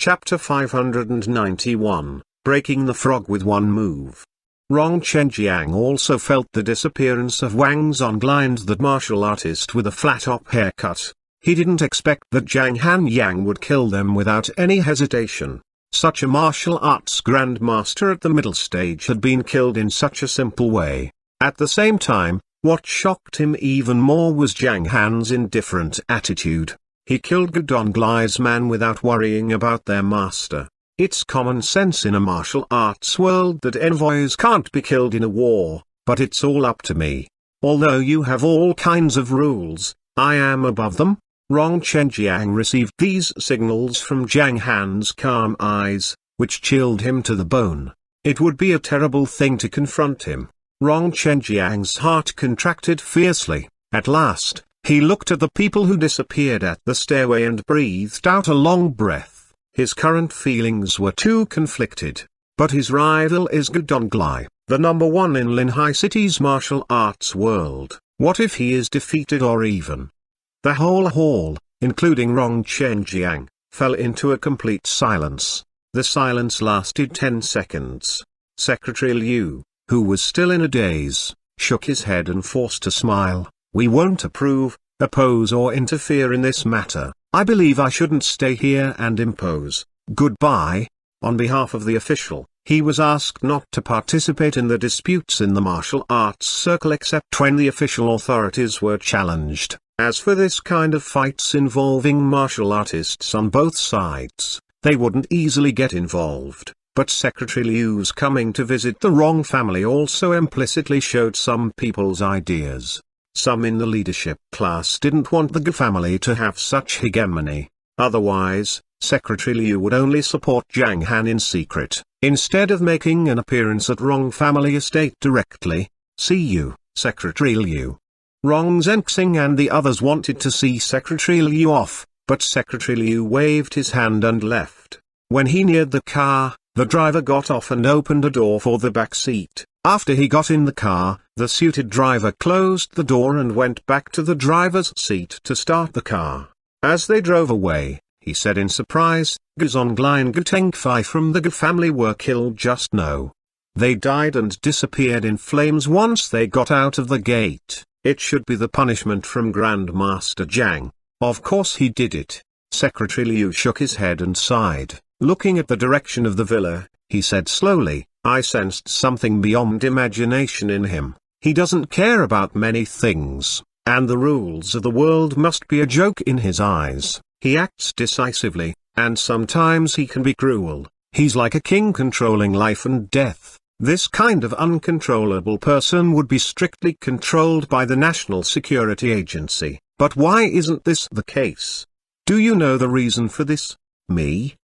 Chapter 591, Breaking the Frog with One Move. Rong Chenjiang also felt the disappearance of Wang Zonglind, that martial artist with a flat-top haircut. He didn't expect that Zhang Han Yang would kill them without any hesitation. Such a martial arts grandmaster at the middle stage had been killed in such a simple way. At the same time, what shocked him even more was Zhang Han's indifferent attitude. He killed Gedonglai's man without worrying about their master. It's common sense in a martial arts world that envoys can't be killed in a war, but it's all up to me. Although you have all kinds of rules, I am above them. Rong Chenjiang received these signals from Zhang Han's calm eyes, which chilled him to the bone. It would be a terrible thing to confront him. Rong Chenjiang's heart contracted fiercely. At last, he looked at the people who disappeared at the stairway and breathed out a long breath. His current feelings were too conflicted. But his rival is Gedonglai, the number one in Linhai City's martial arts world. What if he is defeated or even? The whole hall, including Rong Chenjiang, fell into a complete silence. The silence lasted 10 seconds. Secretary Liu, who was still in a daze, shook his head and forced a smile. We won't approve, oppose or interfere in this matter. I believe I shouldn't stay here and impose. Goodbye. On behalf of the official, he was asked not to participate in the disputes in the martial arts circle except when the official authorities were challenged. As for this kind of fights involving martial artists on both sides, they wouldn't easily get involved. But Secretary Liu's coming to visit the Rong family also implicitly showed some people's ideas. Some in the leadership class didn't want the Ge family to have such hegemony. Otherwise, Secretary Liu would only support Zhang Han in secret, instead of making an appearance at Rong family estate directly. See you, Secretary Liu. Rong Zhenxing and the others wanted to see Secretary Liu off, but Secretary Liu waved his hand and left. When he neared the car, the driver got off and opened a door for the back seat. After he got in the car, the suited driver closed the door and went back to the driver's seat to start the car. As they drove away, he said in surprise, Ge Zonglai and Ge Tengfei from the Ge family were killed just now. They died and disappeared in flames once they got out of the gate. It should be the punishment from Grandmaster Zhang. Of course he did it. Secretary Liu shook his head and sighed. Looking at the direction of the villa, he said slowly, I sensed something beyond imagination in him. He doesn't care about many things, and the rules of the world must be a joke in his eyes. He acts decisively, and sometimes he can be cruel. He's like a king controlling life and death. This kind of uncontrollable person would be strictly controlled by the National Security Agency. But why isn't this the case? Do you know the reason for this? Me?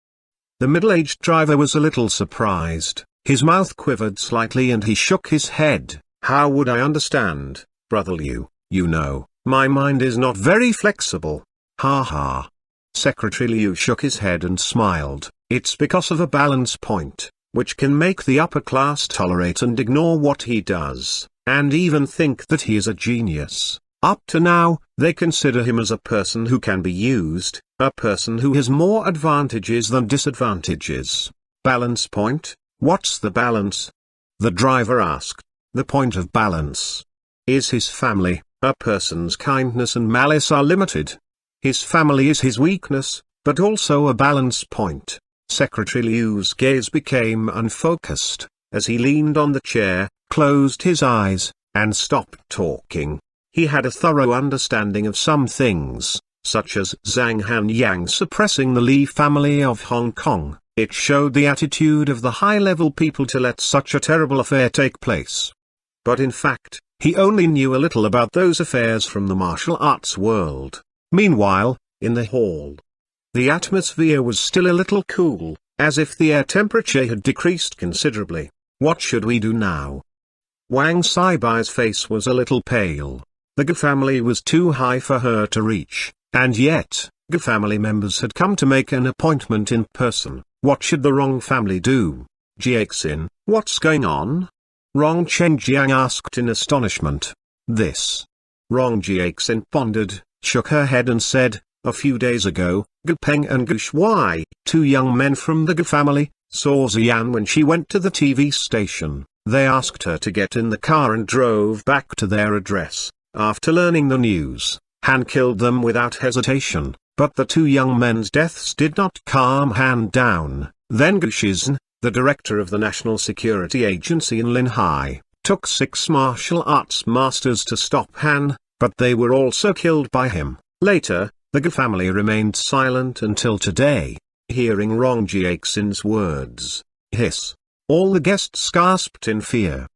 The middle-aged driver was a little surprised. His mouth quivered slightly and he shook his head. How would I understand, Brother Liu? You know, my mind is not very flexible. Ha ha. Secretary Liu shook his head and smiled. It's because of a balance point, which can make the upper class tolerate and ignore what he does, and even think that he is a genius. Up to now, they consider him as a person who can be used, a person who has more advantages than disadvantages. Balance point? What's the balance? The driver asked. The point of balance is his family. A person's kindness and malice are limited. His family is his weakness, but also a balance point. Secretary Liu's gaze became unfocused, as he leaned on the chair, closed his eyes, and stopped talking. He had a thorough understanding of some things, such as Zhang Han Yang suppressing the Li family of Hong Kong. It showed the attitude of the high-level people to let such a terrible affair take place. But in fact, he only knew a little about those affairs from the martial arts world. Meanwhile, in the hall, the atmosphere was still a little cool, as if the air temperature had decreased considerably. What should we do now? Wang Saibai's face was a little pale. The Ge family was too high for her to reach, and yet, Ge family members had come to make an appointment in person. What should the Rong family do? Jiaxin, what's going on? Rong Chenjiang asked in astonishment. This. Rong Jiaxin pondered, shook her head and said, a few days ago, Ge Peng and Ge Shuai, two young men from the Ge family, saw Xian when she went to the TV station. They asked her to get in the car and drove back to their address. After learning the news, Han killed them without hesitation, but the two young men's deaths did not calm Han down. Then Gu Shizhen, the director of the National Security Agency in Linhai, took 6 martial arts masters to stop Han, but they were also killed by him. Later, the Ge family remained silent until today. Hearing Rong Jiaxin's words, hiss, all the guests gasped in fear.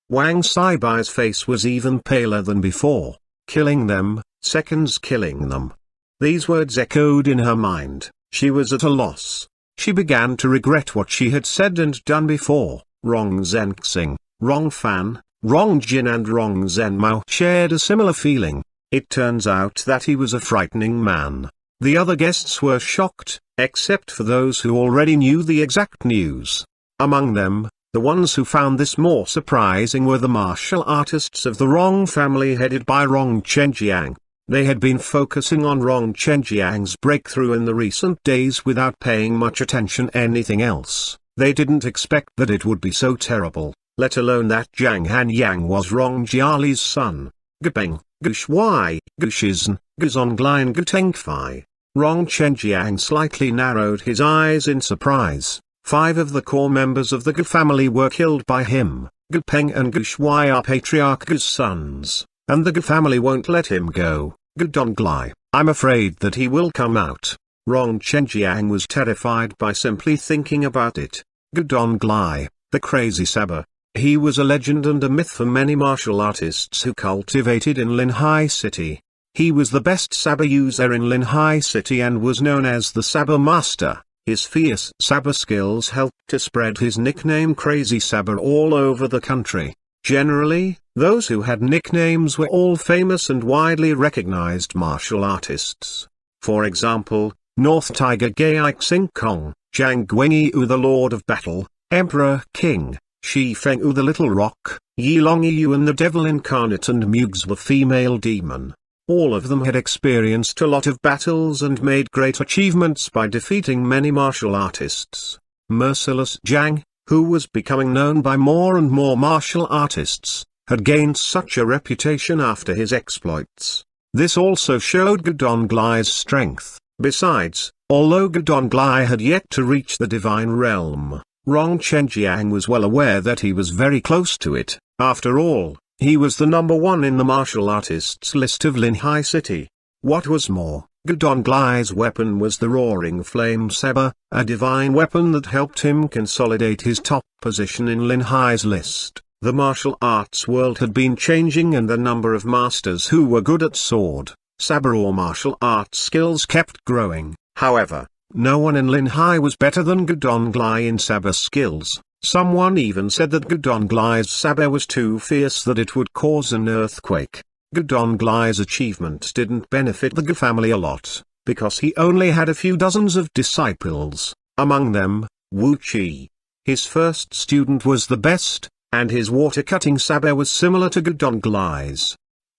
Wang Saibai's face was even paler than before. Killing them, seconds killing them. These words echoed in her mind. She was at a loss. She began to regret what she had said and done before. Rong Zhenxing, Rong Fan, Rong Jin and Rong Zhenmao shared a similar feeling. It turns out that he was a frightening man. The other guests were shocked, except for those who already knew the exact news. Among them, the ones who found this more surprising were the martial artists of the Rong family headed by Rong Chenjiang. They had been focusing on Rong Chenjiang's breakthrough in the recent days without paying much attention anything else. They didn't expect that it would be so terrible, let alone that Zhang Han Yang was Rong Jiali's son. Gu Peng, Gu Shui, Gu Shizhen, Gu Zonglai and Gu Tengfei. Rong Chenjiang slightly narrowed his eyes in surprise. 5 of the core members of the Ge family were killed by him. Gu Peng and Gu Shui are Patriarch Gu's sons, and the Ge family won't let him go. Gu Donglai, I'm afraid that he will come out. Rong Chenjiang was terrified by simply thinking about it. Gu Donglai, the crazy saber. He was a legend and a myth for many martial artists who cultivated in Linhai City. He was the best saber user in Linhai City and was known as the Saber Master. His fierce saber skills helped to spread his nickname Crazy Saber all over the country. Generally, those who had nicknames were all famous and widely recognized martial artists. For example, North Tiger Gai Xing Kong, Zhang Guangyu the Lord of Battle, Emperor King, Shi Fengyu the Little Rock, Yi Longyu and the Devil Incarnate and Mugs the Female Demon. All of them had experienced a lot of battles and made great achievements by defeating many martial artists. Merciless Zhang, who was becoming known by more and more martial artists, had gained such a reputation after his exploits. This also showed Gu Donglai's strength. Besides, although Gu Donglai had yet to reach the divine realm, Rong Chenjiang was well aware that he was very close to it. After all, he was the number 1 in the martial artists list of Linhai City. What was more, Gu Donglai's weapon was the Roaring Flame Saber, a divine weapon that helped him consolidate his top position in Linhai's list. The martial arts world had been changing and the number of masters who were good at sword, saber or martial arts skills kept growing. However, no one in Linhai was better than Gu Donglai in saber skills. Someone even said that Gu Donglai's saber was too fierce that it would cause an earthquake. Gu Donglai's achievement didn't benefit the Ge family a lot, because he only had a few dozens of disciples, among them, Wu Qi. His first student was the best, and his water-cutting saber was similar to Gu Donglai's.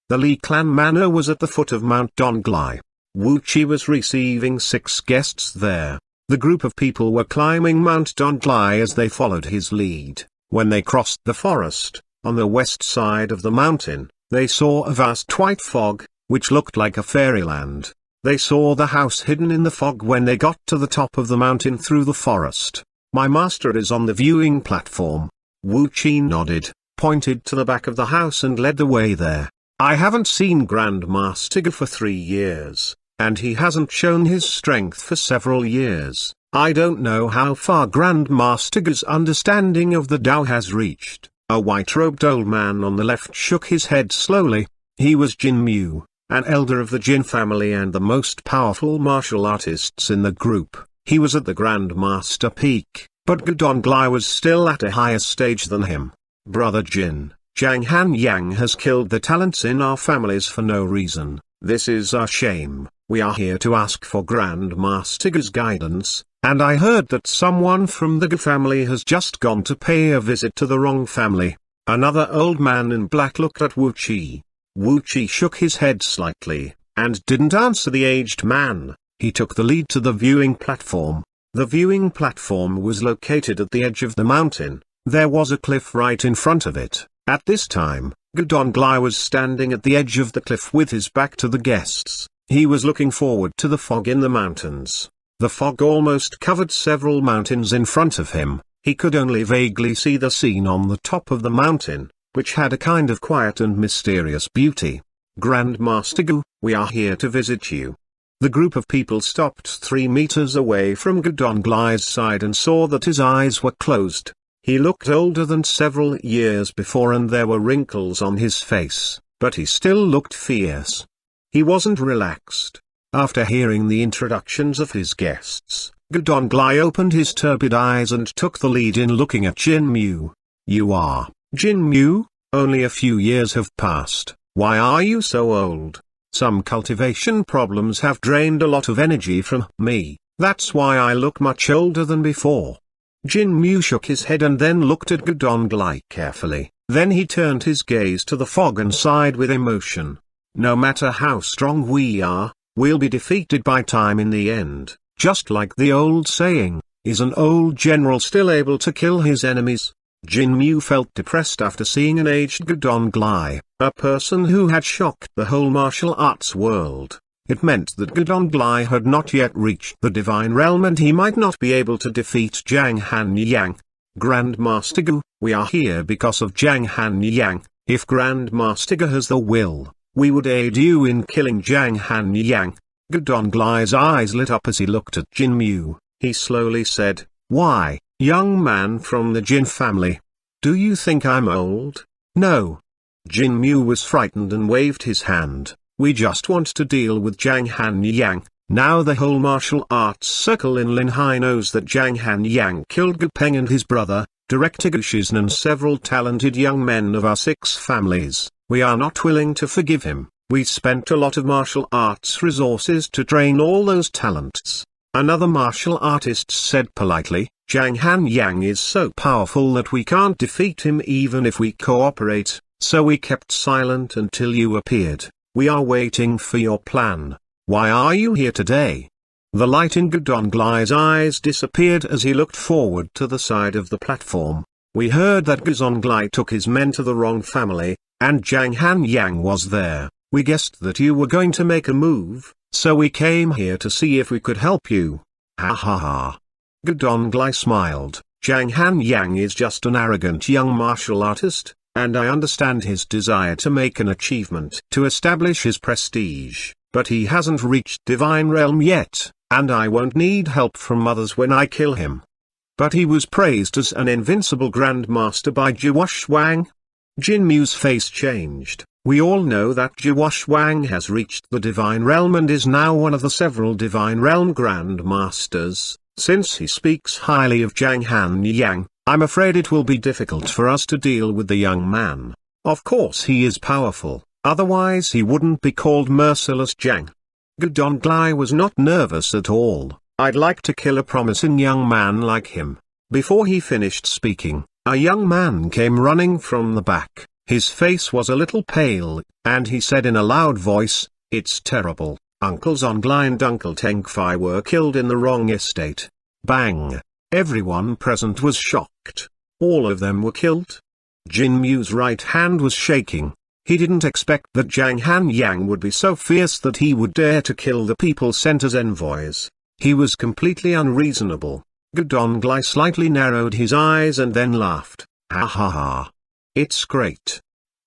The Li clan manor was at the foot of Mount Donglai. Wu Qi was receiving 6 guests there. The group of people were climbing Mount Donglai as they followed his lead. When they crossed the forest, on the west side of the mountain, they saw a vast white fog, which looked like a fairyland. They saw the house hidden in the fog when they got to the top of the mountain through the forest. My master is on the viewing platform. Wu Qi nodded, pointed to the back of the house and led the way there. I haven't seen Grandmaster Ge for 3 years. And he hasn't shown his strength for several years. I don't know how far Grandmaster Ge's understanding of the Tao has reached. A white-robed old man on the left shook his head slowly. He was Jin Mu, an elder of the Jin family and the most powerful martial artists in the group. He was at the Grandmaster peak, but Gu Donglai was still at a higher stage than him. Brother Jin, Zhang Han Yang has killed the talents in our families for no reason. This is our shame. We are here to ask for Grandmaster Ge's guidance, and I heard that someone from the Ge family has just gone to pay a visit to the Rong family. Another old man in black looked at Wu Qi. Wu Qi shook his head slightly, and didn't answer the aged man. He took the lead to the viewing platform. The viewing platform was located at the edge of the mountain. There was a cliff right in front of it. At this time, Gudonglai was standing at the edge of the cliff with his back to the guests. He was looking forward to the fog in the mountains. The fog almost covered several mountains in front of him. He could only vaguely see the scene on the top of the mountain, which had a kind of quiet and mysterious beauty. Grandmaster Gu, we are here to visit you. The group of people stopped 3 meters away from Gudonglai's side and saw that his eyes were closed. He looked older than several years before and there were wrinkles on his face, but he still looked fierce. He wasn't relaxed. After hearing the introductions of his guests, Gudonglai opened his turbid eyes and took the lead in looking at Jin Mu. You are Jin Mu? Only a few years have passed. Why are you so old? Some cultivation problems have drained a lot of energy from me. That's why I look much older than before. Jin Mu shook his head and then looked at Gudonglai carefully. Then he turned his gaze to the fog and sighed with emotion. No matter how strong we are, we'll be defeated by time in the end. Just like the old saying, is an old general still able to kill his enemies? Jin Mu felt depressed after seeing an aged Gudonglai, a person who had shocked the whole martial arts world. It meant that Gudonglai had not yet reached the divine realm and he might not be able to defeat Zhang Han. Grandmaster Gu, we are here because of Zhang Han. If Grandmaster Gu has the will, we would aid you in killing Zhang Han. Gudonglai's eyes lit up as he looked at Jin Mu. He slowly said, why, young man from the Jin family? Do you think I'm old? No. Jin Mu was frightened and waved his hand. We just want to deal with Zhang Han. Now the whole martial arts circle in Linhai knows that Zhang Han killed Gu Peng and his brother, Director Gu Shizhen and several talented young men of our 6 families. We are not willing to forgive him. We spent a lot of martial arts resources to train all those talents. Another martial artist said politely, Zhang Han is so powerful that we can't defeat him even if we cooperate, so we kept silent until you appeared. We are waiting for your plan. Why are you here today? The light in Gudonglai's eyes disappeared as he looked forward to the side of the platform. We heard that Gudonglai took his men to the wrong family, and Zhang Han was there. We guessed that you were going to make a move, so we came here to see if we could help you. Ha ha ha. Gudonglai smiled. Zhang Han is just an arrogant young martial artist, and I understand his desire to make an achievement to establish his prestige, but he hasn't reached divine realm yet, and I won't need help from others when I kill him. But he was praised as an invincible grandmaster by Xuanhuan. Jin Mu's face changed. We all know that Xuanhuan has reached the divine realm and is now one of the several divine realm grandmasters. Since he speaks highly of Zhang Han, I'm afraid it will be difficult for us to deal with the young man. Of course he is powerful, otherwise he wouldn't be called Merciless Zhang. Gudonglai was not nervous at all. I'd like to kill a promising young man like him. Before he finished speaking, a young man came running from the back. His face was a little pale, and he said in a loud voice, it's terrible. Uncle Zonglai and Uncle Tengfai were killed in the wrong estate. Bang! Everyone present was shocked. All of them were killed? Jin Mu's right hand was shaking. He didn't expect that Zhang Han would be so fierce that he would dare to kill the people sent as envoys. He was completely unreasonable. Gudonglai slightly narrowed his eyes and then laughed. Ha ha ha. It's great.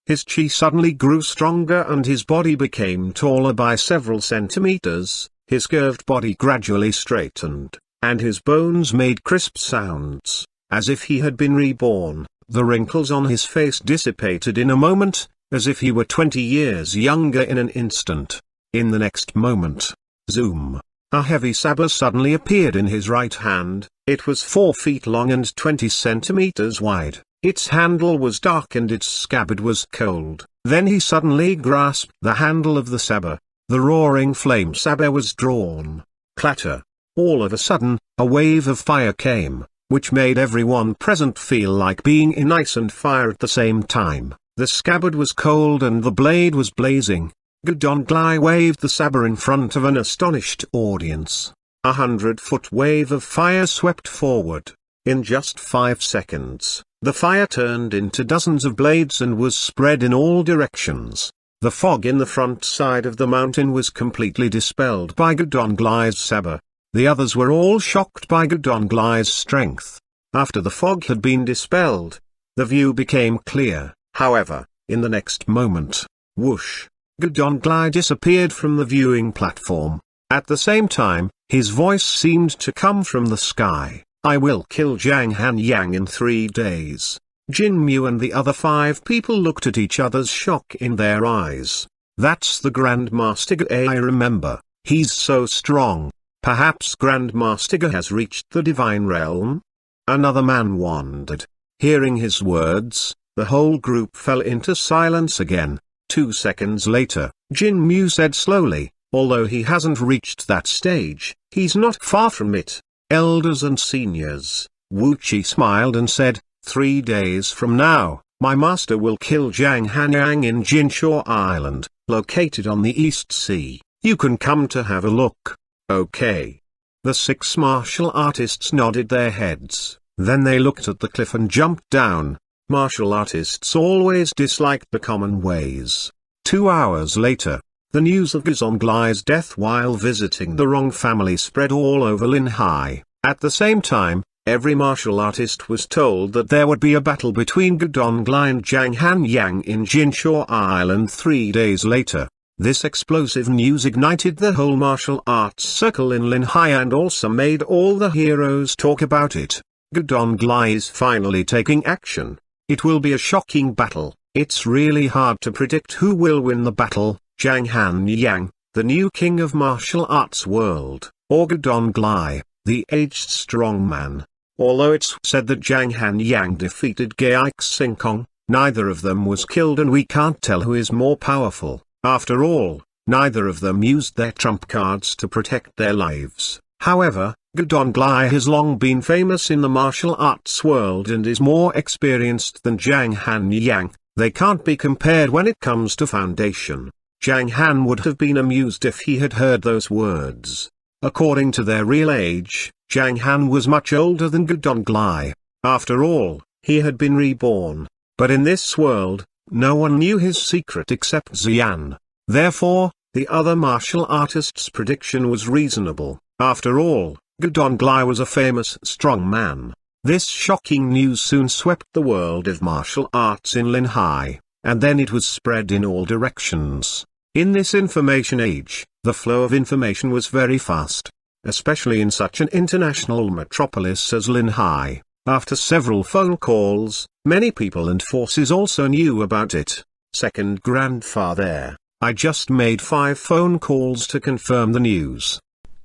His chi suddenly grew stronger and his body became taller by several centimeters. His curved body gradually straightened, and his bones made crisp sounds, as if he had been reborn. The wrinkles on his face dissipated in a moment, as if he were 20 years younger in an instant. In the next moment, zoom, a heavy saber suddenly appeared in his right hand. It was 4 feet long and 20 centimeters wide. Its handle was dark and its scabbard was cold. Then he suddenly grasped the handle of the saber. The roaring flame saber was drawn. Clatter. All of a sudden, a wave of fire came, which made everyone present feel like being in ice and fire at the same time. The scabbard was cold and the blade was blazing. Gudonglai waved the saber in front of an astonished audience. 100-foot wave of fire swept forward. In just 5 seconds, the fire turned into dozens of blades and was spread in all directions. The fog in the front side of the mountain was completely dispelled by Gedonglai's saber. The others were all shocked by Gedonglai's strength. After the fog had been dispelled, the view became clear. However, in the next moment, whoosh, Gedonglai disappeared from the viewing platform. At the same time, his voice seemed to come from the sky. I will kill Zhang Han Yang in 3 days. Jin Mu and the other 5 people looked at each other's shock in their eyes. That's the Grandmaster Ge, I remember. He's so strong. Perhaps Grandmaster Ge has reached the divine realm? Another man wondered. Hearing his words, the whole group fell into silence again. 2 seconds later, Jin Mu said slowly, although he hasn't reached that stage, he's not far from it. Elders and seniors, Wu Qi smiled and said, 3 days from now, my master will kill Zhang Hanyang in Jinshaw Island, located on the East Sea. You can come to have a look. Okay. The 6 martial artists nodded their heads, then they looked at the cliff and jumped down. Martial artists always disliked the common ways. 2 hours later, the news of Gedonglai's death while visiting the wrong family spread all over Linhai. At the same time, every martial artist was told that there would be a battle between Gedonglai and Zhang Han Yang in Jinshaw Island 3 days later. This explosive news ignited the whole martial arts circle in Linhai and also made all the heroes talk about it. Gedonglai is finally taking action. It will be a shocking battle. It's really hard to predict who will win the battle, Zhang Han Yang, the new king of martial arts world, or Gedonglai, the aged strong man. Although it's said that Zhang Han Yang defeated Gai Xingkong, neither of them was killed and we can't tell who is more powerful. After all, neither of them used their trump cards to protect their lives. However, Gedonglai has long been famous in the martial arts world and is more experienced than Zhang Han Yang. They can't be compared when it comes to foundation. Zhang Han would have been amused if he had heard those words. According to their real age, Zhang Han was much older than Gedonglai. After all, he had been reborn. But in this world, no one knew his secret except Xian. Therefore, the other martial artist's prediction was reasonable. After all, Gedonglai was a famous strong man. This shocking news soon swept the world of martial arts in Linhai, and then it was spread in all directions. In this information age, the flow of information was very fast, especially in such an international metropolis as Linhai. After several phone calls, many people and forces also knew about it. Second grandfather, I just made 5 phone calls to confirm the news.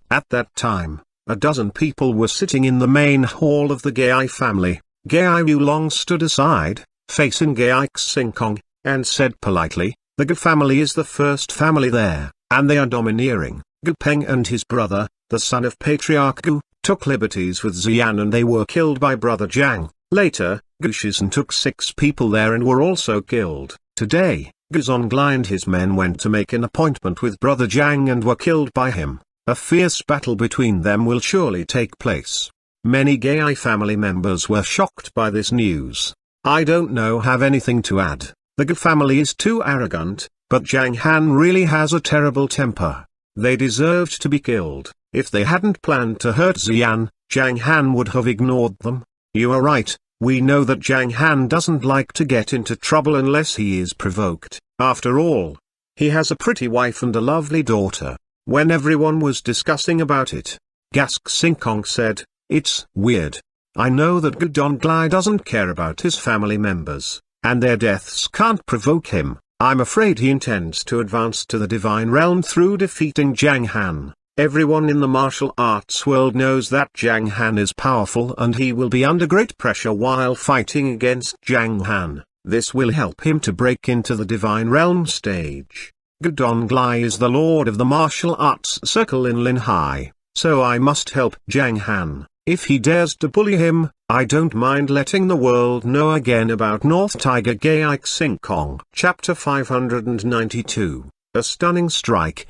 At that time, a dozen people were sitting in the main hall of the Gai family. Gai Yulong stood aside, facing Gai Xingkong, and said politely, the Ge family is the first family there, and they are domineering. Ge Peng and his brother, the son of Patriarch Gu, took liberties with Xian and they were killed by brother Jiang. Later, Ge Shizhen took 6 people there and were also killed. Today, Gedonglai and his men went to make an appointment with brother Jiang and were killed by him. A fierce battle between them will surely take place. Many Gai family members were shocked by this news. I don't have anything to add. The Ge family is too arrogant, but Zhang Han really has a terrible temper. They deserved to be killed. If they hadn't planned to hurt Xian, Zhang Han would have ignored them. You are right, we know that Zhang Han doesn't like to get into trouble unless he is provoked. After all, he has a pretty wife and a lovely daughter. When everyone was discussing about it, Gask Xingkong said, it's weird. I know that Gedonglai doesn't care about his family members, and their deaths can't provoke him. I'm afraid he intends to advance to the divine realm through defeating Zhang Han. Everyone in the martial arts world knows that Zhang Han is powerful and he will be under great pressure while fighting against Zhang Han. This will help him to break into the divine realm stage. Gedonglai is the lord of the martial arts circle in Linhai, so I must help Zhang Han. If he dares to bully him, I don't mind letting the world know again about North Tiger Gai Xingkong. Chapter 592, A Stunning Strike.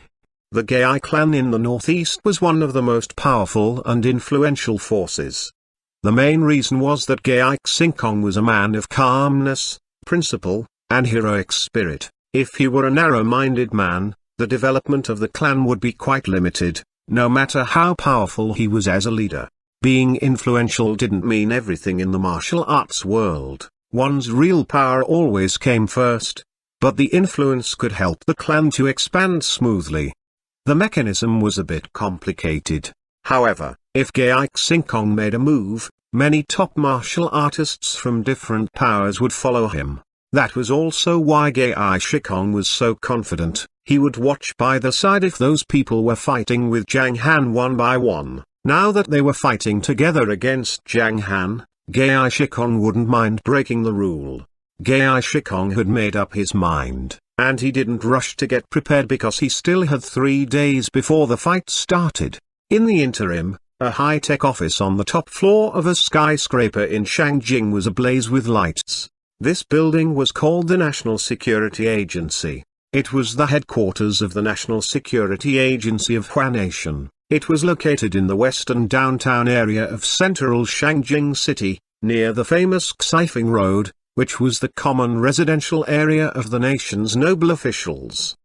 The Gai clan in the northeast was one of the most powerful and influential forces. The main reason was that Gai Xingkong was a man of calmness, principle, and heroic spirit. If he were a narrow-minded man, the development of the clan would be quite limited, no matter how powerful he was as a leader. Being influential didn't mean everything in the martial arts world. One's real power always came first. But the influence could help the clan to expand smoothly. The mechanism was a bit complicated. However, if Gai Xingkong made a move, many top martial artists from different powers would follow him. That was also why Gai Xingkong was so confident. He would watch by the side if those people were fighting with Zhang Han one by one. Now that they were fighting together against Zhang Han, Gai Xingkong wouldn't mind breaking the rule. Gai Xingkong had made up his mind, and he didn't rush to get prepared because he still had 3 days before the fight started. In the interim, a high-tech office on the top floor of a skyscraper in Shangjing was ablaze with lights. This building was called the National Security Agency. It was the headquarters of the National Security Agency of Hua Nation. It was located in the western downtown area of central Shangjing City, near the famous Xifeng Road, which was the common residential area of the nation's noble officials.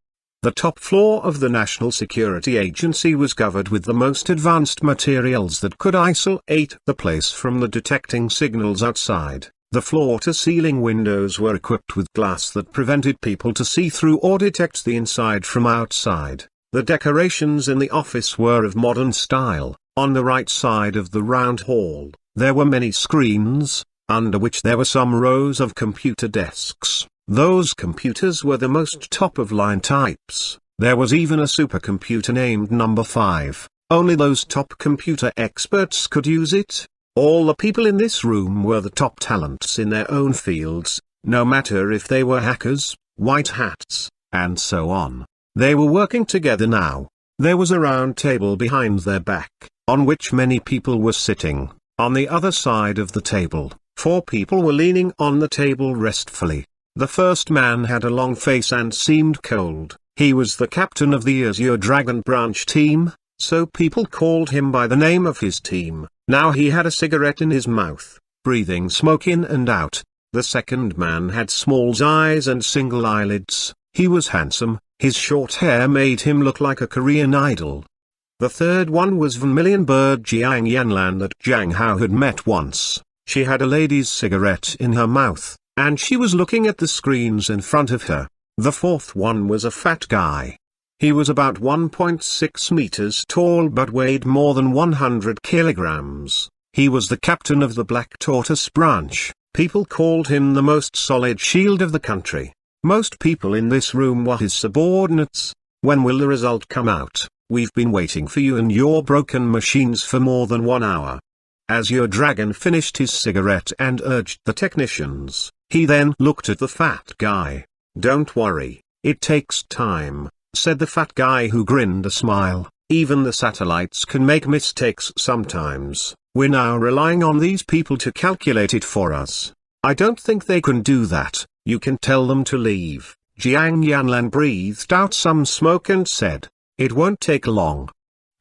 The top floor of the National Security Agency was covered with the most advanced materials that could isolate the place from the detecting signals outside. The floor-to-ceiling windows were equipped with glass that prevented people to see through or detect the inside from outside. The decorations in the office were of modern style. On the right side of the round hall, there were many screens, under which there were some rows of computer desks. Those computers were the most top-of-line types. There was even a supercomputer named Number 5. Only those top computer experts could use it. All the people in this room were the top talents in their own fields, no matter if they were hackers, white hats, and so on. They were working together now. There was a round table behind their back, on which many people were sitting. On the other side of the table, 4 people were leaning on the table restfully. The first man had a long face and seemed cold. He was the captain of the Azure Dragon branch team, so people called him by the name of his team. Now he had a cigarette in his mouth, breathing smoke in and out. The second man had small eyes and single eyelids. He was handsome. His short hair made him look like a Korean idol. The third one was Vermilion Bird Jiang Yanlan that Zhang Hao had met once. She had a lady's cigarette in her mouth, and she was looking at the screens in front of her. The fourth one was a fat guy. He was about 1.6 meters tall but weighed more than 100 kilograms. He was the captain of the Black Tortoise branch. People called him the most solid shield of the country. Most people in this room were his subordinates. When will the result come out? We've been waiting for you and your broken machines for more than 1 hour. Azure Dragon finished his cigarette and urged the technicians. He then looked at the fat guy. Don't worry, it takes time, said the fat guy who grinned a smile. Even the satellites can make mistakes sometimes. We're now relying on these people to calculate it for us. I don't think they can do that. You can tell them to leave. Jiang Yanlan breathed out some smoke and said, it won't take long.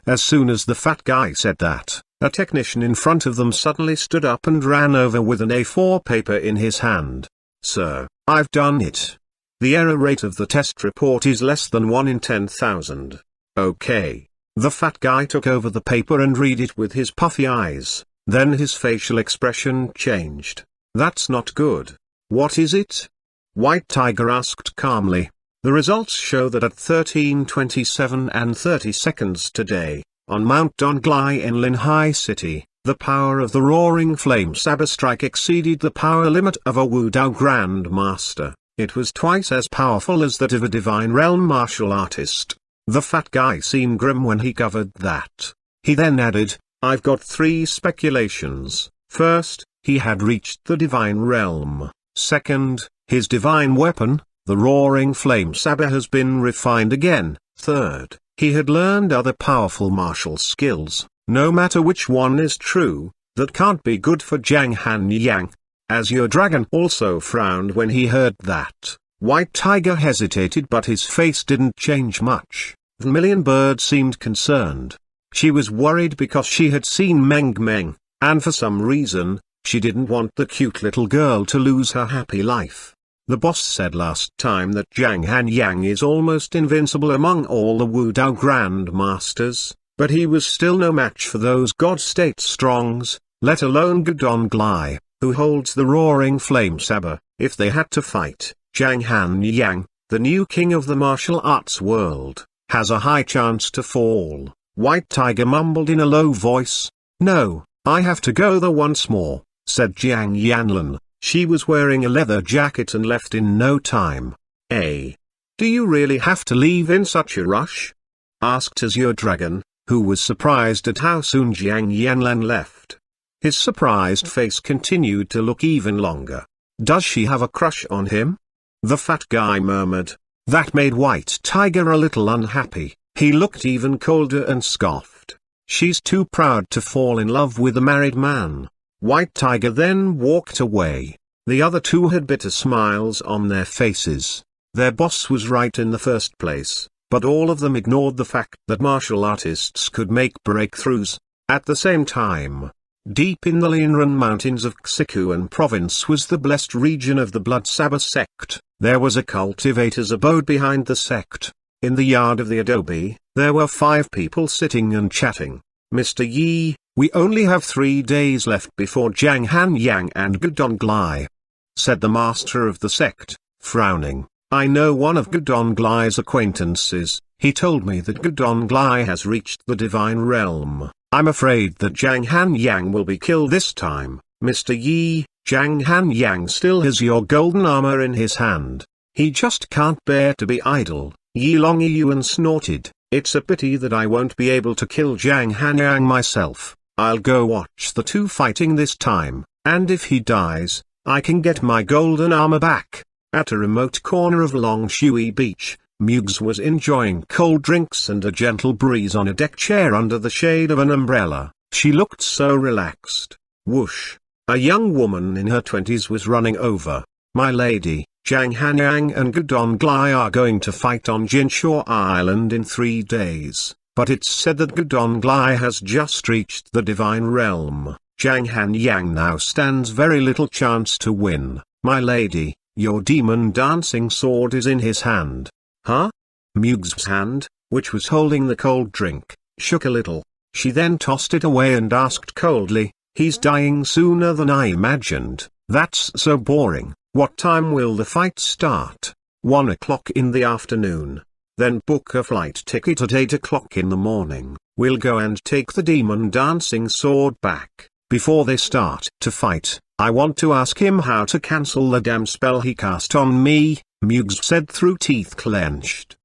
As soon as the fat guy said that, a technician in front of them suddenly stood up and ran over with an A4 paper in his hand. Sir, I've done it. The error rate of the test report is less than 1 in 10,000. Okay. The fat guy took over the paper and read it with his puffy eyes. Then his facial expression changed. That's not good. What is it? White Tiger asked calmly. The results show that at 13:27 and 30 seconds today, on Mount Donglai in Linhai City, the power of the Roaring Flame Saber Strike exceeded the power limit of a Wudao Grand Master. It was twice as powerful as that of a Divine Realm martial artist. The fat guy seemed grim when he covered that. He then added, I've got 3 speculations. First, he had reached the Divine Realm. Second, his divine weapon, the Roaring Flame Saber, has been refined again. Third, he had learned other powerful martial skills. No matter which one is true, that can't be good for Zhang Han Yang. Azure Dragon also frowned when he heard that. White Tiger hesitated but his face didn't change much. Million Bird seemed concerned. She was worried because she had seen Meng Meng, and for some reason, she didn't want the cute little girl to lose her happy life. The boss said last time that Zhang Han Yang is almost invincible among all the Wu Dao Grandmasters, but he was still no match for those God-State Strongs, let alone Gudong Glai, who holds the Roaring Flame Saber. If they had to fight, Zhang Han Yang, the new king of the martial arts world, has a high chance to fall. White Tiger mumbled in a low voice. No, I have to go there once more, said Jiang Yanlan. She was wearing a leather jacket and left in no time. Do you really have to leave in such a rush? Asked Azure Dragon, who was surprised at how soon Jiang Yanlan left. His surprised face continued to look even longer. Does she have a crush on him? The fat guy murmured. That made White Tiger a little unhappy. He looked even colder and scoffed. She's too proud to fall in love with a married man. White Tiger then walked away. The other two had bitter smiles on their faces. Their boss was right in the first place, but all of them ignored the fact that martial artists could make breakthroughs. At the same time, deep in the Linren mountains of Xuanhuan province was the blessed region of the Blood Saber sect. There was a cultivator's abode behind the sect. In the yard of the adobe, there were 5 people sitting and chatting. Mr. Yi, we only have 3 days left before Zhang Han Yang and Gudong Glai, said the master of the sect, frowning. I know one of Gudong Glai's acquaintances. He told me that Gudong Glai has reached the divine realm. I'm afraid that Zhang Han Yang will be killed this time. Mr. Yi, Zhang Han Yang still has your golden armor in his hand. He just can't bear to be idle. Yi Long Yuan snorted. It's a pity that I won't be able to kill Zhang Han Yang myself. I'll go watch the two fighting this time, and if he dies, I can get my golden armor back. At a remote corner of Long Shui Beach, Mugs was enjoying cold drinks and a gentle breeze on a deck chair under the shade of an umbrella. She looked so relaxed. Whoosh! A young woman in her 20s was running over. My lady, Zhang Hanyang and Gudong Glai are going to fight on Jinshaw Island in 3 days, but it's said that Gudong Glai has just reached the divine realm. Zhang Hanyang now stands very little chance to win. My lady, your demon dancing sword is in his hand. Huh? Mugs's hand, which was holding the cold drink, shook a little. She then tossed it away and asked coldly, he's dying sooner than I imagined. That's so boring. What time will the fight start? 1 o'clock in the afternoon. Then book a flight ticket at 8 o'clock in the morning. We'll go and take the demon dancing sword back. Before they start to fight, I want to ask him how to cancel the damn spell he cast on me, Mugs said through teeth clenched.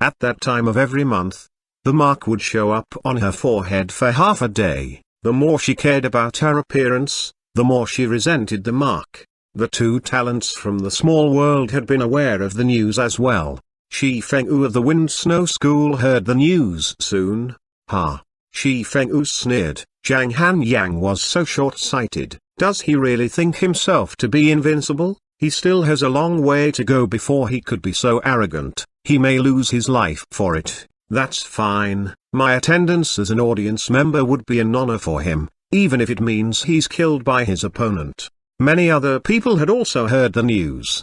At that time of every month, the mark would show up on her forehead for half a day. The more she cared about her appearance, the more she resented the mark. The two talents from the small world had been aware of the news as well. Shi Fengwu of the Wind Snow School heard the news soon. Ha! Shi Fengwu sneered. Zhang Han Yang was so short-sighted. Does he really think himself to be invincible? He still has a long way to go before he could be so arrogant. He may lose his life for it. That's fine. My attendance as an audience member would be an honor for him, even if it means he's killed by his opponent. Many other people had also heard the news.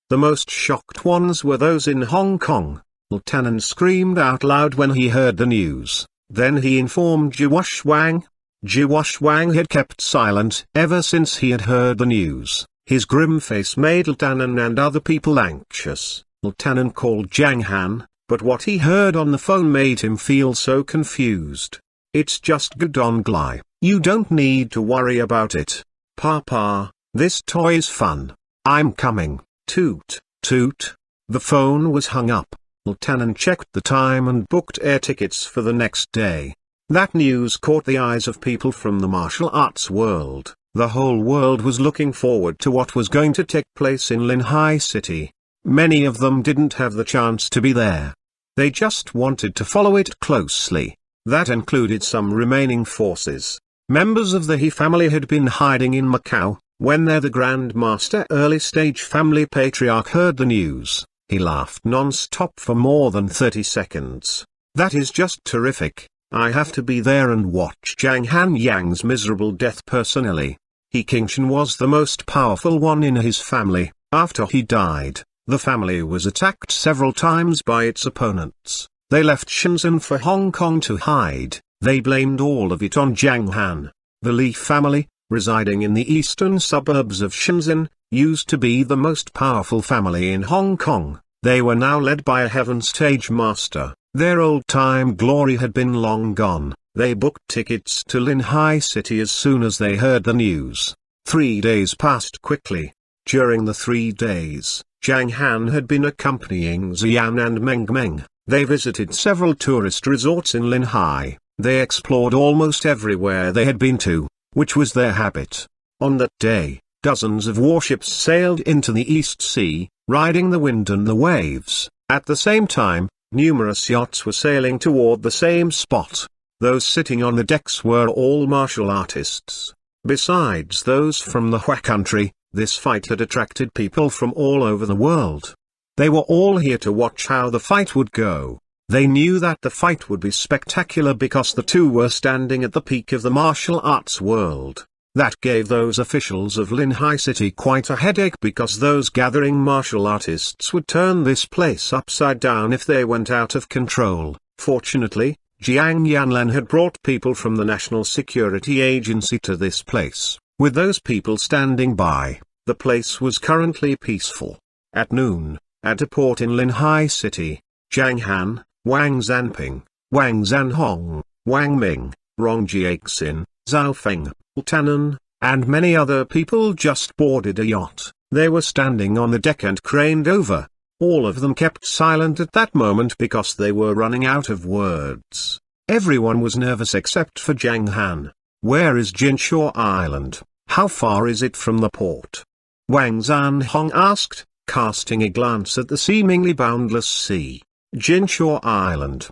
The most shocked ones were those in Hong Kong. Lieutenant screamed out loud when he heard the news. Then he informed Xuanhuan. Xuanhuan had kept silent ever since he had heard the news. His grim face made Lieutenant and other people anxious. Lieutenant called Zhang Han, but what he heard on the phone made him feel so confused. It's just Gudong Glai. You don't need to worry about it. Papa, this toy is fun. I'm coming. Toot, toot. The phone was hung up. Lieutenant checked the time and booked air tickets for the next day. That news caught the eyes of people from the martial arts world. The whole world was looking forward to what was going to take place in Linhai City. Many of them didn't have the chance to be there. They just wanted to follow it closely. That included some remaining forces. Members of the He family had been hiding in Macau. When the Grand Master early-stage family patriarch heard the news, he laughed non-stop for more than 30 seconds. That is just terrific. I have to be there and watch Zhang Han Yang's miserable death personally. King Shan was the most powerful one in his family. After he died, the family was attacked several times by its opponents. They left Shenzhen for Hong Kong to hide. They blamed all of it on Zhang Han. The Li family, residing in the eastern suburbs of Shenzhen, used to be the most powerful family in Hong Kong. They were now led by a heaven stage master. Their old-time glory had been long gone. They booked tickets to Linhai City as soon as they heard the news. 3 days passed quickly. During the 3 days, Zhang Han had been accompanying Xian and Meng. They visited several tourist resorts in Linhai. They explored almost everywhere they had been to, which was their habit. On that day, dozens of warships sailed into the East Sea, riding the wind and the waves. At the same time, numerous yachts were sailing toward the same spot. Those sitting on the decks were all martial artists. Besides those from the Hua country, this fight had attracted people from all over the world. They were all here to watch how the fight would go. They knew that the fight would be spectacular because the two were standing at the peak of the martial arts world. That gave those officials of Linhai City quite a headache because those gathering martial artists would turn this place upside down if they went out of control. Fortunately, Jiang Yanlan had brought people from the National Security Agency to this place. With those people standing by, the place was currently peaceful. At noon, at a port in Linhai City, Zhang Han, Wang Zanping, Wang Zanhong, Wang Ming, Rong Jiaxin, Zhao Feng, Tanan, and many other people just boarded a yacht. They were standing on the deck and craned over. All of them kept silent at that moment because they were running out of words. Everyone was nervous except for Zhang Han. Where is Jinshaw Island? How far is it from the port? Wang Zanhong asked, casting a glance at the seemingly boundless sea. Jinshaw Island.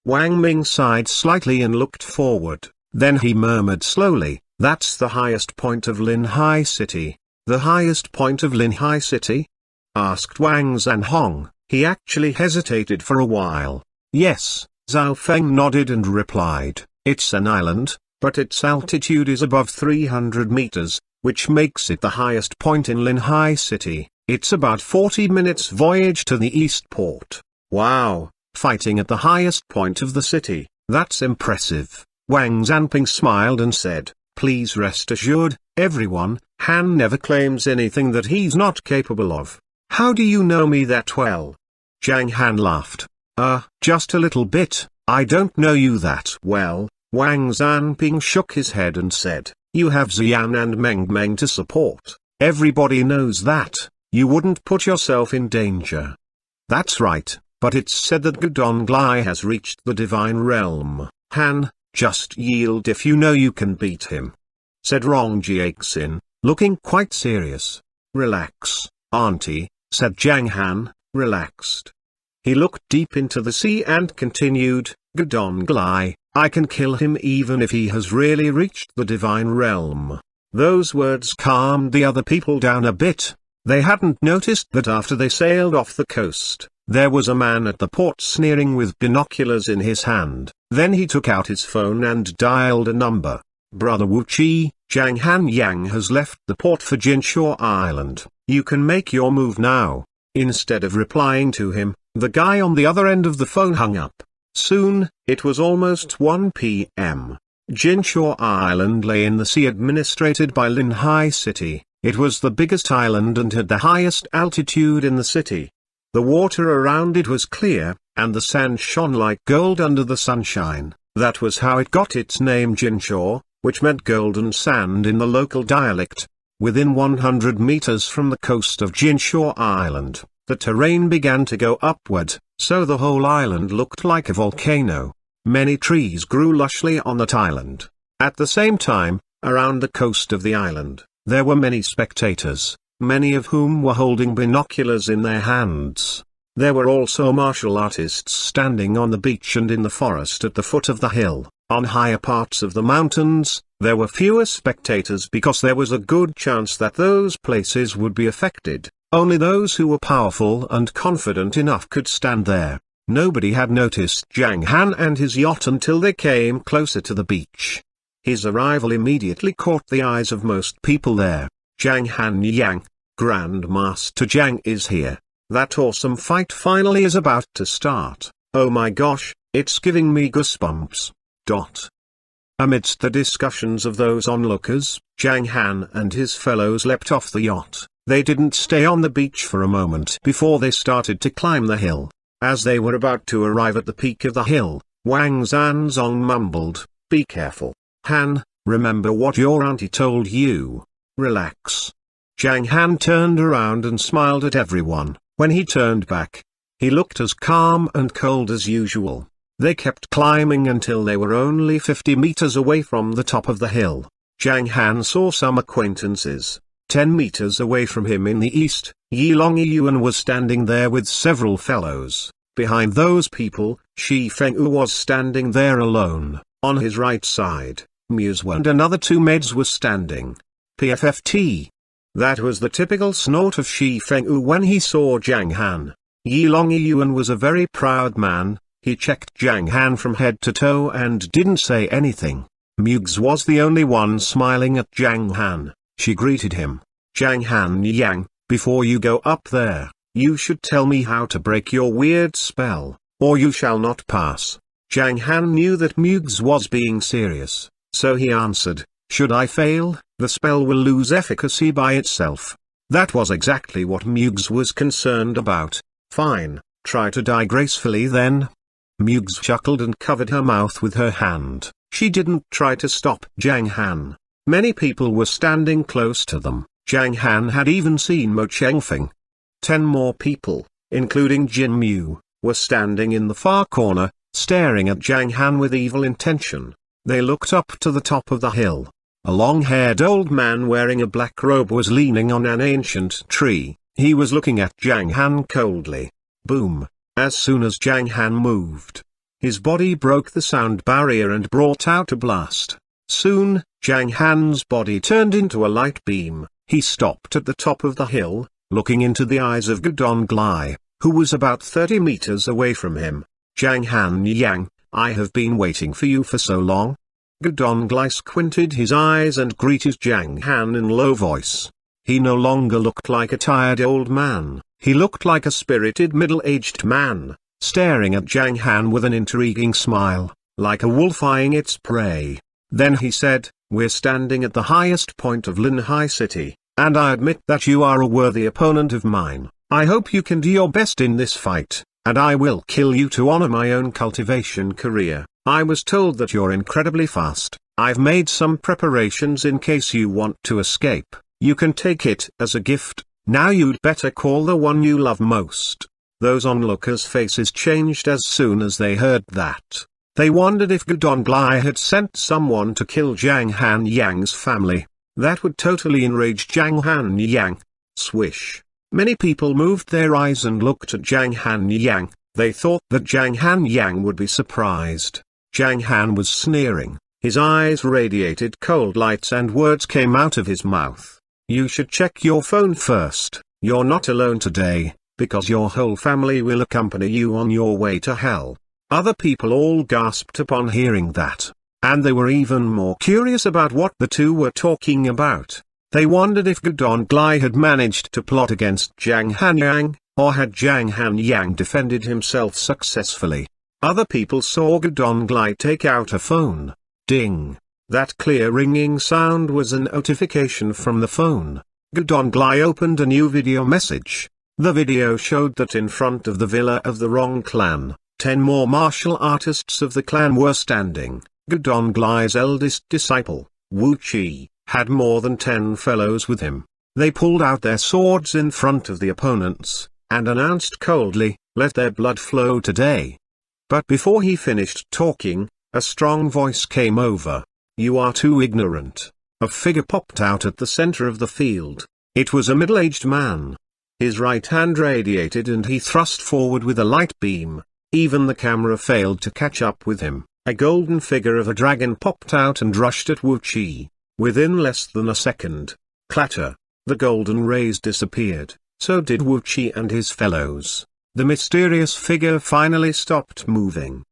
Wang Ming sighed slightly and looked forward. Then he murmured slowly, "That's the highest point of Linhai City." "The highest point of Linhai City?" asked Wang Zanhong. He actually hesitated for a while. "Yes," Zhao Feng nodded and replied, "It's an island, but its altitude is above 300 meters, which makes it the highest point in Linhai City. It's about 40 minutes voyage to the east port." "Wow, fighting at the highest point of the city, that's impressive." Wang Zanping smiled and said, "Please rest assured, everyone, Han never claims anything that he's not capable of." "How do you know me that well?" Zhang Han laughed. Just a little bit. I don't know you that well." Wang Zanping shook his head and said, "You have Xian and Meng to support. Everybody knows that. You wouldn't put yourself in danger." "That's right, but it's said that Gudong has reached the divine realm. Han, just yield if you know you can beat him," said Rong Jiaxin, looking quite serious. "Relax, auntie," said Zhang Han, relaxed. He looked deep into the sea and continued, "Gudong, I can kill him even if he has really reached the divine realm." Those words calmed the other people down a bit. They hadn't noticed that after they sailed off the coast, there was a man at the port sneering with binoculars in his hand. Then he took out his phone and dialed a number. "Brother Wu Chi, Zhang Han Yang has left the port for Jinshaw Island. You can make your move now." Instead of replying to him, the guy on the other end of the phone hung up. Soon, it was almost 1 p.m. Jinshaw Island lay in the sea administrated by Linhai City. It was the biggest island and had the highest altitude in the city. The water around it was clear, and the sand shone like gold under the sunshine. That was how it got its name Jinshaw, which meant golden sand in the local dialect. Within 100 meters from the coast of Jinshaw Island, the terrain began to go upward, so the whole island looked like a volcano. Many trees grew lushly on that island. At the same time, around the coast of the island, there were many spectators, many of whom were holding binoculars in their hands. There were also martial artists standing on the beach and in the forest at the foot of the hill. On higher parts of the mountains, there were fewer spectators because there was a good chance that those places would be affected. Only those who were powerful and confident enough could stand there. Nobody had noticed Zhang Han and his yacht until they came closer to the beach. His arrival immediately caught the eyes of most people there. Zhang Han Yang, Grandmaster Zhang is here. That awesome fight finally is about to start. Oh my gosh, it's giving me goosebumps. Amidst the discussions of those onlookers, Zhang Han and his fellows leapt off the yacht. They didn't stay on the beach for a moment before they started to climb the hill. As they were about to arrive at the peak of the hill, Wang Zanzong mumbled, "Be careful, Han, remember what your auntie told you. Relax." Zhang Han turned around and smiled at everyone. When he turned back, he looked as calm and cold as usual. They kept climbing until they were only 50 meters away from the top of the hill. Zhang Han saw some acquaintances. 10 meters away from him in the east, Xuanhuan was standing there with several fellows. Behind those people, Shi Fengyu was standing there alone. On his right side, Muse and another 2 maids were standing. PFFT. That was the typical snort of Shi Fengyu when he saw Zhang Han. Xuanhuan was a very proud man. He checked Zhang Han from head to toe and didn't say anything. Muse was the only one smiling at Zhang Han. She greeted him. "Zhang Han Yang, before you go up there, you should tell me how to break your weird spell, or you shall not pass." Zhang Han knew that Muse was being serious, so he answered, "Should I fail, the spell will lose efficacy by itself." That was exactly what Muse was concerned about. "Fine, try to die gracefully then." Muse chuckled and covered her mouth with her hand. She didn't try to stop Zhang Han. Many people were standing close to them. Zhang Han had even seen Mo Chengfeng. 10 more people, including Jin Mu, were standing in the far corner, staring at Zhang Han with evil intention. They looked up to the top of the hill. A long-haired old man wearing a black robe was leaning on an ancient tree. He was looking at Zhang Han coldly. Boom! As soon as Zhang Han moved, his body broke the sound barrier and brought out a blast. Soon, Zhang Han's body turned into a light beam. He stopped at the top of the hill, looking into the eyes of Gudong Glai, who was about 30 meters away from him. "Zhang Han Yang, I have been waiting for you for so long." Gudong Glai squinted his eyes and greeted Zhang Han in low voice. He no longer looked like a tired old man. He looked like a spirited middle-aged man, staring at Zhang Han with an intriguing smile, like a wolf eyeing its prey. Then he said, "We're standing at the highest point of Linhai City, and I admit that you are a worthy opponent of mine. I hope you can do your best in this fight, and I will kill you to honor my own cultivation career. I was told that you're incredibly fast. I've made some preparations in case you want to escape. You can take it as a gift. Now you'd better call the one you love most." Those onlookers' faces changed as soon as they heard that. They wondered if Gudong Glai had sent someone to kill Zhang Han Yang's family. That would totally enrage Zhang Han Yang. Swish. Many people moved their eyes and looked at Zhang Han Yang. They thought that Zhang Han Yang would be surprised. Zhang Han was sneering. His eyes radiated cold lights and words came out of his mouth. "You should check your phone first. You're not alone today, because your whole family will accompany you on your way to hell." Other people all gasped upon hearing that, and they were even more curious about what the two were talking about. They wondered if Gudong Glai had managed to plot against Zhang Han Yang, or had Zhang Han Yang defended himself successfully. Other people saw Gudong Glai take out a phone. Ding! That clear ringing sound was a notification from the phone. Gudong Glai opened a new video message. The video showed that in front of the villa of the Wrong clan, 10 more martial artists of the clan were standing. Gudong Glai's eldest disciple, Wu Qi, had more than 10 fellows with him. They pulled out their swords in front of the opponents, and announced coldly, "Let their blood flow today." But before he finished talking, a strong voice came over. "You are too ignorant." A figure popped out at the center of the field. It was a middle-aged man. His right hand radiated and he thrust forward with a light beam. Even the camera failed to catch up with him. A golden figure of a dragon popped out and rushed at Wu Qi. Within less than a second, clatter, the golden rays disappeared, so did Wu Qi and his fellows. The mysterious figure finally stopped moving.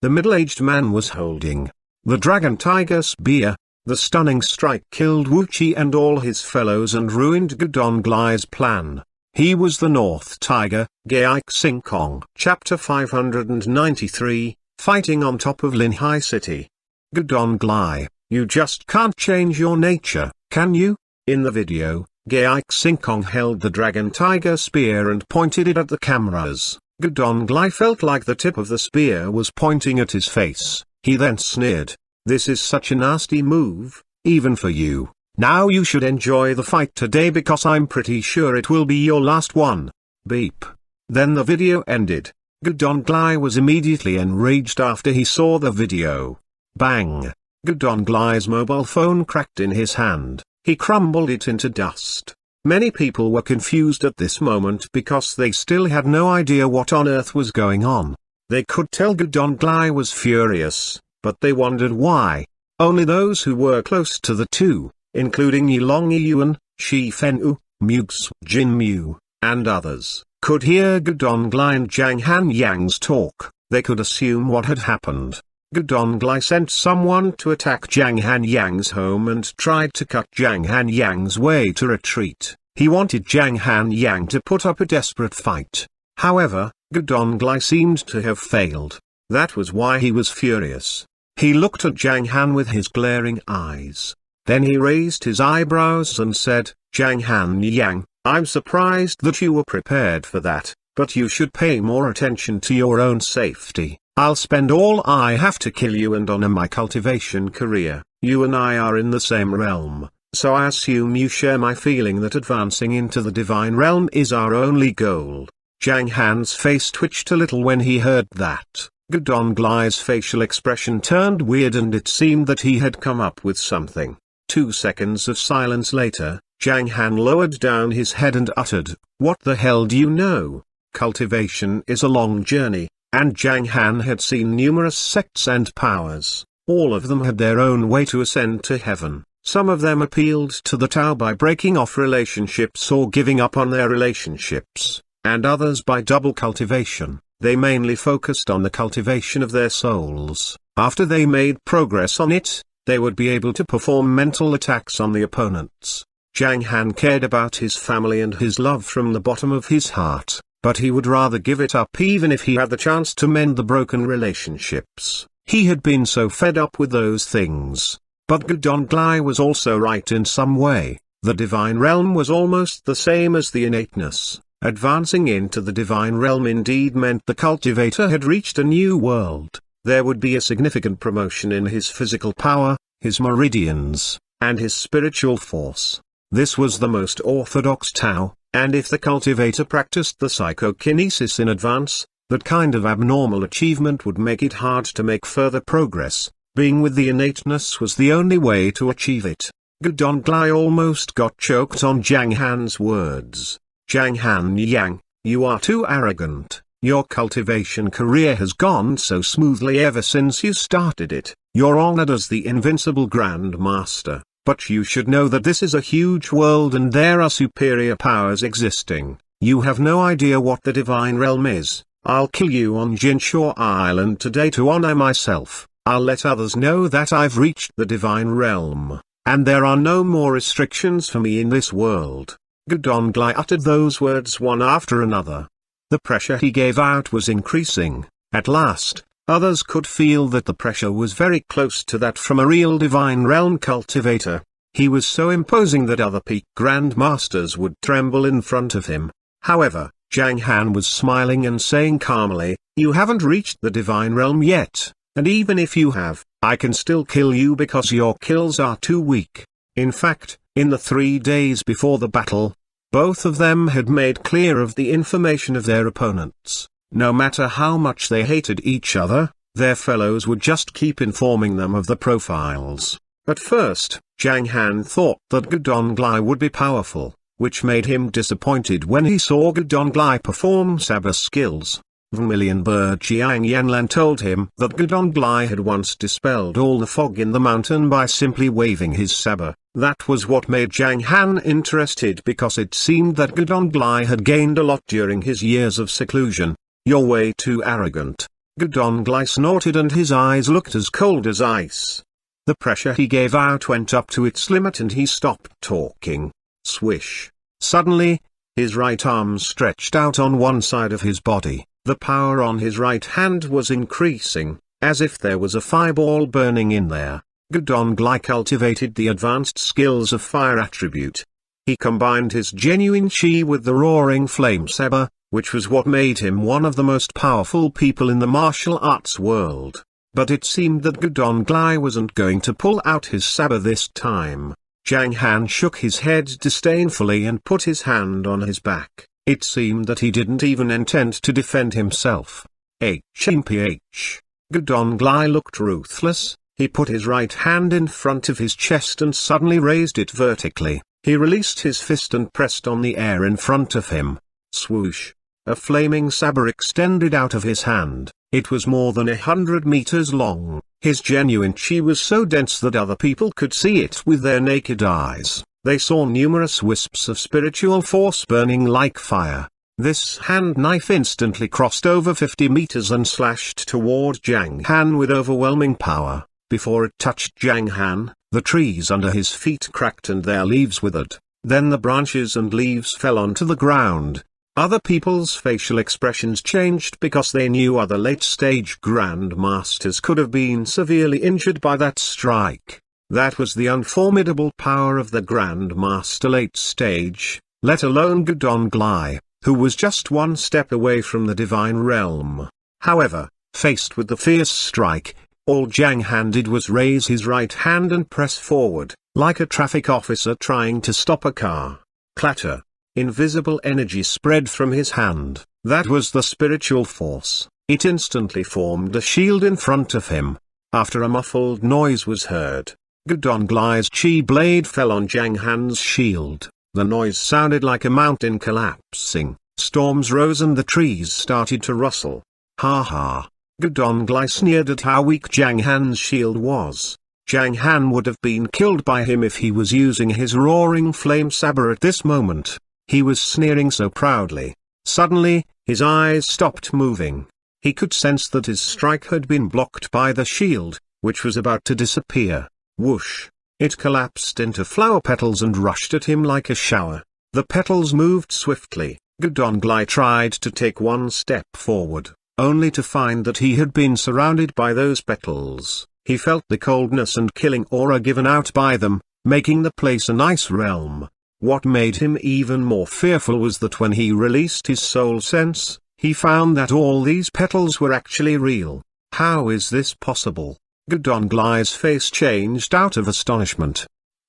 The middle-aged man was holding the dragon tiger spear. The stunning strike killed Wu Qi and all his fellows and ruined Gudonglai's plan. He was the North Tiger, Gaik Kong. Chapter 593, Fighting on top of Linhai City. Gudonglai, you just can't change your nature, can you? In the video, Gaik Kong held the dragon tiger spear and pointed it at the cameras. Gudonglai felt like the tip of the spear was pointing at his face. He then sneered, "This is such a nasty move, even for you. Now you should enjoy the fight today because I'm pretty sure it will be your last one." Beep. Then the video ended. Gudonglai was immediately enraged after he saw the video. Bang! Gudonglai's mobile phone cracked in his hand. He crumbled it into dust. Many people were confused at this moment because they still had no idea what on earth was going on. They could tell Gudonglai was furious, but they wondered why. Only those who were close to the two, including Yilong Yuan, Shi Fenwu, Mugs, Jin Mu, and others, could hear Gudonglai and Zhang Han Yang's talk. They could assume what had happened. Gudonglai sent someone to attack Zhang Han Yang's home and tried to cut Zhang Han Yang's way to retreat. He wanted Zhang Han Yang to put up a desperate fight. However, Gudonglai seemed to have failed. That was why he was furious. He looked at Zhang Han with his glaring eyes. Then he raised his eyebrows and said, "Zhang Han Yang, I'm surprised that you were prepared for that, but you should pay more attention to your own safety. I'll spend all I have to kill you and honor my cultivation career. You and I are in the same realm, so I assume you share my feeling that advancing into the divine realm is our only goal." Zhang Han's face twitched a little when he heard that. Gudonglai's facial expression turned weird and it seemed that he had come up with something. 2 seconds of silence later, Zhang Han lowered down his head and uttered, "What the hell do you know? Cultivation is a long journey." And Zhang Han had seen numerous sects and powers. All of them had their own way to ascend to heaven. Some of them appealed to the Tao by breaking off relationships or giving up on their relationships, and others by double cultivation. They mainly focused on the cultivation of their souls. After they made progress on it, they would be able to perform mental attacks on the opponents. Zhang Han cared about his family and his love from the bottom of his heart, but he would rather give it up even if he had the chance to mend the broken relationships. He had been so fed up with those things. But Gudonglai was also right in some way. The divine realm was almost the same as the innateness. Advancing into the divine realm indeed meant the cultivator had reached a new world. There would be a significant promotion in his physical power, his meridians, and his spiritual force. This was the most orthodox Tao, and if the cultivator practiced the psychokinesis in advance, that kind of abnormal achievement would make it hard to make further progress. Being with the innateness was the only way to achieve it. Gudonglai almost got choked on Zhang Han's words. "Zhang Han Yang, you are too arrogant. Your cultivation career has gone so smoothly ever since you started it. You're honored as the invincible Grand Master, but you should know that this is a huge world and there are superior powers existing. You have no idea what the divine realm is. I'll kill you on Jinshaw Island today to honor myself. I'll let others know that I've reached the divine realm, and there are no more restrictions for me in this world." Gudonglai uttered those words one after another. The pressure he gave out was increasing. At last, others could feel that the pressure was very close to that from a real divine realm cultivator. He was so imposing that other peak grandmasters would tremble in front of him. However, Zhang Han was smiling and saying calmly, "You haven't reached the divine realm yet, and even if you have, I can still kill you because your kills are too weak." In fact, in the 3 days before the battle, both of them had made clear of the information of their opponents. No matter how much they hated each other, their fellows would just keep informing them of the profiles. At first, Zhang Han thought that Gudonglai would be powerful, which made him disappointed when he saw Gudonglai perform saber skills. Vermilion Bird Jiang Yanlan told him that Gudonglai had once dispelled all the fog in the mountain by simply waving his saber. That was what made Zhang Han interested, because it seemed that Gudong had gained a lot during his years of seclusion. "You're way too arrogant." Gudong snorted and his eyes looked as cold as ice. The pressure he gave out went up to its limit and he stopped talking. Swish. Suddenly, his right arm stretched out on one side of his body. The power on his right hand was increasing, as if there was a fireball burning in there. Gudong cultivated the advanced skills of fire attribute. He combined his genuine chi with the roaring flame saber, which was what made him one of the most powerful people in the martial arts world. But it seemed that Gudong wasn't going to pull out his saber this time. Zhang Han shook his head disdainfully and put his hand on his back. It seemed that he didn't even intend to defend himself. HMPH. Gudong looked ruthless. He put his right hand in front of his chest and suddenly raised it vertically. He released his fist and pressed on the air in front of him. Swoosh. A flaming saber extended out of his hand. It was more than 100 meters long. His genuine chi was so dense that other people could see it with their naked eyes. They saw numerous wisps of spiritual force burning like fire. This hand knife instantly crossed over 50 meters and slashed toward Zhang Han with overwhelming power. Before it touched Zhang Han, the trees under his feet cracked and their leaves withered. Then the branches and leaves fell onto the ground. Other people's facial expressions changed because they knew other late-stage grandmasters could have been severely injured by that strike. That was the unformidable power of the grandmaster late stage, let alone Gudong, who was just one step away from the divine realm. However, faced with the fierce strike, all Zhang Han did was raise his right hand and press forward, like a traffic officer trying to stop a car. Clatter. Invisible energy spread from his hand. That was the spiritual force. It instantly formed a shield in front of him. After a muffled noise was heard, Gudong's chi blade fell on Zhang Han's shield. The noise sounded like a mountain collapsing. Storms rose and the trees started to rustle. Ha ha. Gudong sneered at how weak Zhang Han's shield was. Zhang Han would have been killed by him if he was using his roaring flame saber at this moment. He was sneering so proudly. Suddenly, his eyes stopped moving. He could sense that his strike had been blocked by the shield, which was about to disappear. Whoosh! It collapsed into flower petals and rushed at him like a shower. The petals moved swiftly. Gudong tried to take one step forward, only to find that he had been surrounded by those petals. He felt the coldness and killing aura given out by them, making the place an ice realm. What made him even more fearful was that when he released his soul sense, he found that all these petals were actually real. How is this possible? Gudong's face changed out of astonishment.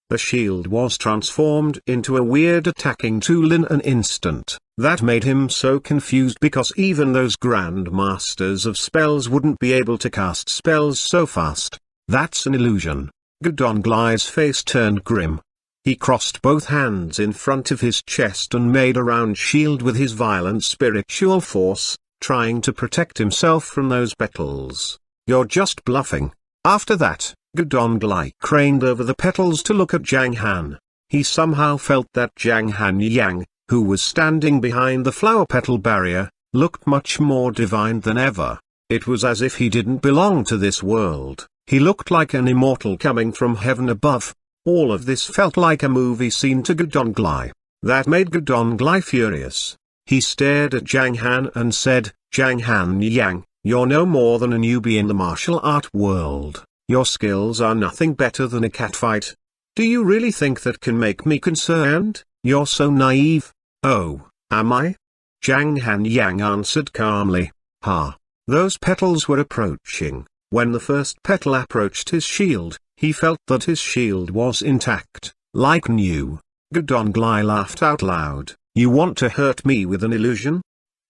The shield was transformed into a weird attacking tool in an instant. That made him so confused because even those grandmasters of spells wouldn't be able to cast spells so fast. That's an illusion. Gudong's face turned grim. He crossed both hands in front of his chest and made a round shield with his violent spiritual force, trying to protect himself from those petals. You're just bluffing. After that, Gudong craned over the petals to look at Zhang Han. He somehow felt that Zhang Han Yang, who was standing behind the flower petal barrier, looked much more divine than ever. It was as if he didn't belong to this world. He looked like an immortal coming from heaven above. All of this felt like a movie scene to Gudong. That made Gudong furious. He stared at Zhang Han and said, Zhang Han Yang, you're no more than a newbie in the martial art world. Your skills are nothing better than a catfight. Do you really think that can make me concerned? You're so naive. Oh, am I? Zhang Han Yang answered calmly. Ha. Those petals were approaching. When the first petal approached his shield, he felt that his shield was intact, like new. Gudong laughed out loud. You want to hurt me with an illusion?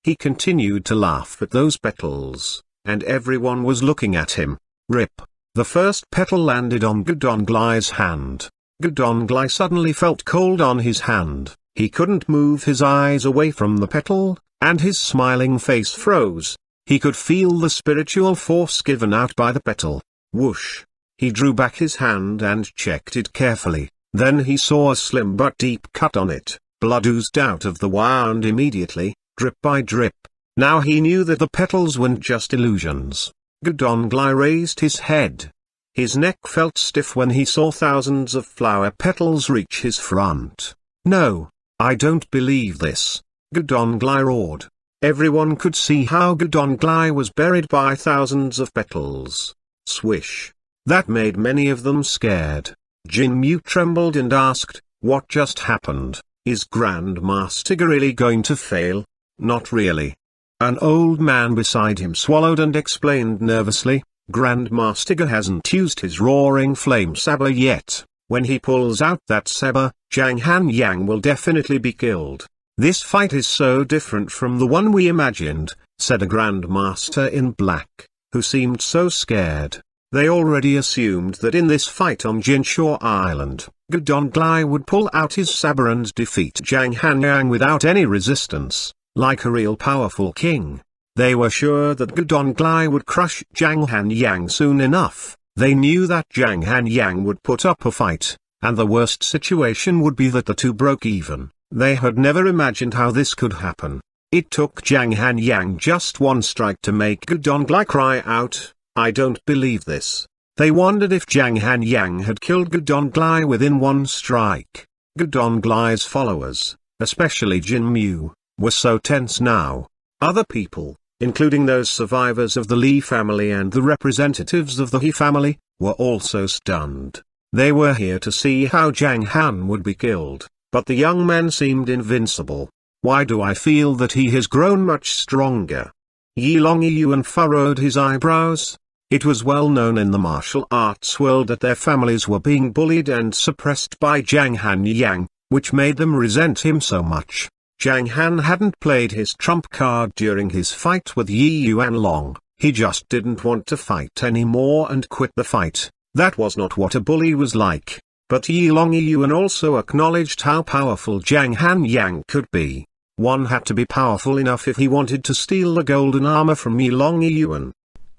He continued to laugh at those petals, and everyone was looking at him. Rip. The first petal landed on Gudong's hand. Gudong suddenly felt cold on his hand. He couldn't move his eyes away from the petal, and his smiling face froze. He could feel the spiritual force given out by the petal. Whoosh. He drew back his hand and checked it carefully. Then he saw a slim but deep cut on it. Blood oozed out of the wound immediately, drip by drip. Now he knew that the petals weren't just illusions. Gudonglai raised his head. His neck felt stiff when he saw thousands of flower petals reach his front. "No, I don't believe this," Gudonglai roared. Everyone could see how Gudonglai was buried by thousands of petals. Swish. That made many of them scared. Jinmu trembled and asked, "What just happened? Is Grandmaster really going to fail?" "Not really." An old man beside him swallowed and explained nervously, "Grandmaster hasn't used his roaring flame saber yet. When he pulls out that saber, Zhang Han will definitely be killed." "This fight is so different from the one we imagined," said a Grandmaster in black, who seemed so scared. They already assumed that in this fight on Jinshaw Island, Gudonglai would pull out his saber and defeat Zhang Han without any resistance, like a real powerful king. They were sure that Gudonglai would crush Zhang Han soon enough. They knew that Zhang Han would put up a fight, and the worst situation would be that the two broke even. They had never imagined how this could happen. It took Zhang Han just one strike to make Gudonglai cry out, "I don't believe this." They wondered if Zhang Han had killed Gudonglai within one strike. Gudonglai's followers, especially Jinmu, were so tense now. Other people, including those survivors of the Li family and the representatives of the He family, were also stunned. They were here to see how Zhang Han would be killed, but the young man seemed invincible. "Why do I feel that he has grown much stronger?" Yi Longyuan furrowed his eyebrows. It was well known in the martial arts world that their families were being bullied and suppressed by Zhang Han, which made them resent him so much. Zhang Han hadn't played his trump card during his fight with Yi Yuanlong. He just didn't want to fight anymore and quit the fight. That was not what a bully was like. But Yi Longyuan also acknowledged how powerful Zhang Han could be. One had to be powerful enough if he wanted to steal the golden armor from Yi Longyuan.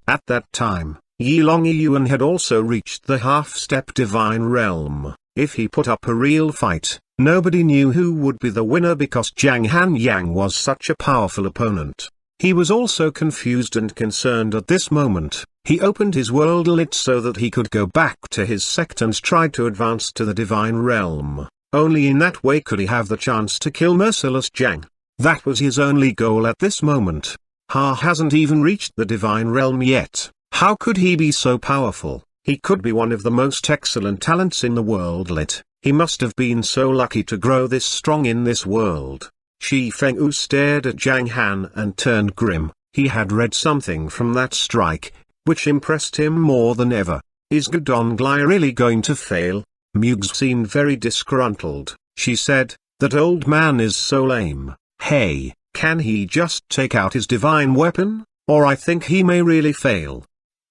At that time, Yi Longyuan had also reached the half-step divine realm. If he put up a real fight, nobody knew who would be the winner because Zhang Han was such a powerful opponent. He was also confused and concerned at this moment. He opened his world a lit so that he could go back to his sect and tried to advance to the divine realm. Only in that way could he have the chance to kill merciless Zhang. That was his only goal at this moment. Ha hasn't even reached the divine realm yet. How could he be so powerful? He could be one of the most excellent talents in the world lit. He must have been so lucky to grow this strong in this world. Shi Fengwu stared at Zhang Han and turned grim. He had read something from that strike, which impressed him more than ever. Is Gudonglai really going to fail? Mugs seemed very disgruntled. She said, "That old man is so lame. Hey, can he just take out his divine weapon, or I think he may really fail."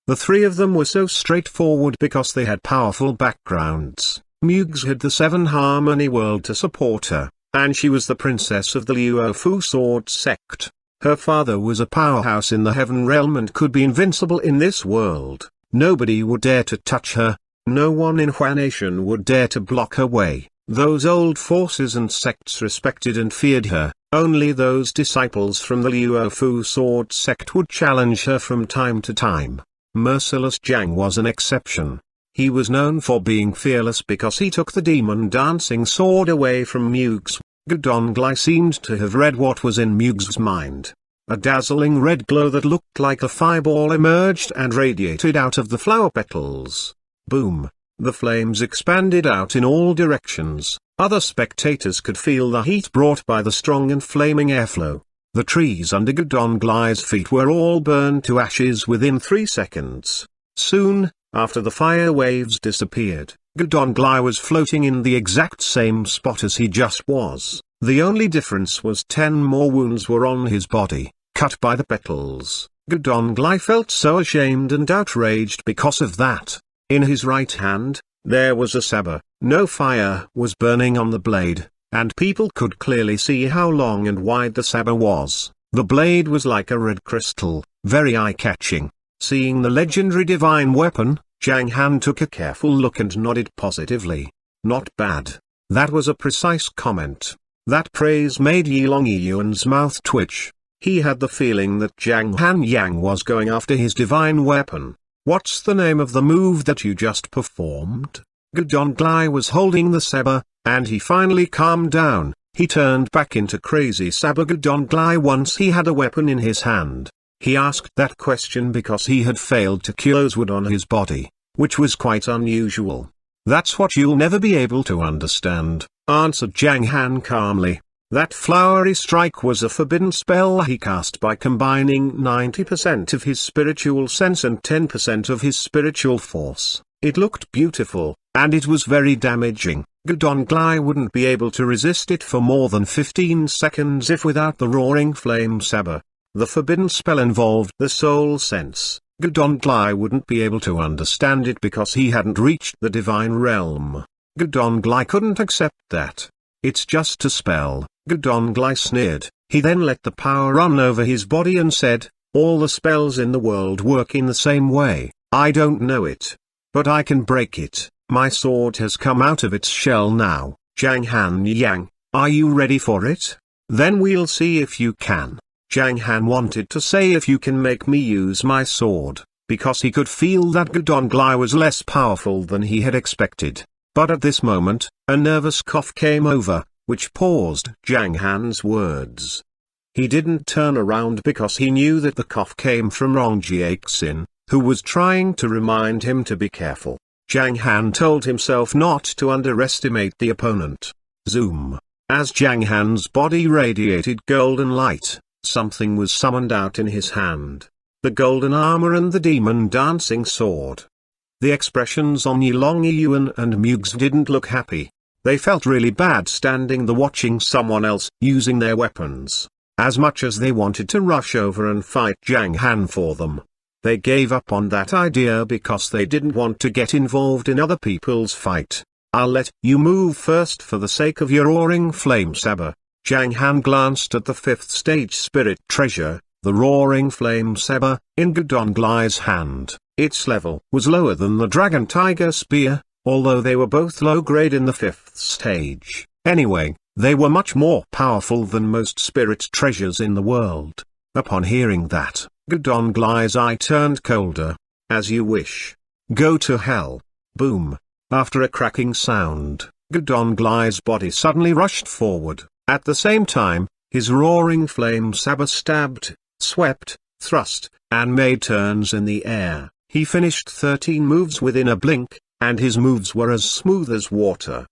The three of them were so straightforward because they had powerful backgrounds. Mugs had the Seven Harmony world to support her, and she was the princess of the Luofu sword sect. Her father was a powerhouse in the heaven realm and could be invincible in this world. Nobody would dare to touch her. No one in Hua Nation would dare to block her way. Those old forces and sects respected and feared her. Only those disciples from the Luofu sword sect would challenge her from time to time. Merciless Zhang was an exception. He was known for being fearless because he took the demon dancing sword away from Mugs. Gudonglai seemed to have read what was in Mugs' mind. A dazzling red glow that looked like a fireball emerged and radiated out of the flower petals. Boom! The flames expanded out in all directions. Other spectators could feel the heat brought by the strong and flaming airflow. The trees under Gudonglai's feet were all burned to ashes within 3 seconds. Soon, after the fire waves disappeared, Gudonglai was floating in the exact same spot as he just was. The only difference was 10 more wounds were on his body, cut by the petals. Gudonglai felt so ashamed and outraged because of that. In his right hand, there was a saber. No fire was burning on the blade, and people could clearly see how long and wide the saber was. The blade was like a red crystal, very eye-catching. Seeing the legendary divine weapon, Zhang Han took a careful look and nodded positively. Not bad. That was a precise comment. That praise made Yilong Yuan's mouth twitch. He had the feeling that Zhang Han Yang was going after his divine weapon. What's the name of the move that you just performed? Gudonglai was holding the saber, and he finally calmed down. He turned back into crazy saber Gudonglai once he had a weapon in his hand. He asked that question because he had failed to close wood on his body, which was quite unusual. That's what you'll never be able to understand, answered Zhang Han calmly. That flowery strike was a forbidden spell he cast by combining 90% of his spiritual sense and 10% of his spiritual force. It looked beautiful, and it was very damaging. Gudonglai wouldn't be able to resist it for more than 15 seconds if without the roaring flame saber. The forbidden spell involved the soul sense. Gudonglai wouldn't be able to understand it because he hadn't reached the divine realm. Gudonglai couldn't accept that. It's just a spell, Gudonglai sneered. He then let the power run over his body and said, all the spells in the world work in the same way. I don't know it, but I can break it. My sword has come out of its shell now. Zhang Han Yang, are you ready for it? Then we'll see if you can. Zhang Han wanted to say if you can make me use my sword, because he could feel that Gudonglai was less powerful than he had expected. But at this moment, a nervous cough came over, which paused Zhang Han's words. He didn't turn around because he knew that the cough came from Rong Jiaxin, who was trying to remind him to be careful. Zhang Han told himself not to underestimate the opponent. Zoom. As Zhang Han's body radiated golden light, something was summoned out in his hand. The golden armor and the demon dancing sword. The expressions on Yilong Yuan and Mugs didn't look happy. They felt really bad standing there watching someone else using their weapons. As much as they wanted to rush over and fight Zhang Han for them, they gave up on that idea because they didn't want to get involved in other people's fight. I'll let you move first for the sake of your roaring flame saber. Zhang Han glanced at the 5th stage spirit treasure, the roaring flame saber, in Gudonglai's hand. Its level was lower than the dragon tiger spear, although they were both low grade in the 5th stage. Anyway, they were much more powerful than most spirit treasures in the world. Upon hearing that, Gudonglai's eye turned colder. As you wish. Go to hell. Boom. After a cracking sound, Gudonglai's body suddenly rushed forward. At the same time, his roaring flame saber stabbed, swept, thrust, and made turns in the air. He finished 13 moves within a blink, and his moves were as smooth as water.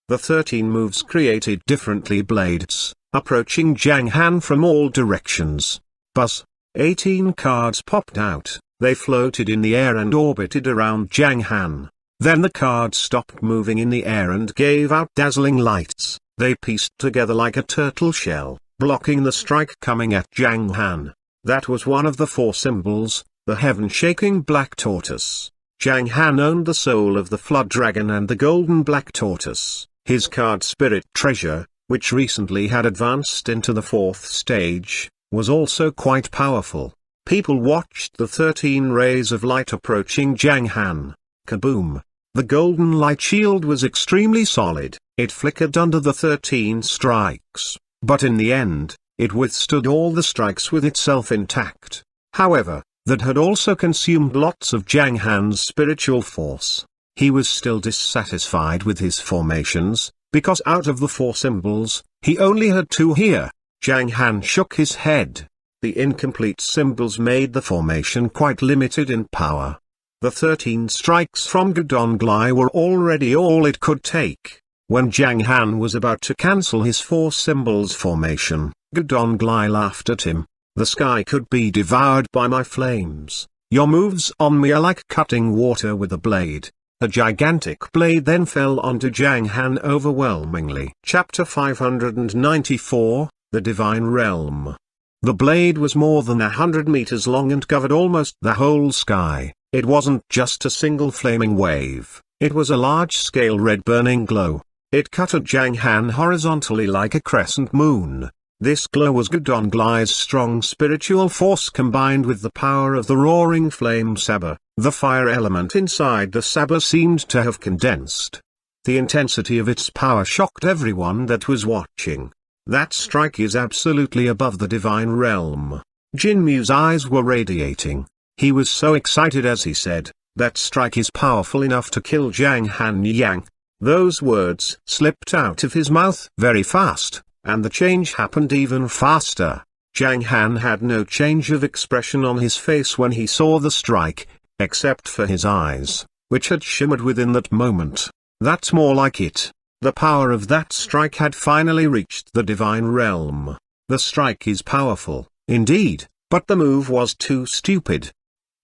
The 13 moves created differently blades, approaching Zhang Han from all directions. Buzz. 18 cards popped out. They floated in the air and orbited around Zhang Han. Then the cards stopped moving in the air and gave out dazzling lights. They pieced together like a turtle shell, blocking the strike coming at Zhang Han. That was one of the 4 symbols, the heaven-shaking black tortoise. Zhang Han owned the soul of the flood dragon and the golden black tortoise. His card spirit treasure, which recently had advanced into the 4th stage, was also quite powerful. People watched the 13 rays of light approaching Zhang Han. Kaboom! The golden light shield was extremely solid. It flickered under the 13 strikes, but in the end, it withstood all the strikes with itself intact. However, that had also consumed lots of Zhang Han's spiritual force. He was still dissatisfied with his formations, because out of the 4 symbols, he only had 2 here. Zhang Han shook his head. The incomplete symbols made the formation quite limited in power. The 13 strikes from Gudonglai were already all it could take. When Zhang Han was about to cancel his 4 symbols formation, Gudonglai laughed at him. The sky could be devoured by my flames. Your moves on me are like cutting water with a blade. A gigantic blade then fell onto Zhang Han overwhelmingly. Chapter 594, The Divine Realm. The blade was more than 100 meters long and covered almost the whole sky. It wasn't just a single flaming wave, it was a large-scale red burning glow. It cut at Zhang Han horizontally like a crescent moon. This glow was Gudonglai's strong spiritual force combined with the power of the roaring flame saber. The fire element inside the saber seemed to have condensed. The intensity of its power shocked everyone that was watching. That strike is absolutely above the divine realm. Jin Mu's eyes were radiating. He was so excited as he said, "That strike is powerful enough to kill Zhang Han Yang." Those words slipped out of his mouth very fast, and the change happened even faster. Zhang Han had no change of expression on his face when he saw the strike, except for his eyes, which had shimmered within that moment. That's more like it. The power of that strike had finally reached the divine realm. The strike is powerful, indeed, but the move was too stupid.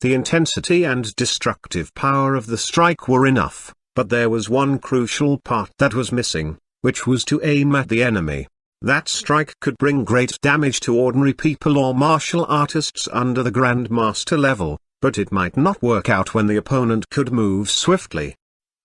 The intensity and destructive power of the strike were enough, but there was one crucial part that was missing, which was to aim at the enemy. That strike could bring great damage to ordinary people or martial artists under the Grandmaster level, but it might not work out when the opponent could move swiftly.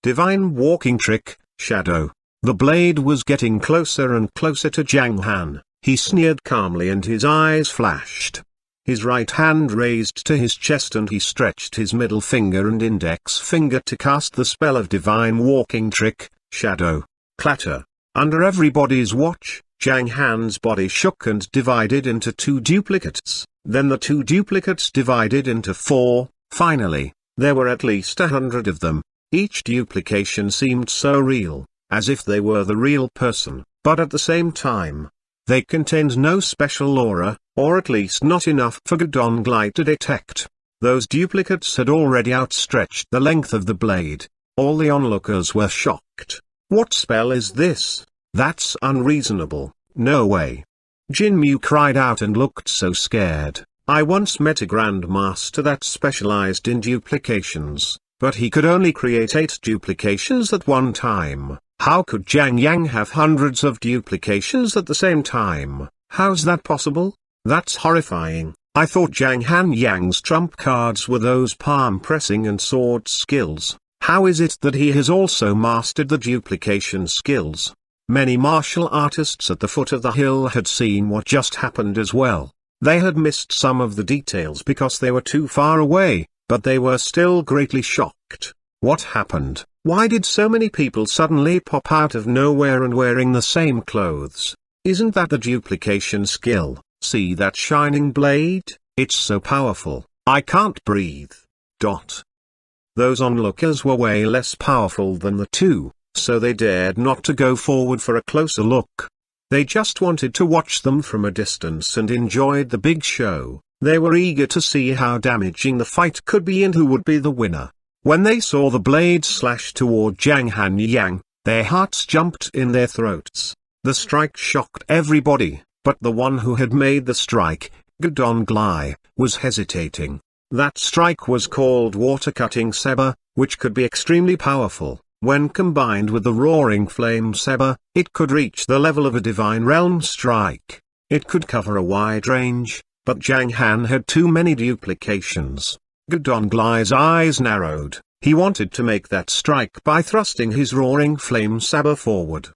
Divine walking trick, shadow. The blade was getting closer and closer to Zhang Han. He sneered calmly and his eyes flashed. His right hand raised to his chest and he stretched his middle finger and index finger to cast the spell of divine walking trick, shadow. Clatter. Under everybody's watch, Zhang Han's body shook and divided into 2 duplicates. Then the 2 duplicates divided into 4. Finally, there were at least 100 of them. Each duplication seemed so real, as if they were the real person, but at the same time, they contained no special aura, or at least not enough for Gudong to detect. Those duplicates had already outstretched the length of the blade. All the onlookers were shocked. What spell is this? That's unreasonable, no way. Jin Mu cried out and looked so scared. I once met a Grandmaster that specialized in duplications, but he could only create 8 duplications at one time. How could Zhang Yang have hundreds of duplications at the same time? How's that possible? That's horrifying. I thought Zhang Han Yang's trump cards were those palm pressing and sword skills. How is it that he has also mastered the duplication skills? Many martial artists at the foot of the hill had seen what just happened as well. They had missed some of the details because they were too far away, but they were still greatly shocked. What happened? Why did so many people suddenly pop out of nowhere and wearing the same clothes? Isn't that the duplication skill? See that shining blade? It's so powerful, I can't breathe. Those onlookers were way less powerful than the 2, so they dared not to go forward for a closer look. They just wanted to watch them from a distance and enjoyed the big show. They were eager to see how damaging the fight could be and who would be the winner. When they saw the blade slash toward Zhang Han Yang, their hearts jumped in their throats. The strike shocked everybody, but the one who had made the strike, Gudong, was hesitating. That strike was called water-cutting saber, which could be extremely powerful. When combined with the roaring flame saber, it could reach the level of a divine realm strike. It could cover a wide range, but Zhang Han had too many duplications. Gudong's eyes narrowed. He wanted to make that strike by thrusting his roaring flame saber forward.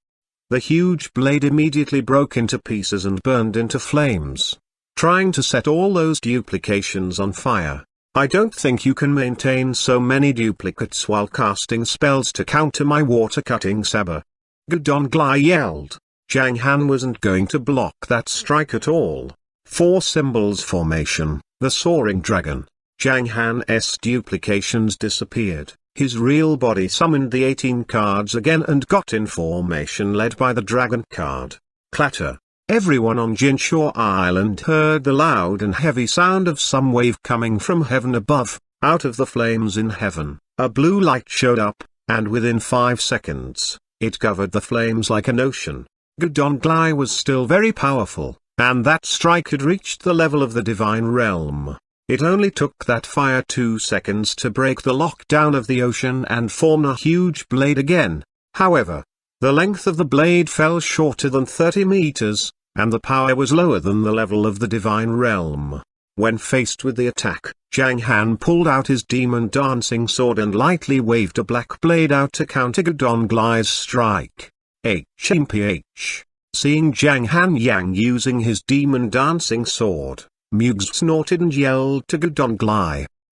The huge blade immediately broke into pieces and burned into flames, trying to set all those duplications on fire. I don't think you can maintain so many duplicates while casting spells to counter my water-cutting saber. Gudong yelled. Zhang Han wasn't going to block that strike at all. 4 symbols formation, the soaring dragon. Zhang Han's duplications disappeared. His real body summoned the 18 cards again and got in formation led by the dragon card. Clatter. Everyone on Jinshaw Island heard the loud and heavy sound of some wave coming from heaven above. Out of the flames in heaven, a blue light showed up, and within 5 seconds, it covered the flames like an ocean. Gudong was still very powerful, and that strike had reached the level of the divine realm. It only took that fire 2 seconds to break the lockdown of the ocean and form a huge blade again. However, the length of the blade fell shorter than 30 meters, and the power was lower than the level of the divine realm. When faced with the attack, Zhang Han pulled out his demon dancing sword and lightly waved a black blade out to counter Gudong's strike. HMPH. Seeing Zhang Han Yang using his demon dancing sword, Mugs snorted and yelled to Gudong,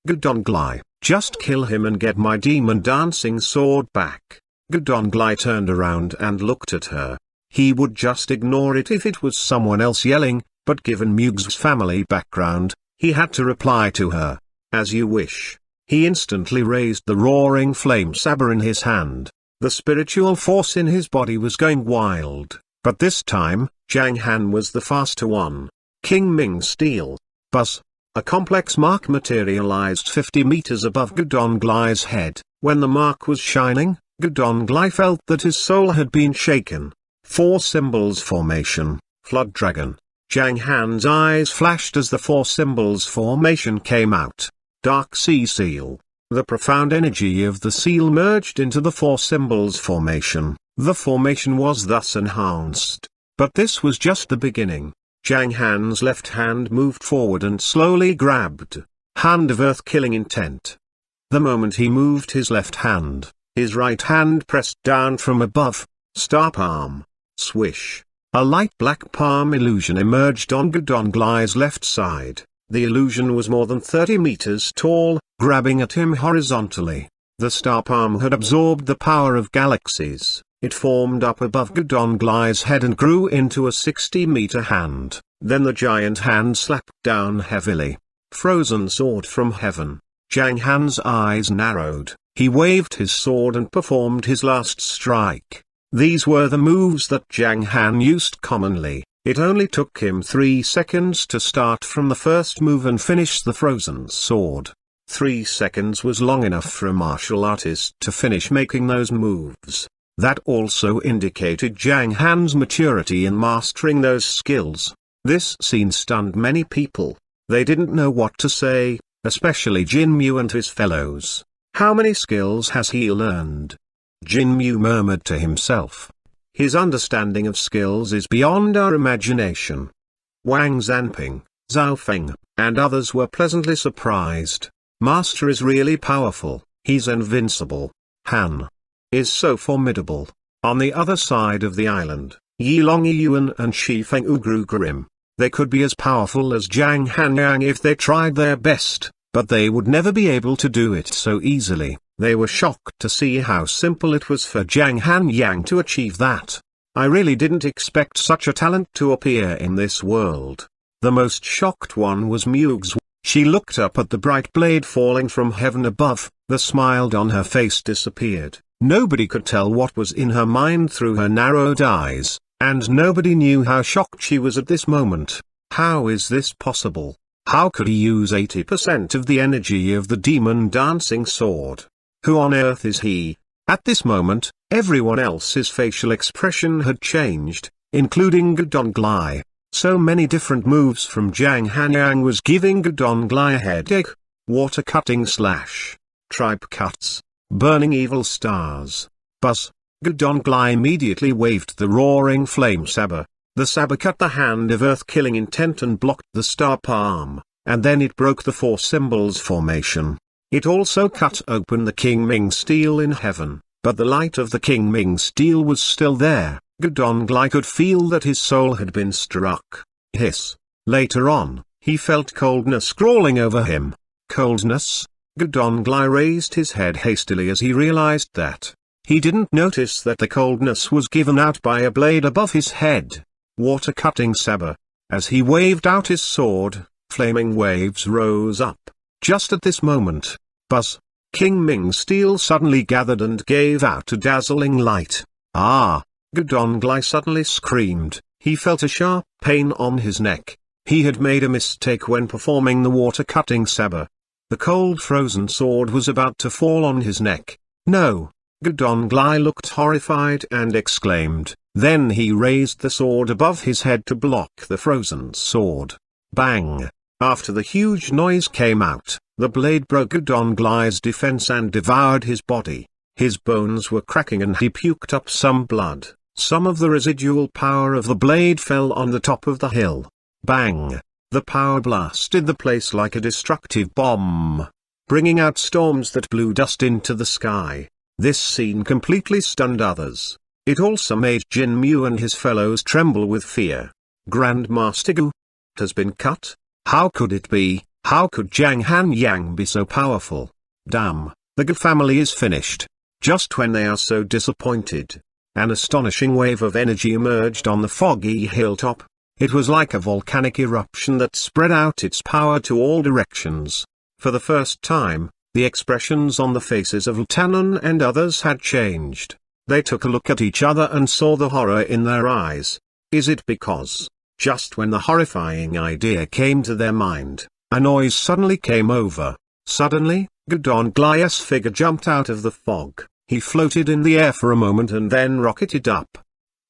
"Gudong, just kill him and get my demon dancing sword back." Gudonglai turned around and looked at her. He would just ignore it if it was someone else yelling, but given Mugh's family background, he had to reply to her. As you wish. He instantly raised the roaring flame saber in his hand. The spiritual force in his body was going wild, but this time, Zhang Han was the faster one. King Ming's steel. Buzz. A complex mark materialized 50 meters above Gudonglai's head. When the mark was shining, Gudonglai felt that his soul had been shaken. 4 symbols formation, Flood Dragon. Zhang Han's eyes flashed as the 4 symbols formation came out. Dark Sea Seal. The profound energy of the seal merged into the 4 symbols formation. The formation was thus enhanced. But this was just the beginning. Zhang Han's left hand moved forward and slowly grabbed. Hand of Earth Killing Intent. The moment he moved his left hand, his right hand pressed down from above. Star palm. Swish. A light black palm illusion emerged on Gudonglai's left side. The illusion was more than 30 meters tall, grabbing at him horizontally. The star palm had absorbed the power of galaxies. It formed up above Gudonglai's head and grew into a 60-meter hand. Then the giant hand slapped down heavily. Frozen sword from heaven. Zhang Han's eyes narrowed. He waved his sword and performed his last strike. These were the moves that Zhang Han used commonly. It only took him 3 seconds to start from the first move and finish the frozen sword. 3 seconds was long enough for a martial artist to finish making those moves. That also indicated Zhang Han's maturity in mastering those skills. This scene stunned many people. They didn't know what to say, especially Jinmu and his fellows. How many skills has he learned? Jinmu murmured to himself. His understanding of skills is beyond our imagination. Wang Zanping, Zhao Feng, and others were pleasantly surprised. Master is really powerful, he's invincible. Han is so formidable. On the other side of the island, Yilong Yuan and Shifeng grew grim. They could be as powerful as Zhang Han if they tried their best, but they would never be able to do it so easily. They were shocked to see how simple it was for Zhang Han to achieve that. I really didn't expect such a talent to appear in this world. The most shocked one was Mugh's. She looked up at the bright blade falling from heaven above. The smile on her face disappeared. Nobody could tell what was in her mind through her narrowed eyes, and nobody knew how shocked she was at this moment. How is this possible? How could he use 80% of the energy of the demon dancing sword? Who on earth is he? At this moment, everyone else's facial expression had changed, including Gudonglai. So many different moves from Zhang Han was giving Gudonglai a headache. Water cutting slash. Tribe cuts. Burning evil stars. Buzz. Gudonglai immediately waved the roaring flame saber. The saber cut the hand of Earth Killing Intent and blocked the star palm, and then it broke the 4 symbols formation. It also cut open the King Ming steel in heaven, but the light of the King Ming steel was still there. Gudonglai could feel that his soul had been struck. Hiss. Later on, he felt coldness crawling over him. Coldness? Gudonglai raised his head hastily as he realized that. He didn't notice that the coldness was given out by a blade above his head. Water-cutting saber. As he waved out his sword, flaming waves rose up. Just at this moment, Buzz. King Ming's steel suddenly gathered and gave out a dazzling light. Ah! Gudonglai suddenly screamed. He felt a sharp pain on his neck. He had made a mistake when performing the water-cutting saber. The cold frozen sword was about to fall on his neck. No! Gudonglai looked horrified and exclaimed. Then he raised the sword above his head to block the frozen sword. Bang! After the huge noise came out, the blade broke Gudonglai's defense and devoured his body. His bones were cracking and he puked up some blood. Some of the residual power of the blade fell on the top of the hill. Bang! The power blasted the place like a destructive bomb, bringing out storms that blew dust into the sky. This scene completely stunned others. It also made Jinmu and his fellows tremble with fear. Grandmaster Gu has been cut? How could it be? How could Zhang Han be so powerful? Damn, the Gu family is finished. just when they are so disappointed. An astonishing wave of energy emerged on the foggy hilltop. It was like a volcanic eruption that spread out its power to all directions. For the first time, the expressions on the faces of Zhang Han and others had changed. They took a look at each other and saw the horror in their eyes. Is it because, just when the horrifying idea came to their mind, a noise suddenly came over? Suddenly, Gudonglai's figure jumped out of the fog. He floated in the air for a moment and then rocketed up.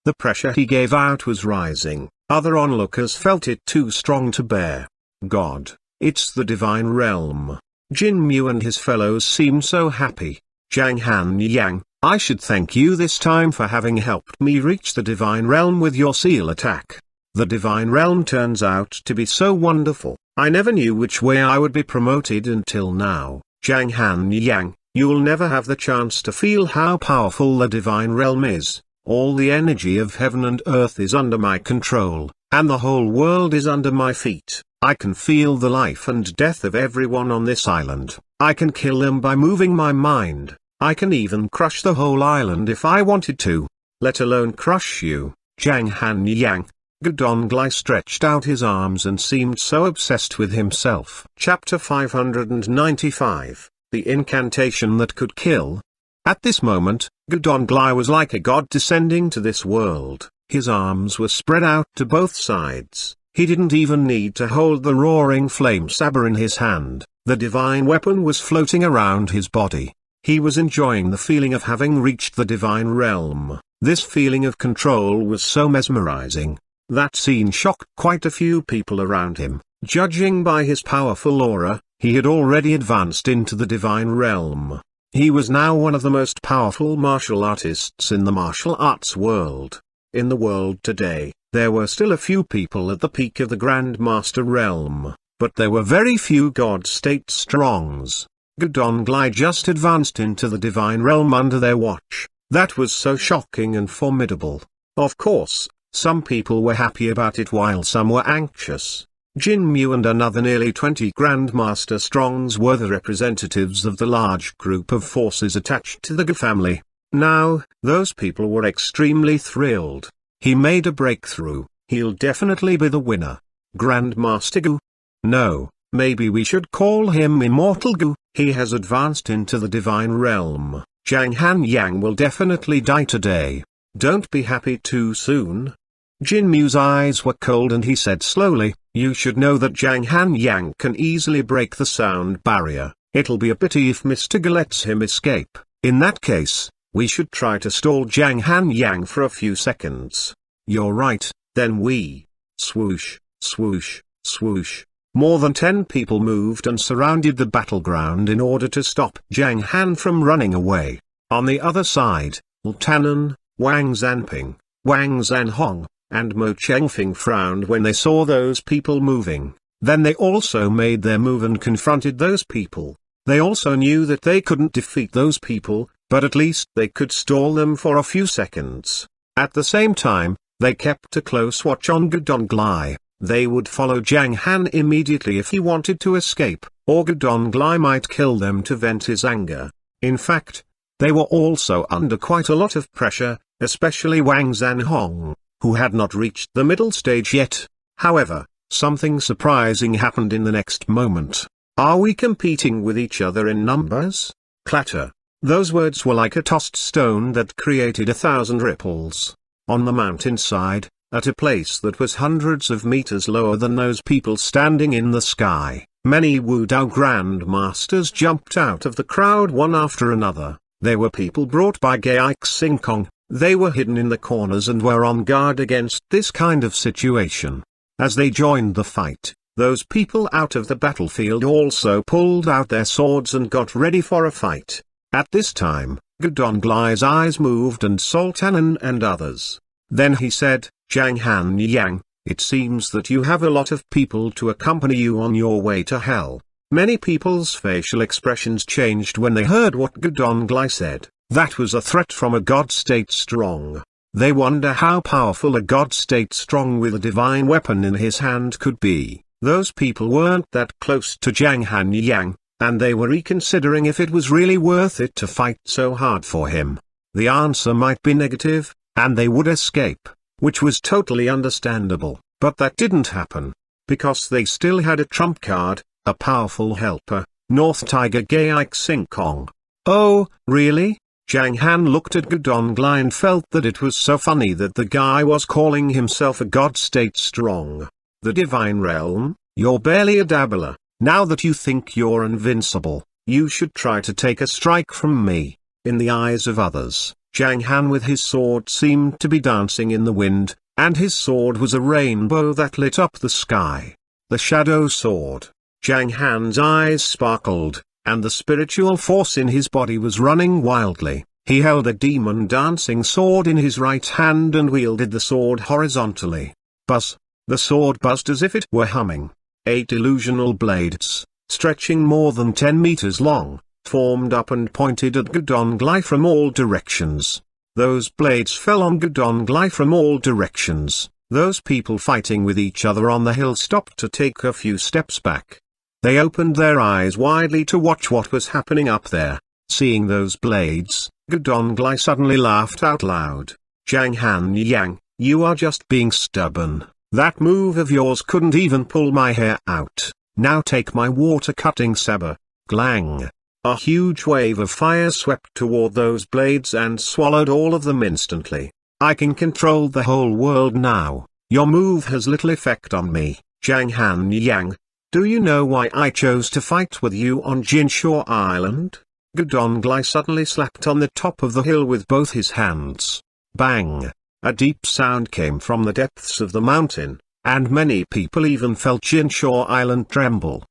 The pressure he gave out was rising. Other onlookers felt it too strong to bear. God, it's the divine realm. Jin Mu and his fellows seemed so happy. Zhang Han Yang, I should thank you this time for having helped me reach the divine realm with your seal attack. The divine realm turns out to be so wonderful. I never knew which way I would be promoted until now. Zhang Han Yang, you'll never have the chance to feel how powerful the divine realm is. All the energy of heaven and earth is under my control, and the whole world is under my feet. I can feel the life and death of everyone on this island. I can kill them by moving my mind. I can even crush the whole island if I wanted to, let alone crush you. Zhang Han Yang. Gudonglai stretched out his arms and seemed so obsessed with himself. Chapter 595, The Incantation That Could Kill. At this moment, Gudonglai was like a god descending to this world. His arms were spread out to both sides. He didn't even need to hold the roaring flame saber in his hand. The divine weapon was floating around his body. He was enjoying the feeling of having reached the divine realm. This feeling of control was so mesmerizing. That scene shocked quite a few people around him. Judging by his powerful aura, he had already advanced into the divine realm. He was now one of the most powerful martial artists in the martial arts world. In the world today, there were still a few people at the peak of the Grandmaster realm, but there were very few God State Strongs. Gudonglai just advanced into the divine realm under their watch. That was so shocking and formidable. Of course, some people were happy about it while some were anxious. Jin Mu and another nearly 20 Grandmaster Strongs were the representatives of the large group of forces attached to the Gu family. Now, those people were extremely thrilled. He made a breakthrough. He'll definitely be the winner. Grandmaster Gu? No, maybe we should call him Immortal Gu. He has advanced into the divine realm. Zhang Han Yang will definitely die today. Don't be happy too soon. Jin Mu's eyes were cold and he said slowly, you should know that Zhang Han Yang can easily break the sound barrier. It'll be a pity if Mr. Gu lets him escape. In that case, we should try to stall Zhang Han Yang for a few seconds. You're right, then we. Swoosh, swoosh, swoosh. More than 10 people moved and surrounded the battleground in order to stop Zhang Han from running away. On the other side, Zhang Han, Wang Zanping, Wang Zanhong, and Mo Chengfeng frowned when they saw those people moving. Then they also made their move and confronted those people. They also knew that they couldn't defeat those people, but at least they could stall them for a few seconds. At the same time, they kept a close watch on Gudonglai. They would follow Zhang Han immediately if he wanted to escape, or Gudonglai might kill them to vent his anger. In fact, they were also under quite a lot of pressure, especially Wang Zanhong, who had not reached the middle stage yet. However, something surprising happened in the next moment. Are we competing with each other in numbers? Clatter. Those words were like a tossed stone that created 1,000 ripples. On the mountainside, at a place that was hundreds of meters lower than those people standing in the sky, many Wu Dao Grandmasters jumped out of the crowd one after another. They were people brought by Gai Xingkong. They were hidden in the corners and were on guard against this kind of situation. As they joined the fight, those people out of the battlefield also pulled out their swords and got ready for a fight. At this time, Gudonglai's eyes moved and saw Tannen and others. Then he said, Zhang Han Yang, it seems that you have a lot of people to accompany you on your way to hell. Many people's facial expressions changed when they heard what Gudonglai said. That was a threat from a God State Strong. They wonder how powerful a God State Strong with a divine weapon in his hand could be. Those people weren't that close to Zhang Han Yang, and they were reconsidering if it was really worth it to fight so hard for him. The answer might be negative, and they would escape, which was totally understandable, but that didn't happen. Because they still had a trump card, a powerful helper, North Tiger Gaik Kong. Oh, really? Zhang Han looked at Gedonglai and felt that it was so funny that the guy was calling himself a god state strong. The divine realm, you're barely a dabbler. Now that you think you're invincible, you should try to take a strike from me. In the eyes of others, Zhang Han with his sword seemed to be dancing in the wind, and his sword was a rainbow that lit up the sky. The shadow sword. Zhang Han's eyes sparkled, and the spiritual force in his body was running wildly. He held a demon dancing sword in his right hand and wielded the sword horizontally. Buzz. The sword buzzed as if it were humming. 8 illusional blades, stretching more than 10 meters long, formed up and pointed at Gedonglai from all directions. Those blades fell on Gedonglai from all directions. Those people fighting with each other on the hill stopped to take a few steps back. They opened their eyes widely to watch what was happening up there. Seeing those blades, Gedonglai suddenly laughed out loud. Zhang Han Yang, you are just being stubborn. That move of yours couldn't even pull my hair out. Now take my water-cutting saber. Glang. A huge wave of fire swept toward those blades and swallowed all of them instantly. I can control the whole world now. Your move has little effect on me, Zhang Han Yang. Do you know why I chose to fight with you on Jinshaw Island? Gedonglai suddenly slapped on the top of the hill with both his hands. Bang! A deep sound came from the depths of the mountain, and many people even felt Jinshaw Island tremble.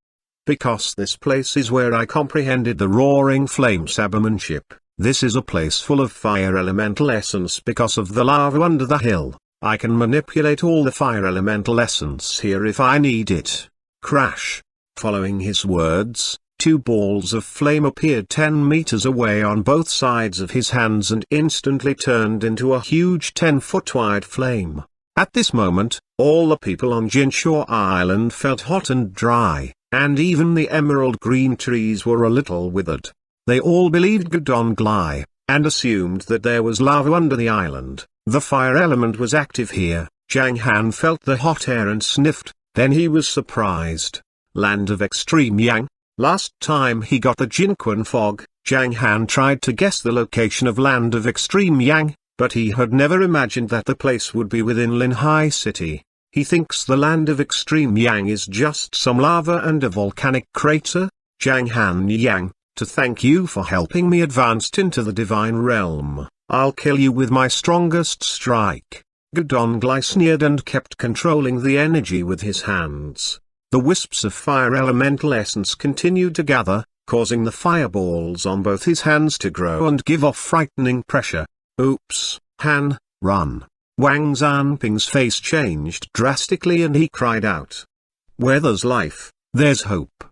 Because this place is where I comprehended the roaring flame sabermanship. This is a place full of fire elemental essence because of the lava under the hill. I can manipulate all the fire elemental essence here if I need it. Crash. Following his words, 2 balls of flame appeared 10 meters away on both sides of his hands and instantly turned into a huge 10-foot wide flame. At this moment, all the people on Jinshaw Island felt hot and dry, and even the emerald green trees were a little withered. They all believed Gedonglai, and assumed that there was lava under the island. The fire element was active here. Zhang Han felt the hot air and sniffed, then he was surprised. Land of extreme yang. Last time he got the Jinquan fog, Zhang Han tried to guess the location of Land of Extreme Yang, but he had never imagined that the place would be within Linhai City. He thinks the Land of Extreme Yang is just some lava and a volcanic crater. Zhang Han Yang, to thank you for helping me advanced into the divine realm, I'll kill you with my strongest strike. Gedonglai sneered and kept controlling the energy with his hands. The wisps of fire elemental essence continued to gather, causing the fireballs on both his hands to grow and give off frightening pressure. Oops, Han, run. Wang Zanping's face changed drastically and he cried out. Where there's life, there's hope.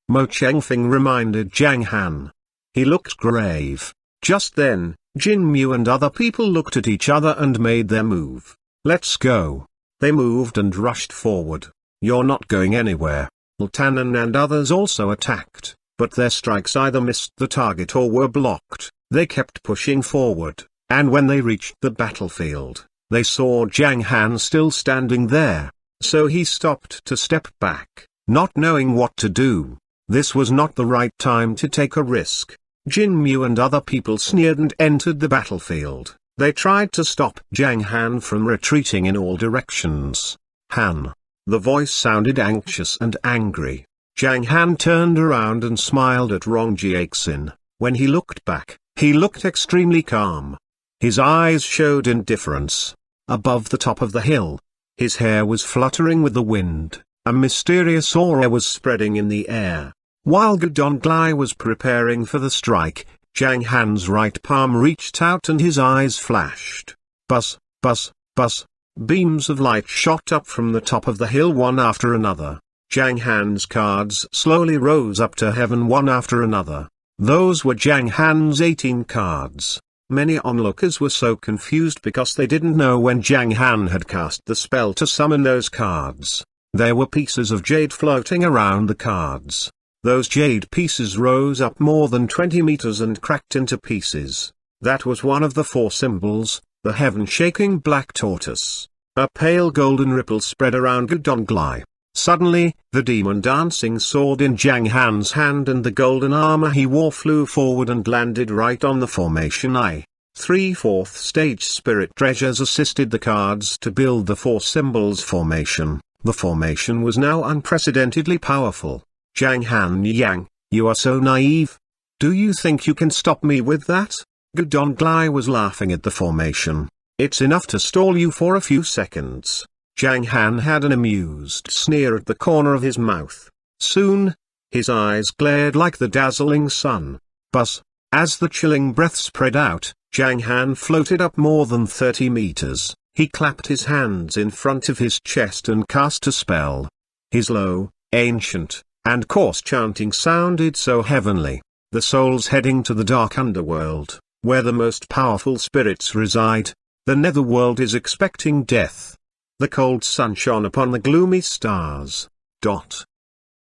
Mo Chengfeng reminded Zhang Han. He looked grave. Just then, Jin Mu and other people looked at each other and made their move. Let's go. They moved and rushed forward. You're not going anywhere. Ltanan and others also attacked, but their strikes either missed the target or were blocked. They kept pushing forward, and when they reached the battlefield, they saw Zhang Han still standing there, so he stopped to step back, not knowing what to do. This was not the right time to take a risk. Jin Mu and other people sneered and entered the battlefield. They tried to stop Zhang Han from retreating in all directions. Han. The voice sounded anxious and angry. Zhang Han turned around and smiled at Rong Jiaxin. When he looked back, he looked extremely calm. His eyes showed indifference. Above the top of the hill, his hair was fluttering with the wind. A mysterious aura was spreading in the air. While Gedonglai was preparing for the strike, Zhang Han's right palm reached out and his eyes flashed. Buzz, buzz, buzz. Beams of light shot up from the top of the hill one after another. Zhang Han's cards slowly rose up to heaven one after another. Those were Zhang Han's 18 cards. Many onlookers were so confused because they didn't know when Zhang Han had cast the spell to summon those cards. There were pieces of jade floating around the cards. Those jade pieces rose up more than 20 meters and cracked into pieces. That was one of the four symbols, the heaven-shaking black tortoise. A pale golden ripple spread around Gudonglai. Suddenly, the demon-dancing sword in Zhang Han's hand and the golden armor he wore flew forward and landed right on the formation eye. 3 fourth stage spirit treasures assisted the cards to build the four symbols formation. The formation was now unprecedentedly powerful. Zhang Han Yang, you are so naive. Do you think you can stop me with that? Gudonglai was laughing at the formation. It's enough to stall you for a few seconds. Zhang Han had an amused sneer at the corner of his mouth. Soon, his eyes glared like the dazzling sun. Buzz. As the chilling breath spread out, Zhang Han floated up more than 30 meters. He clapped his hands in front of his chest and cast a spell. His low, ancient, and coarse chanting sounded so heavenly. The souls heading to the dark underworld, where the most powerful spirits reside. The netherworld is expecting death. The cold sun shone upon the gloomy stars.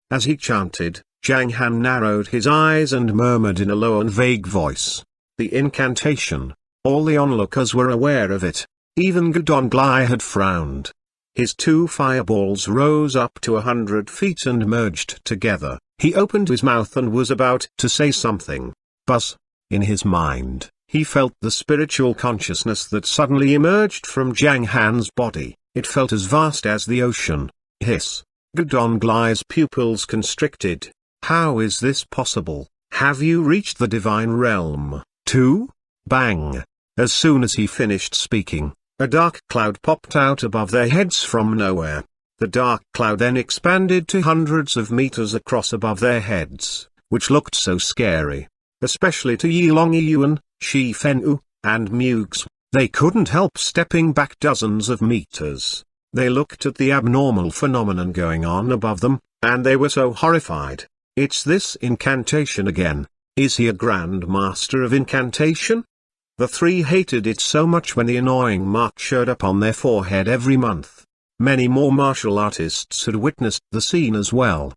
As he chanted, Zhang Han narrowed his eyes and murmured in a low and vague voice. The incantation. All the onlookers were aware of it. Even Gudonglai had frowned. His 2 fireballs rose up to 100 feet and merged together. He opened his mouth and was about to say something. Buzz. In his mind, he felt the spiritual consciousness that suddenly emerged from Zhang Han's body. It felt as vast as the ocean. Hiss. Gudonglai's pupils constricted. How is this possible? Have you reached the divine realm, too? Bang! As soon as he finished speaking, a dark cloud popped out above their heads from nowhere. The dark cloud then expanded to hundreds of meters across above their heads, which looked so scary. Especially to Yilong Yuan, Shi Fenu, and Mugs. They couldn't help stepping back dozens of meters. They looked at the abnormal phenomenon going on above them, and they were so horrified. It's this incantation again. Is he a grand master of incantation? The three hated it so much when the annoying mark showed up on their forehead every month. Many more martial artists had witnessed the scene as well.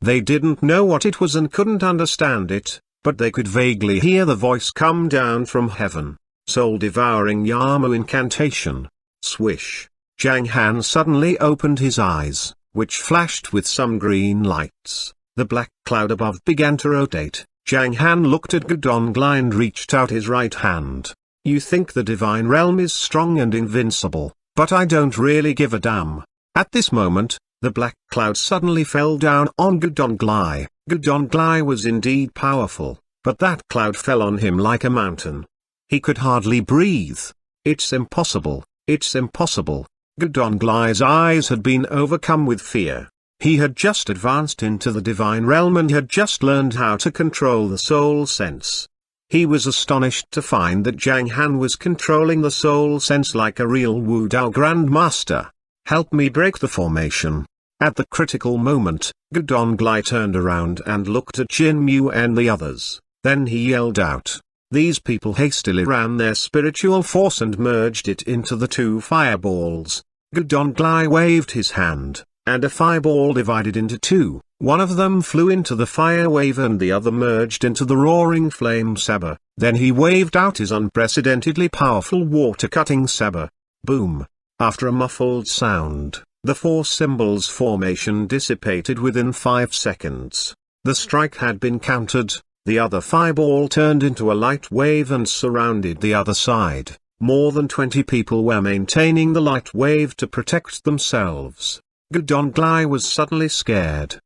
They didn't know what it was and couldn't understand it, but they could vaguely hear the voice come down from heaven. Soul-devouring Yamu incantation. Swish. Zhang Han suddenly opened his eyes, which flashed with some green lights. The black cloud above began to rotate. Zhang Han looked at Gudonglai and reached out his right hand. You think the divine realm is strong and invincible, but I don't really give a damn. At this moment, the black cloud suddenly fell down on Gudonglai. Gudonglai was indeed powerful, but that cloud fell on him like a mountain. He could hardly breathe. It's impossible, it's impossible. Gudonglai's eyes had been overcome with fear. He had just advanced into the divine realm and had just learned how to control the soul sense. He was astonished to find that Zhang Han was controlling the soul sense like a real Wu Dao grandmaster. Help me break the formation. At the critical moment, Gudonglai turned around and looked at Jin Mu and the others. Then he yelled out. These people hastily ran their spiritual force and merged it into the 2 fireballs. Gudonglai waved his hand, and a fireball divided into 2. One of them flew into the fire wave and the other merged into the roaring flame saber. Then he waved out his unprecedentedly powerful water-cutting saber. Boom! After a muffled sound, the 4 symbols formation dissipated within 5 seconds. The strike had been countered. The other fireball turned into a light wave and surrounded the other side. More than 20 people were maintaining the light wave to protect themselves. Gudonglai was suddenly scared.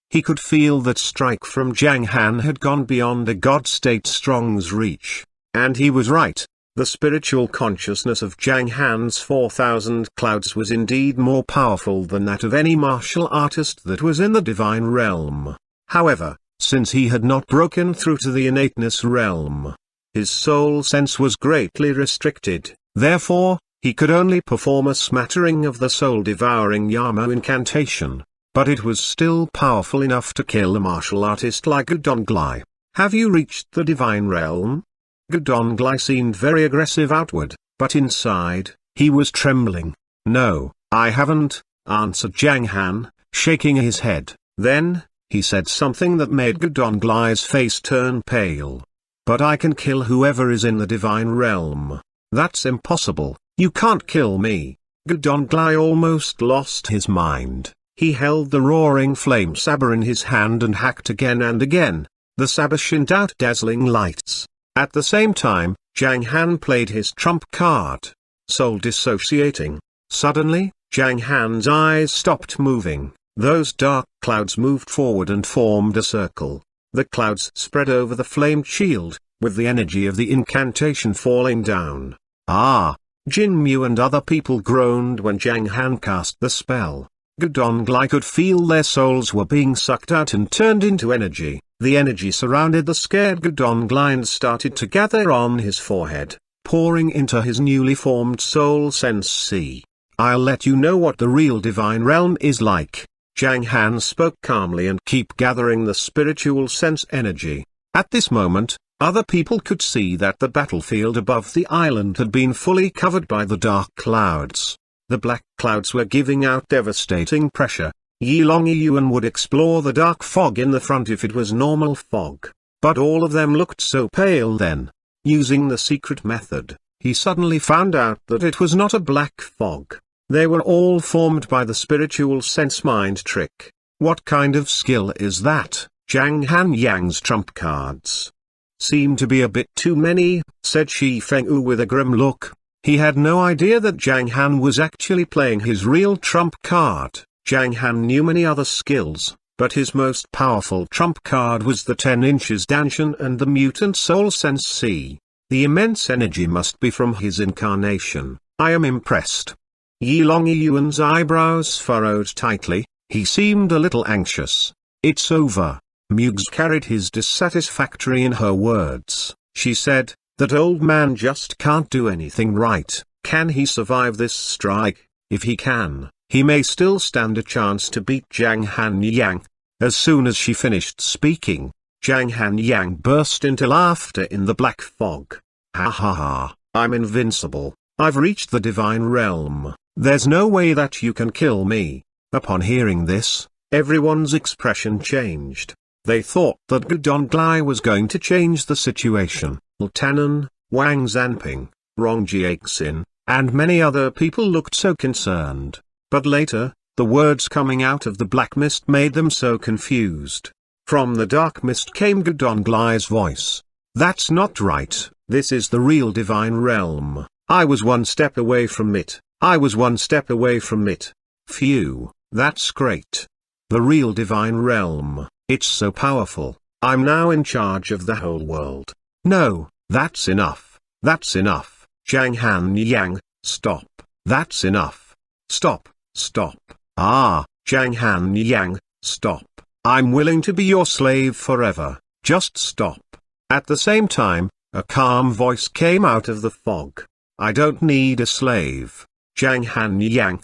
He could feel that strike from Zhang Han had gone beyond a God-state strong's reach. And he was right. The spiritual consciousness of Zhang Han's 4,000 clouds was indeed more powerful than that of any martial artist that was in the divine realm. However, since he had not broken through to the innateness realm, his soul sense was greatly restricted. Therefore, he could only perform a smattering of the soul-devouring Yamu incantation. But it was still powerful enough to kill a martial artist like Gudonglai. Have you reached the divine realm? Gudonglai seemed very aggressive outward, but inside, he was trembling. No, I haven't, answered Zhang Han, shaking his head. Then, he said something that made Gudonglai's face turn pale. "But I can kill whoever is in the divine realm." "That's impossible, you can't kill me." Gudonglai almost lost his mind. He held the roaring flame saber in his hand and hacked again and again. The saber shined out dazzling lights. At the same time, Zhang Han played his trump card, soul dissociating. Suddenly, Zhang Han's eyes stopped moving. Those dark clouds moved forward and formed a circle. The clouds spread over the flamed shield, with the energy of the incantation falling down. Ah! Jin Mu and other people groaned when Zhang Han cast the spell. Gudonglai could feel their souls were being sucked out and turned into energy. The energy surrounded the scared Gudonglai and started to gather on his forehead, pouring into his newly formed soul sense sea. "I'll let you know what the real divine realm is like." Zhang Han spoke calmly and keep gathering the spiritual sense energy. At this moment, other people could see that the battlefield above the island had been fully covered by the dark clouds. The black clouds were giving out devastating pressure. Yilong Yuan would explore the dark fog in the front if it was normal fog. But all of them looked so pale then. Using the secret method, he suddenly found out that it was not a black fog. They were all formed by the spiritual sense mind trick. What kind of skill is that? Zhang Han Yang's trump cards seem to be a bit too many, said Shi Fengwu with a grim look. He had no idea that Zhang Han was actually playing his real trump card. Zhang Han knew many other skills, but his most powerful trump card was the 10 inches Danshan and the mutant soul sense C. The immense energy must be from his incarnation. I am impressed. Yilong Yuan's eyebrows furrowed tightly, he seemed a little anxious. It's over. Mugs carried his dissatisfactory in her words. She said, "That old man just can't do anything right. Can he survive this strike? If he can, he may still stand a chance to beat Zhang Han Yang." As soon as she finished speaking, Zhang Han Yang burst into laughter in the black fog. "Ha ha ha, I'm invincible. I've reached the divine realm. There's no way that you can kill me." Upon hearing this, everyone's expression changed. They thought that Gudonglai was going to change the situation. Tannen, Wang Zanping, Rong Jiaxin, and many other people looked so concerned. But later, the words coming out of the black mist made them so confused. From the dark mist came Gudonglai's voice. "That's not right, this is the real divine realm. I was one step away from it. I was one step away from it. Phew, that's great. The real divine realm, it's so powerful. I'm now in charge of the whole world." "No, that's enough. That's enough. Zhang Han Yang, stop. That's enough. Stop, stop. Ah, Zhang Han Yang, stop. I'm willing to be your slave forever. Just stop." At the same time, a calm voice came out of the fog. "I don't need a slave. Zhang Han Yang."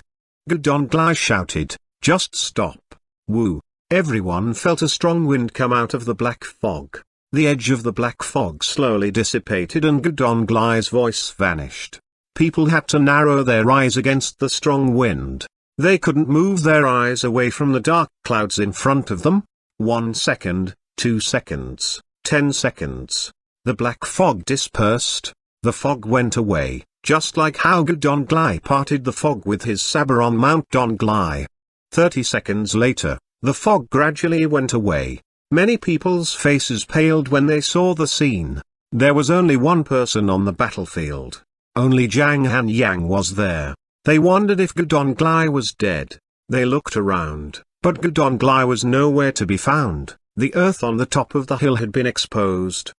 Gudonglai shouted, "Just stop." Woo! Everyone felt a strong wind come out of the black fog. The edge of the black fog slowly dissipated and Gudonglai's voice vanished. People had to narrow their eyes against the strong wind. They couldn't move their eyes away from the dark clouds in front of them. 1 second, 2 seconds, 10 seconds. The black fog dispersed. The fog went away, just like how Gudonglai parted the fog with his saber on Mount Donglai. 30 seconds later, the fog gradually went away. Many people's faces paled when they saw the scene. There was only one person on the battlefield. Only Zhang Han Yang was there. They wondered if Gudonglai was dead. They looked around, but Gudonglai was nowhere to be found. The earth on the top of the hill had been exposed.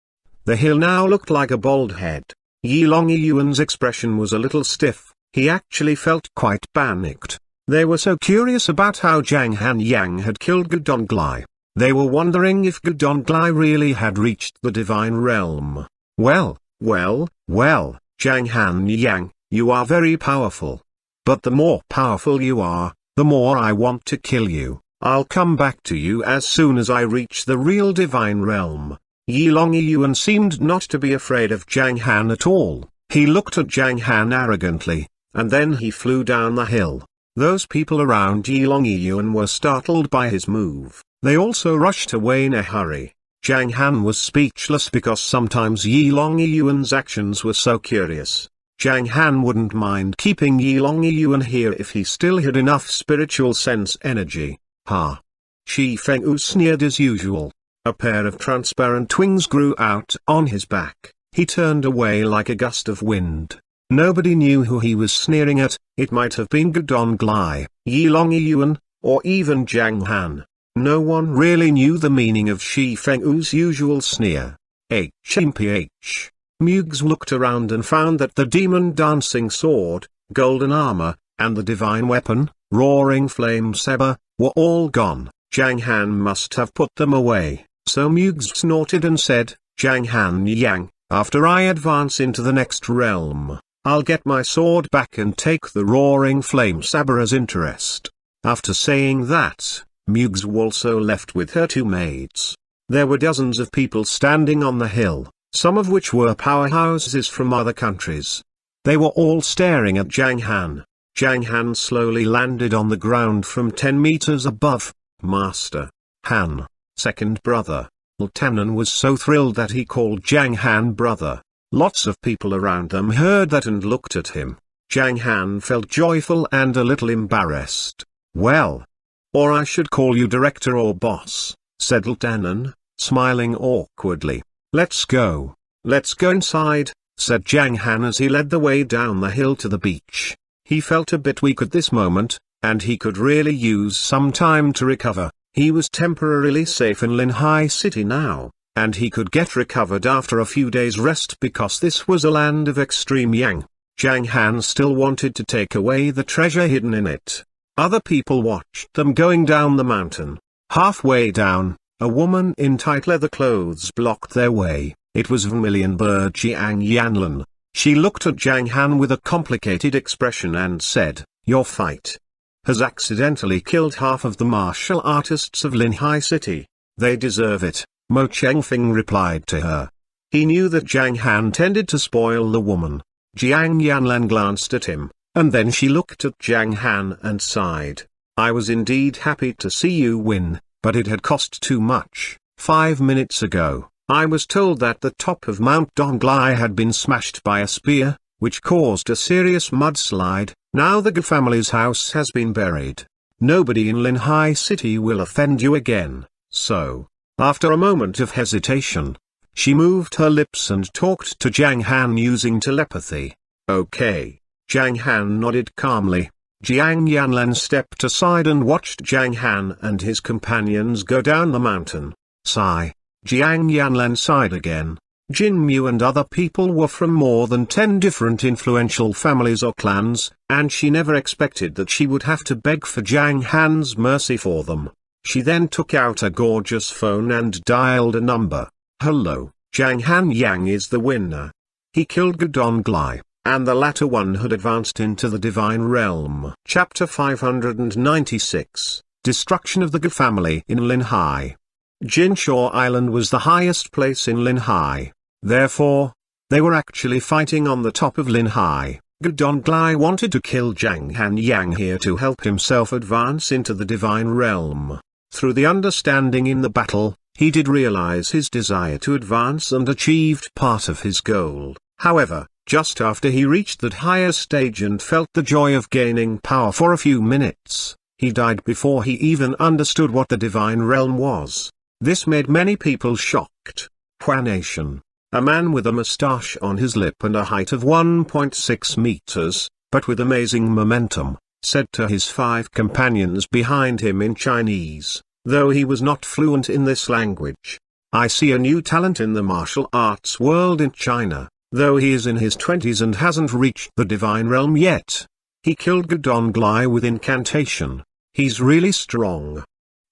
The hill now looked like a bald head. Yilong Yuan's expression was a little stiff. He actually felt quite panicked. They were so curious about how Zhang Han Yang had killed Gudonglai. They were wondering if Gudonglai really had reached the divine realm. Well, Zhang Han Yang, you are very powerful. But the more powerful you are, the more I want to kill you. I'll come back to you as soon as I reach the real divine realm. Yilong Yuan seemed not to be afraid of Zhang Han at all. He looked at Zhang Han arrogantly, and then he flew down the hill. Those people around Yilong Yuan were startled by his move. They also rushed away in a hurry. Zhang Han was speechless because sometimes Yilong Yuan's actions were so curious. Zhang Han wouldn't mind keeping Yilong Yuan here if he still had enough spiritual sense energy. Ha! Shi Fengwu sneered as usual. A pair of transparent wings grew out on his back. He turned away like a gust of wind. Nobody knew who he was sneering at. It might have been Gudong Glai, Yilong Yuan, or even Zhang Han. No one really knew the meaning of Shi Fengwu's usual sneer. HMPH. Mugs looked around and found that the demon dancing sword, golden armor, and the divine weapon, roaring flame saber, were all gone. Zhang Han must have put them away, so Mugs snorted and said, Zhang Han Yang, after I advance into the next realm, I'll get my sword back and take the roaring flame saber as interest. After saying that, Mugs also left with her two maids. There were dozens of people standing on the hill, some of which were powerhouses from other countries. They were all staring at Zhang Han. Zhang Han slowly landed on the ground from 10 meters above. Master Han, second brother. Ltanan was so thrilled that he called Zhang Han brother. Lots of people around them heard that and looked at him. Zhang Han felt joyful and a little embarrassed. Well, or I should call you director or boss, said Ltanan, smiling awkwardly. Let's go inside, said Zhang Han as he led the way down the hill to the beach. He felt a bit weak at this moment, and he could really use some time to recover. He was temporarily safe in Linhai City now, and he could get recovered after a few days' rest because this was a land of extreme yang. Zhang Han still wanted to take away the treasure hidden in it. Other people watched them going down the mountain. Halfway down, a woman in tight leather clothes blocked their way. It was Vermilion Bird Jiang Yanlan. She looked at Zhang Han with a complicated expression and said, Your fight has accidentally killed half of the martial artists of Linhai City. They deserve it, Mo Chengfeng replied to her. He knew that Zhang Han tended to spoil the woman. Jiang Yanlan glanced at him, and then she looked at Zhang Han and sighed. I was indeed happy to see you win, but it had cost too much. 5 minutes ago, I was told that the top of Mount Donglai had been smashed by a spear, which caused a serious mudslide. Now the Ge family's house has been buried. Nobody in Linhai City will offend you again, so, after a moment of hesitation, she moved her lips and talked to Zhang Han using telepathy. Okay. Zhang Han nodded calmly. Jiang Yanlan stepped aside and watched Zhang Han and his companions go down the mountain. Sigh. Jiang Yanlan sighed again. Jin Mu and other people were from more than 10 different influential families or clans, and she never expected that she would have to beg for Zhang Han's mercy for them. She then took out a gorgeous phone and dialed a number. Hello, Zhang Han Yang is the winner. He killed Gudong Glai, and the latter one had advanced into the divine realm. Chapter 596, Destruction of the Ge family in Linhai. Jinshaw Island was the highest place in Linhai. Therefore, they were actually fighting on the top of Linhai. Gudong Glai wanted to kill Zhang Han Yang here to help himself advance into the divine realm. Through the understanding in the battle, he did realize his desire to advance and achieved part of his goal. However, just after he reached that higher stage and felt the joy of gaining power for a few minutes, he died before he even understood what the divine realm was. This made many people shocked. Huanation, a man with a mustache on his lip and a height of 1.6 meters, but with amazing momentum, said to his 5 companions behind him in Chinese, though he was not fluent in this language. I see a new talent in the martial arts world in China. Though he is in his 20s and hasn't reached the divine realm yet. He killed Gudong Glai with incantation. He's really strong.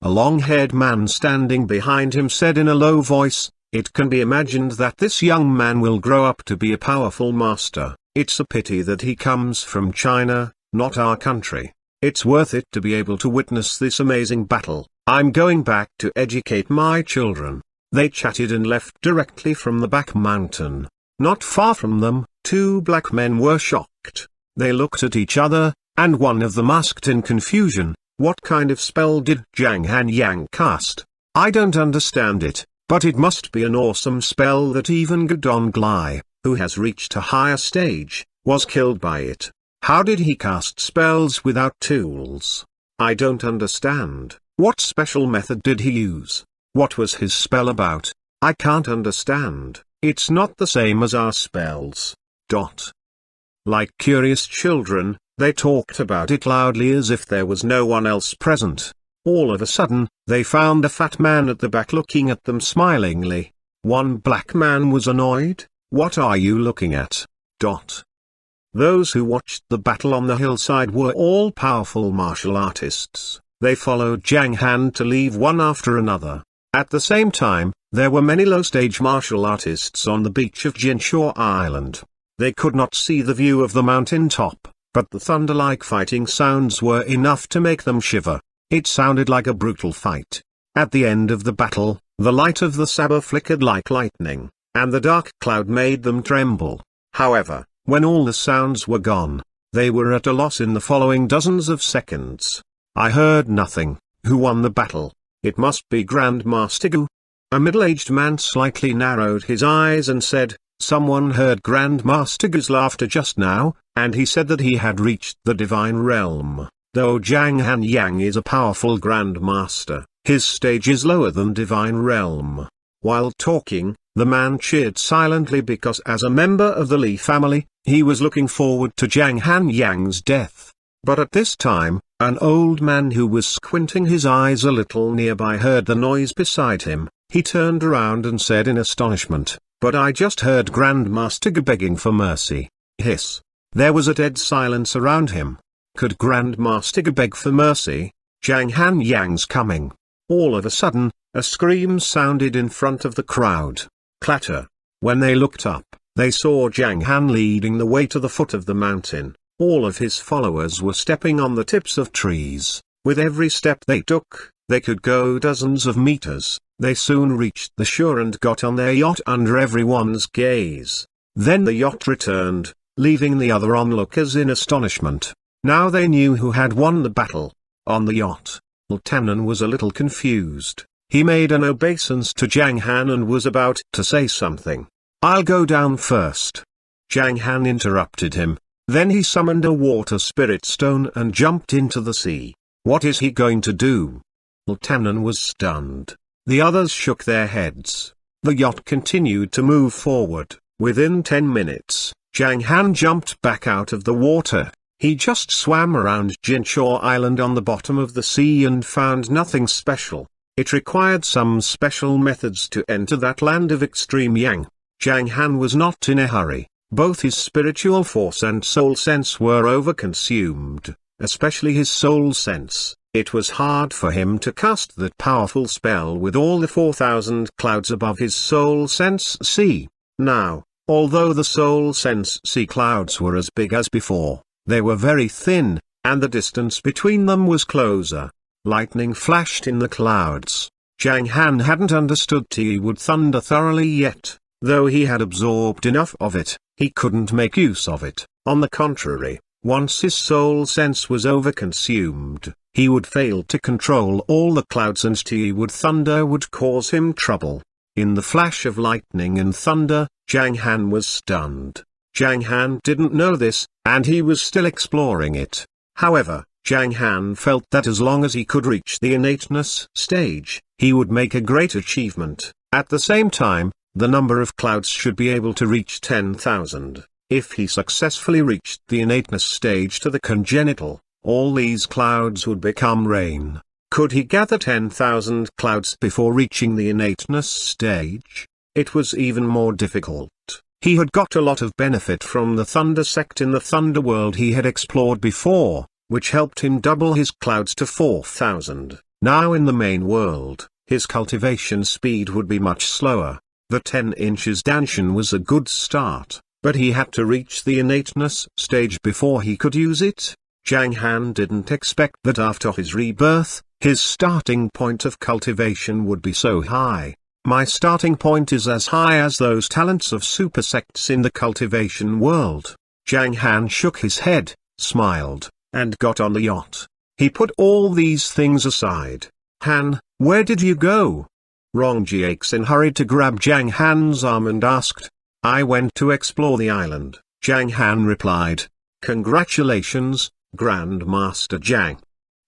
A long-haired man standing behind him said in a low voice, it can be imagined that this young man will grow up to be a powerful master. It's a pity that he comes from China, not our country. It's worth it to be able to witness this amazing battle. I'm going back to educate my children. They chatted and left directly from the back mountain. Not far from them, 2 black men were shocked. They looked at each other, and one of them asked in confusion, What kind of spell did Zhang Han cast? I don't understand it, but it must be an awesome spell that even Gudong Glai, who has reached a higher stage, was killed by it. How did he cast spells without tools? I don't understand. What special method did he use? What was his spell about? I can't understand. It's not the same as our spells. Like curious children, they talked about it loudly as if there was no one else present. All of a sudden, they found a fat man at the back looking at them smilingly. One black man was annoyed. What are you looking at? Those who watched the battle on the hillside were all powerful martial artists. They followed Zhang Han to leave one after another. At the same time, there were many low-stage martial artists on the beach of Jinshaw Island. They could not see the view of the mountain top, but the thunder-like fighting sounds were enough to make them shiver. It sounded like a brutal fight. At the end of the battle, the light of the saber flickered like lightning, and the dark cloud made them tremble. However, when all the sounds were gone, they were at a loss in the following dozens of seconds. I heard nothing. Who won the battle? It must be Grandmaster Gu. A middle-aged man slightly narrowed his eyes and said, someone heard Grandmaster Gu's laughter just now, and he said that he had reached the divine realm. Though Zhang Han is a powerful Grandmaster, his stage is lower than divine realm. While talking, the man cheered silently because as a member of the Li family, he was looking forward to Zhang Han's death. But at this time, an old man who was squinting his eyes a little nearby heard the noise beside him. He turned around and said in astonishment, "But I just heard Grandmaster Gu begging for mercy." Hiss. There was a dead silence around him. Could Grandmaster Gu beg for mercy? Zhang Han's coming. All of a sudden, a scream sounded in front of the crowd. Clatter. When they looked up, they saw Zhang Han leading the way to the foot of the mountain. All of his followers were stepping on the tips of trees. With every step they took, they could go dozens of meters. They soon reached the shore and got on their yacht under everyone's gaze. Then the yacht returned, leaving the other onlookers in astonishment. Now they knew who had won the battle. On the yacht, Lieutenant was a little confused. He made an obeisance to Zhang Han and was about to say something. "I'll go down first." Zhang Han interrupted him. Then he summoned a water spirit stone and jumped into the sea. What is he going to do? Lieutenant was stunned. The others shook their heads. The yacht continued to move forward. Within 10 minutes, Zhang Han jumped back out of the water. He just swam around Jinshaw Island on the bottom of the sea and found nothing special. It required some special methods to enter that land of extreme yang. Zhang Han was not in a hurry. Both his spiritual force and soul sense were overconsumed, especially his soul sense. It was hard for him to cast that powerful spell with all the 4,000 clouds above his soul sense sea. Now, although the soul sense sea clouds were as big as before, they were very thin, and the distance between them was closer. Lightning flashed in the clouds. Zhang Han hadn't understood T-wood thunder thoroughly yet. Though he had absorbed enough of it, he couldn't make use of it. On the contrary, once his soul sense was overconsumed, he would fail to control all the clouds and T-wood thunder would cause him trouble. In the flash of lightning and thunder, Zhang Han was stunned. Zhang Han didn't know this, and he was still exploring it. However, Zhang Han felt that as long as he could reach the innateness stage, he would make a great achievement. At the same time, the number of clouds should be able to reach 10,000. If he successfully reached the innateness stage to the congenital, all these clouds would become rain. Could he gather 10,000 clouds before reaching the innateness stage? It was even more difficult. He had got a lot of benefit from the Thunder sect in the Thunder world he had explored before, which helped him double his clouds to 4,000. Now in the main world, his cultivation speed would be much slower. The 10 inches Danshan was a good start, but he had to reach the innateness stage before he could use it. Zhang Han didn't expect that after his rebirth, his starting point of cultivation would be so high. My starting point is as high as those talents of super sects in the cultivation world. Zhang Han shook his head, smiled, and got on the yacht. He put all these things aside. Han, where did you go? Rong Jiaxin hurried to grab Zhang Han's arm and asked. I went to explore the island, Zhang Han replied. Congratulations, Grand Master Zhang.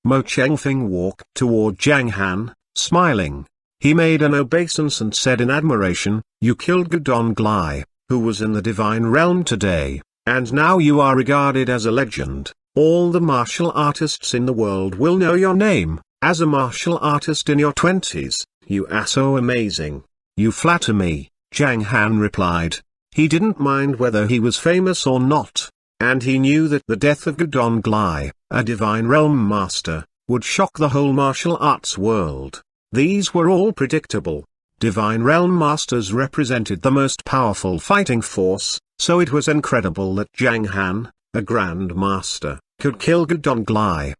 Mo Chengfeng walked toward Zhang Han, smiling. He made an obeisance and said in admiration, you killed Gudong Glai, who was in the divine realm today, and now you are regarded as a legend. All the martial artists in the world will know your name. As a martial artist in your 20s, you are so amazing. You flatter me, Zhang Han replied. He didn't mind whether he was famous or not, and he knew that the death of Gudong Glai, a divine realm master, would shock the whole martial arts world. These were all predictable. Divine realm masters represented the most powerful fighting force, so it was incredible that Zhang Han, a grand master, could kill Gudong Glai.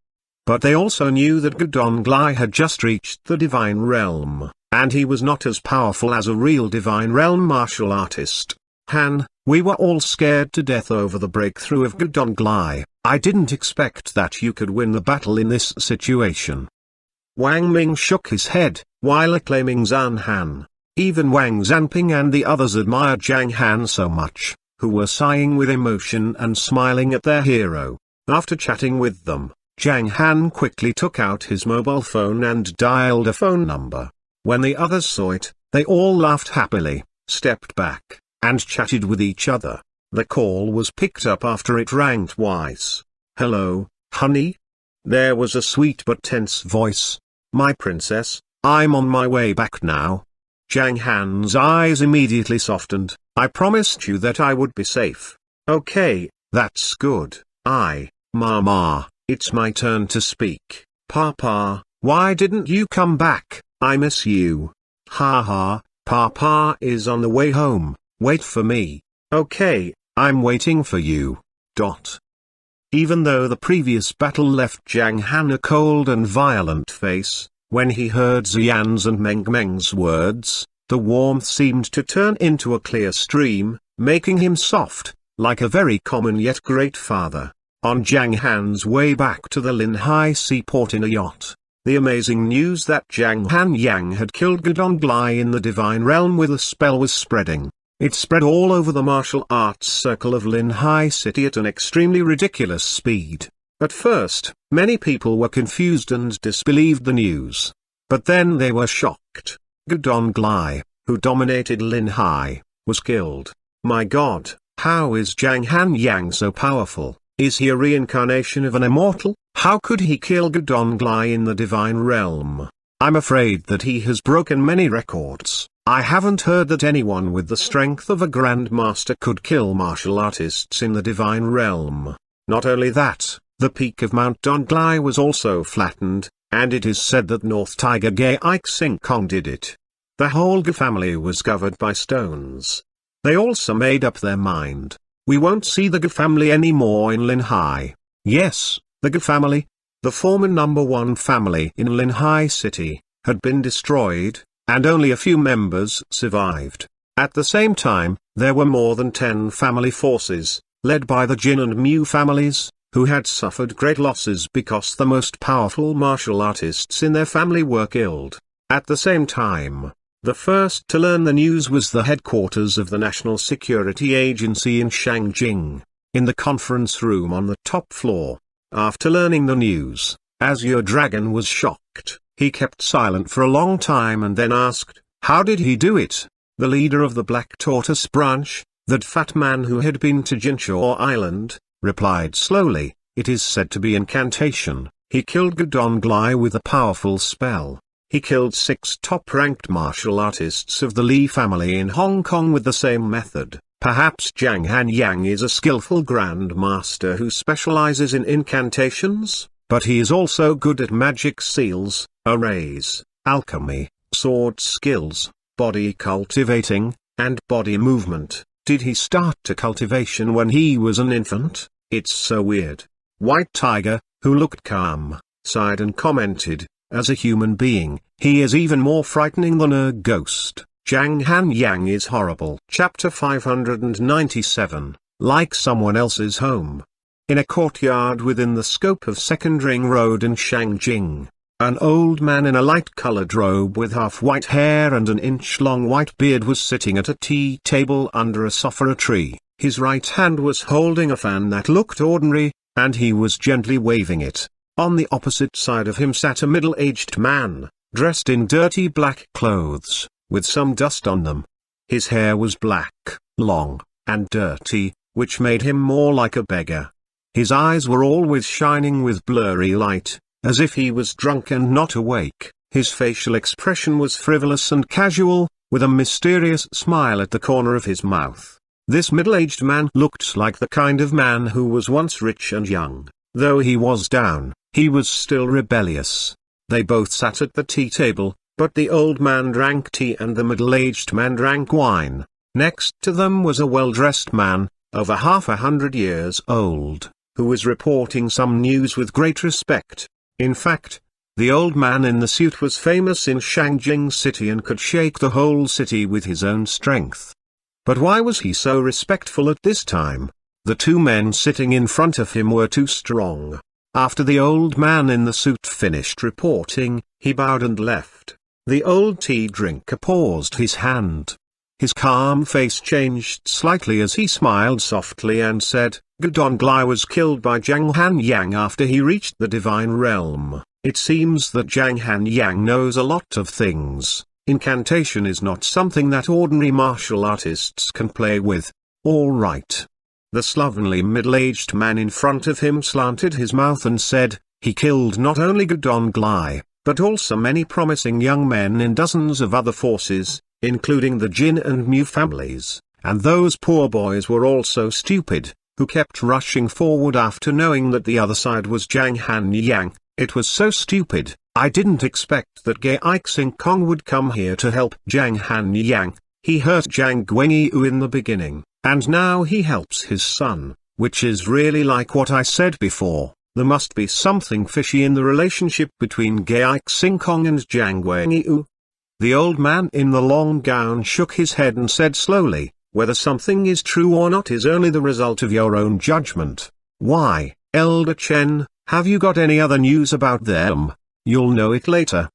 But they also knew that Gudong Glai had just reached the divine realm, and he was not as powerful as a real divine realm martial artist. Han, we were all scared to death over the breakthrough of Gudong Glai. I didn't expect that you could win the battle in this situation. Wang Ming shook his head, while acclaiming Zhan Han. Even Wang Zanping and the others admired Zhang Han so much, who were sighing with emotion and smiling at their hero. After chatting with them, Zhang Han quickly took out his mobile phone and dialed a phone number. When the others saw it, they all laughed happily, stepped back, and chatted with each other. The call was picked up after it rang twice. Hello, honey? There was a sweet but tense voice. My princess, I'm on my way back now. Zhang Han's eyes immediately softened. I promised you that I would be safe. Okay, that's good. Mama, it's my turn to speak. Papa, why didn't you come back? I miss you. Ha, Papa is on the way home. Wait for me. Okay, I'm waiting for you. Even though the previous battle left Zhang Han a cold and violent face, when he heard Xian's and Meng Meng's words, the warmth seemed to turn into a clear stream, making him soft, like a very common yet great father. On Zhang Han's way back to the Linhai seaport in a yacht, the amazing news that Zhang Han Yang had killed Gudong Glai in the divine realm with a spell was spreading. It spread all over the martial arts circle of Linhai City at an extremely ridiculous speed. At first, many people were confused and disbelieved the news. But then they were shocked. Gudong Glai, who dominated Linhai, was killed. My God, how is Zhang Han Yang so powerful? Is he a reincarnation of an immortal? How could he kill Gudong Glai in the divine realm? I'm afraid that he has broken many records. I haven't heard that anyone with the strength of a Grand Master could kill martial artists in the divine realm. Not only that, the peak of Mount Donglai was also flattened, and it is said that North Tiger Gai Xing Kong did it. The whole Ge family was covered by stones. They also made up their mind. We won't see the Ge family anymore in Linhai. Yes, the Ge family, the former #1 family in Linhai City, had been destroyed, and only a few members survived. At the same time, there were more than 10 family forces, led by the Jin and Mu families, who had suffered great losses because the most powerful martial artists in their family were killed. At the same time, the first to learn the news was the headquarters of the National Security Agency in Shangjing, in the conference room on the top floor. After learning the news, Azure Dragon was shocked. He kept silent for a long time and then asked, how did he do it? The leader of the Black Tortoise branch, that fat man who had been to Jinshaw Island, replied slowly, it is said to be incantation. He killed Gudong Glai with a powerful spell. He killed 6 top-ranked martial artists of the Li family in Hong Kong with the same method. Perhaps Zhang Han Yang is a skillful Grand Master who specializes in incantations, but he is also good at magic seals, arrays, alchemy, sword skills, body cultivating, and body movement. Did he start to cultivation when he was an infant? It's so weird. White Tiger, who looked calm, sighed and commented, as a human being, he is even more frightening than a ghost. Zhang Han Yang is horrible. Chapter 597, Like Someone Else's Home. In a courtyard within the scope of Second Ring Road in Shangjing, an old man in a light-colored robe with half-white hair and an inch-long white beard was sitting at a tea table under a sofa tree. His right hand was holding a fan that looked ordinary, and he was gently waving it. On the opposite side of him sat a middle-aged man, dressed in dirty black clothes, with some dust on them. His hair was black, long, and dirty, which made him more like a beggar. His eyes were always shining with blurry light, as if he was drunk and not awake. His facial expression was frivolous and casual, with a mysterious smile at the corner of his mouth. This middle-aged man looked like the kind of man who was once rich and young. Though he was down, he was still rebellious. They both sat at the tea table, but the old man drank tea and the middle-aged man drank wine. Next to them was a well-dressed man, over 100 years old, who was reporting some news with great respect. In fact, the old man in the suit was famous in Shangjing City and could shake the whole city with his own strength. But why was he so respectful at this time? The two men sitting in front of him were too strong. After the old man in the suit finished reporting, he bowed and left. The old tea drinker paused his hand. His calm face changed slightly as he smiled softly and said, Gudong Glai was killed by Zhang Han after he reached the divine realm. It seems that Zhang Han knows a lot of things. Incantation is not something that ordinary martial artists can play with. All right. The slovenly middle-aged man in front of him slanted his mouth and said, he killed not only Gudong Glai, but also many promising young men in dozens of other forces, including the Jin and Mu families, and those poor boys were also stupid, who kept rushing forward after knowing that the other side was Zhang Han. It was so stupid, I didn't expect that Gai Xing Kong would come here to help Zhang Han. He hurt Zhang Guangyu in the beginning, and now he helps his son, which is really like what I said before. There must be something fishy in the relationship between Gai Xing Kong and Zhang Guangyu. The old man in the long gown shook his head and said slowly, whether something is true or not is only the result of your own judgment. Why, Elder Chen, have you got any other news about them? You'll know it later.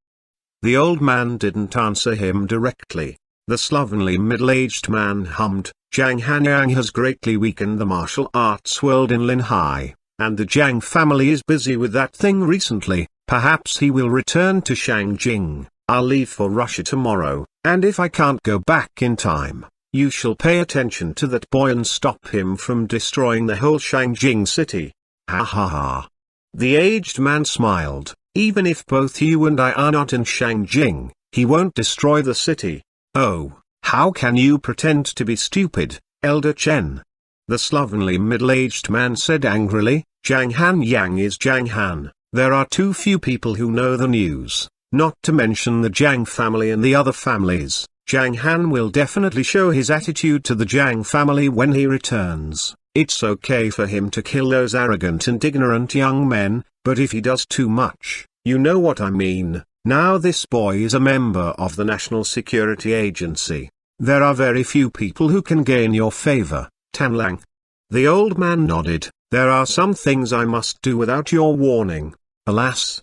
The old man didn't answer him directly. The slovenly middle-aged man hummed, Zhang Han has greatly weakened the martial arts world in Linhai, and the Zhang family is busy with that thing recently. Perhaps he will return to Shangjing. I'll leave for Russia tomorrow, and if I can't go back in time, you shall pay attention to that boy and stop him from destroying the whole Shangjing city. Ha ha ha. The aged man smiled. Even if both you and I are not in Shangjing, he won't destroy the city. Oh, how can you pretend to be stupid, Elder Chen? The slovenly middle-aged man said angrily, Zhang Han is Zhang Han. There are too few people who know the news. Not to mention the Zhang family and the other families. Zhang Han will definitely show his attitude to the Zhang family when he returns. It's okay for him to kill those arrogant and ignorant young men, but if he does too much, you know what I mean. Now this boy is a member of the National Security Agency. There are very few people who can gain your favor, Tanlang. The old man nodded. There are some things I must do without your warning. Alas.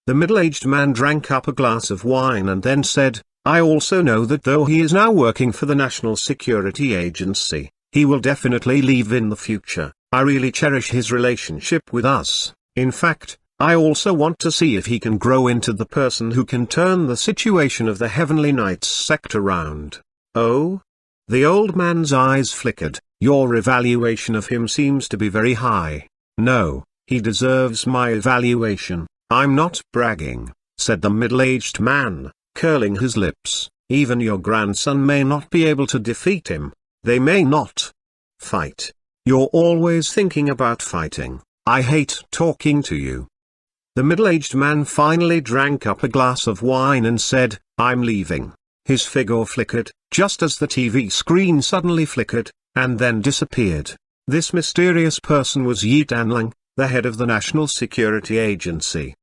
The middle-aged man drank up a glass of wine and then said, I also know that though he is now working for the National Security Agency, he will definitely leave in the future. I really cherish his relationship with us. In fact, I also want to see if he can grow into the person who can turn the situation of the Heavenly Knights sect around. Oh? The old man's eyes flickered. Your evaluation of him seems to be very high. No, he deserves my evaluation. I'm not bragging, said the middle-aged man, curling his lips. Even your grandson may not be able to defeat him. They may not. Fight. You're always thinking about fighting. I hate talking to you. The middle-aged man finally drank up a glass of wine and said, I'm leaving. His figure flickered, just as the TV screen suddenly flickered, and then disappeared. This mysterious person was Yi Danlang, the head of the National Security Agency.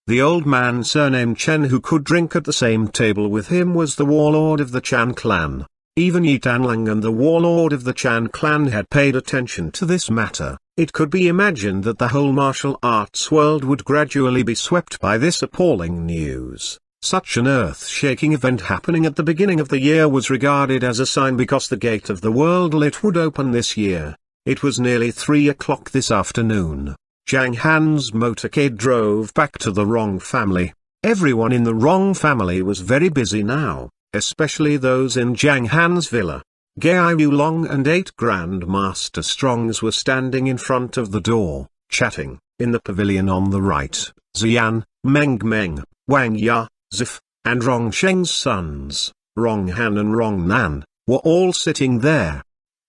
The old man surnamed Chen who could drink at the same table with him was the warlord of the Chan clan. Even Yi Danlang and the warlord of the Chan clan had paid attention to this matter. It could be imagined that the whole martial arts world would gradually be swept by this appalling news. Such an earth-shaking event happening at the beginning of the year was regarded as a sign because the gate of the world lit would open this year. It was nearly 3 o'clock this afternoon. Zhang Han's motorcade drove back to the Wang family. Everyone in the Wang family was very busy now, especially those in Zhang Han's villa. Gai Yulong and 8 Grandmaster Strongs were standing in front of the door, chatting. In the pavilion on the right, Xian, Meng Meng, Wang Ya, Zif, and Rongsheng's sons, Rong Han and Rong Nan, were all sitting there.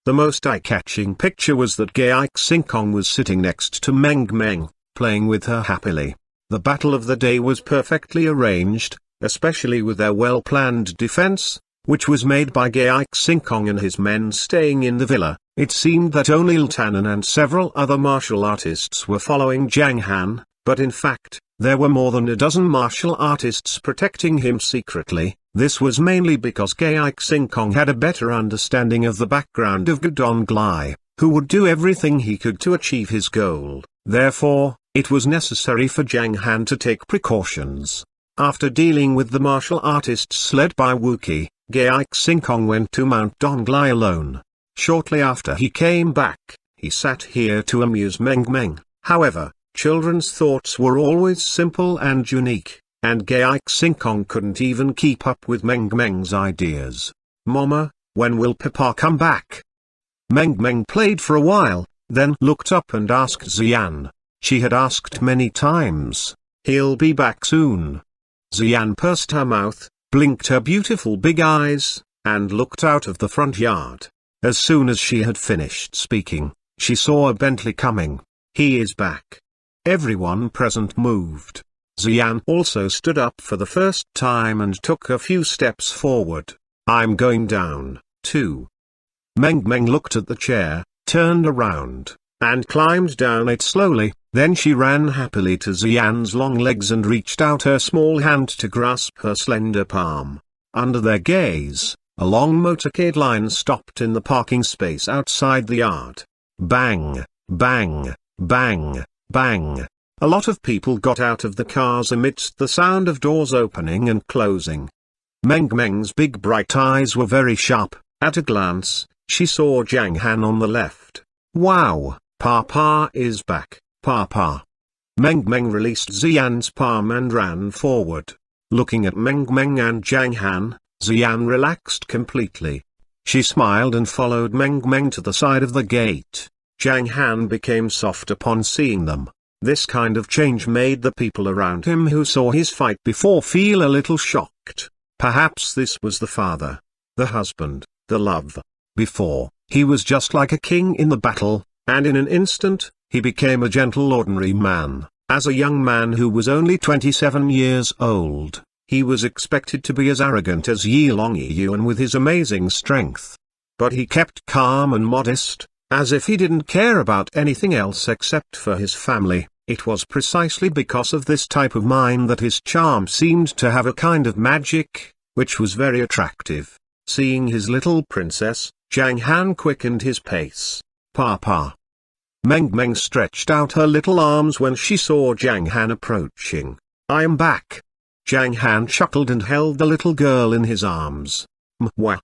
The most eye-catching picture was that Gai Xingkong was sitting next to Meng Meng, playing with her happily. The battle of the day was perfectly arranged, especially with their well-planned defense, which was made by Gai Xingkong and his men staying in the villa. It seemed that only Ltanan and several other martial artists were following Zhang Han, but in fact, there were more than a dozen martial artists protecting him secretly. This was mainly because Gai Xingkong had a better understanding of the background of Gudong Glai, who would do everything he could to achieve his goal. Therefore, it was necessary for Zhang Han to take precautions. After dealing with the martial artists led by Wuki, Gai Xingkong went to Mount Donglai alone. Shortly after he came back, he sat here to amuse Meng Meng. However, children's thoughts were always simple and unique, and Gai Xingkong couldn't even keep up with Meng Meng's ideas. "Mama, when will Papa come back?" Meng Meng played for a while, then looked up and asked Xian. She had asked many times. "He'll be back soon." Xian pursed her mouth, blinked her beautiful big eyes, and looked out of the front yard. As soon as she had finished speaking, she saw a Bentley coming. "He is back." Everyone present moved. Xian also stood up for the first time and took a few steps forward. "I'm going down, too." Meng Meng looked at the chair, turned around, and climbed down it slowly. Then she ran happily to Xian's long legs and reached out her small hand to grasp her slender palm. Under their gaze, a long motorcade line stopped in the parking space outside the yard. Bang, bang, bang, bang. A lot of people got out of the cars amidst the sound of doors opening and closing. Meng Meng's big bright eyes were very sharp. At a glance, she saw Zhang Han on the left. "Wow, Papa is back, Papa." Meng Meng released Xian's palm and ran forward. Looking at Meng Meng and Zhang Han, Xian relaxed completely. She smiled and followed Meng Meng to the side of the gate. Zhang Han became soft upon seeing them. This kind of change made the people around him who saw his fight before feel a little shocked. Perhaps this was the father, the husband, the love. Before, he was just like a king in the battle, and in an instant, he became a gentle ordinary man. As a young man who was only 27 years old, he was expected to be as arrogant as Yi Longyuan with his amazing strength. But he kept calm and modest, as if he didn't care about anything else except for his family. It was precisely because of this type of mind that his charm seemed to have a kind of magic, which was very attractive. Seeing his little princess, Zhang Han quickened his pace. "Papa." Meng Meng stretched out her little arms when she saw Zhang Han approaching. "I am back." Zhang Han chuckled and held the little girl in his arms. "Mwah."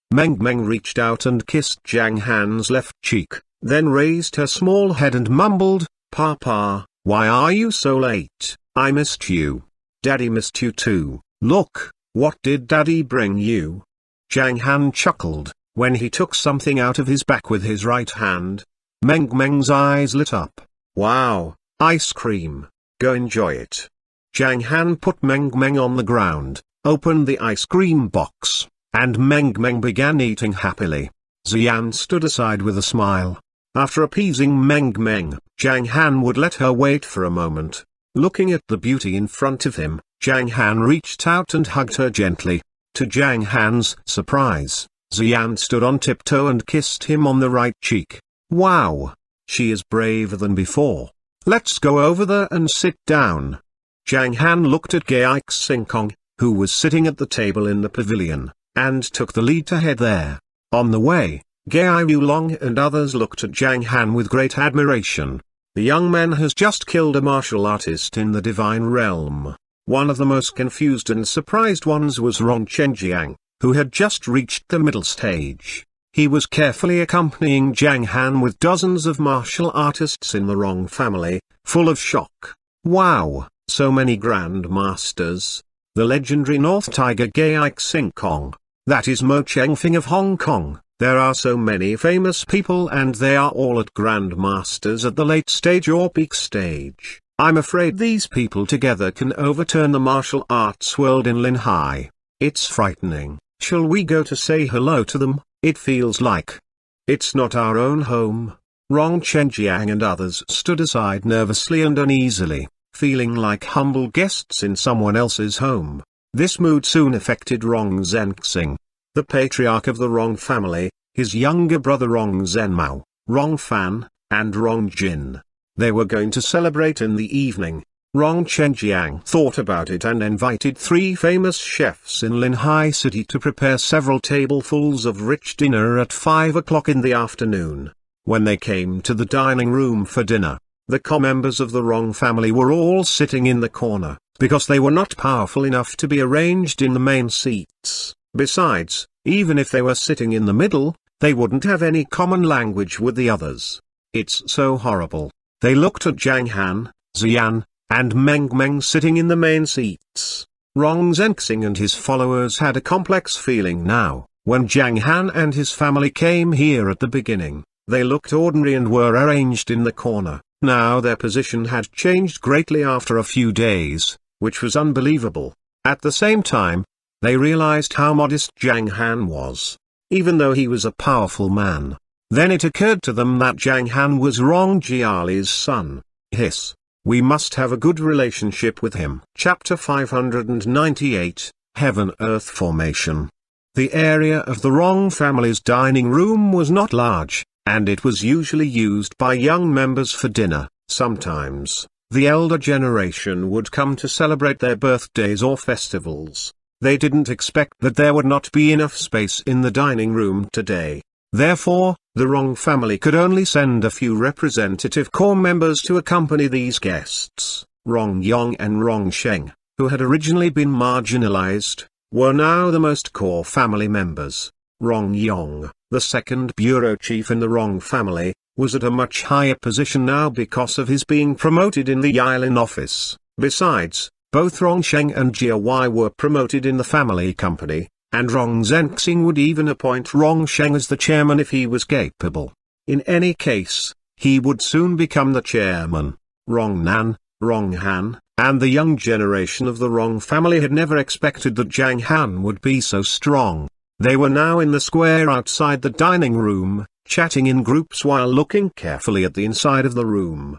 Meng Meng reached out and kissed Zhang Han's left cheek, then raised her small head and mumbled, "Papa, why are you so late? I missed you. Daddy missed you too. Look, what did Daddy bring you?" Zhang Han chuckled, when he took something out of his back with his right hand. Meng Meng's eyes lit up. "Wow, ice cream. Go enjoy it." Zhang Han put Meng Meng on the ground, opened the ice cream box, and Meng Meng began eating happily. Xian stood aside with a smile. After appeasing Meng Meng, Zhang Han would let her wait for a moment. Looking at the beauty in front of him, Zhang Han reached out and hugged her gently. To Zhang Han's surprise, Xian stood on tiptoe and kissed him on the right cheek. "Wow, she is braver than before. Let's go over there and sit down." Zhang Han looked at Gai Xingkong, who was sitting at the table in the pavilion, and took the lead to head there. On the way, Gai Long and others looked at Zhang Han with great admiration. The young man has just killed a martial artist in the divine realm. One of the most confused and surprised ones was Rong Chenjiang, who had just reached the middle stage. He was carefully accompanying Zhang Han with dozens of martial artists in the Rong family, full of shock. Wow, so many Grand Masters. The legendary North Tiger Gai Xingkong. That is Mo Chengfing of Hong Kong. There are so many famous people and they are all at Grand Masters at the late stage or peak stage. I'm afraid these people together can overturn the martial arts world in Linhai. It's frightening. Shall we go to say hello to them? It feels like it's not our own home. Rong Chenjiang and others stood aside nervously and uneasily, feeling like humble guests in someone else's home. This mood soon affected Rong Zhenxing, the patriarch of the Rong family, his younger brother Rong Zhenmao, Rong Fan, and Rong Jin. They were going to celebrate in the evening. Rong Chenjiang thought about it and invited 3 famous chefs in Linhai City to prepare several tablefuls of rich dinner at 5 o'clock in the afternoon. When they came to the dining room for dinner, the members of the Rong family were all sitting in the corner, because they were not powerful enough to be arranged in the main seats. Besides, even if they were sitting in the middle, they wouldn't have any common language with the others. It's so horrible. They looked at Zhang Han, Ziyan, and Meng sitting in the main seats. Rong Zhenxing and his followers had a complex feeling now. When Zhang Han and his family came here at the beginning, they looked ordinary and were arranged in the corner. Now their position had changed greatly after a few days, which was unbelievable. At the same time, they realized how modest Zhang Han was, even though he was a powerful man. Then it occurred to them that Zhang Han was Rong Jiali's son. Hiss. We must have a good relationship with him. Chapter 598, Heaven-Earth Formation. The area of the Rong family's dining room was not large, and it was usually used by young members for dinner. Sometimes, the elder generation would come to celebrate their birthdays or festivals. They didn't expect that there would not be enough space in the dining room today. Therefore, the Rong family could only send a few representative core members to accompany these guests. Rong Yong and Rong Sheng, who had originally been marginalized, were now the most core family members. Rong Yong, the second bureau chief in the Rong family, was at a much higher position now because of his being promoted in the Yilin office. Besides, both Rong Sheng and Jia Wei were promoted in the family company, and Rong Zhenxing would even appoint Rong Sheng as the chairman if he was capable. In any case, he would soon become the chairman. Rong Nan, Rong Han, and the young generation of the Rong family had never expected that Zhang Han would be so strong. They were now in the square outside the dining room, chatting in groups while looking carefully at the inside of the room.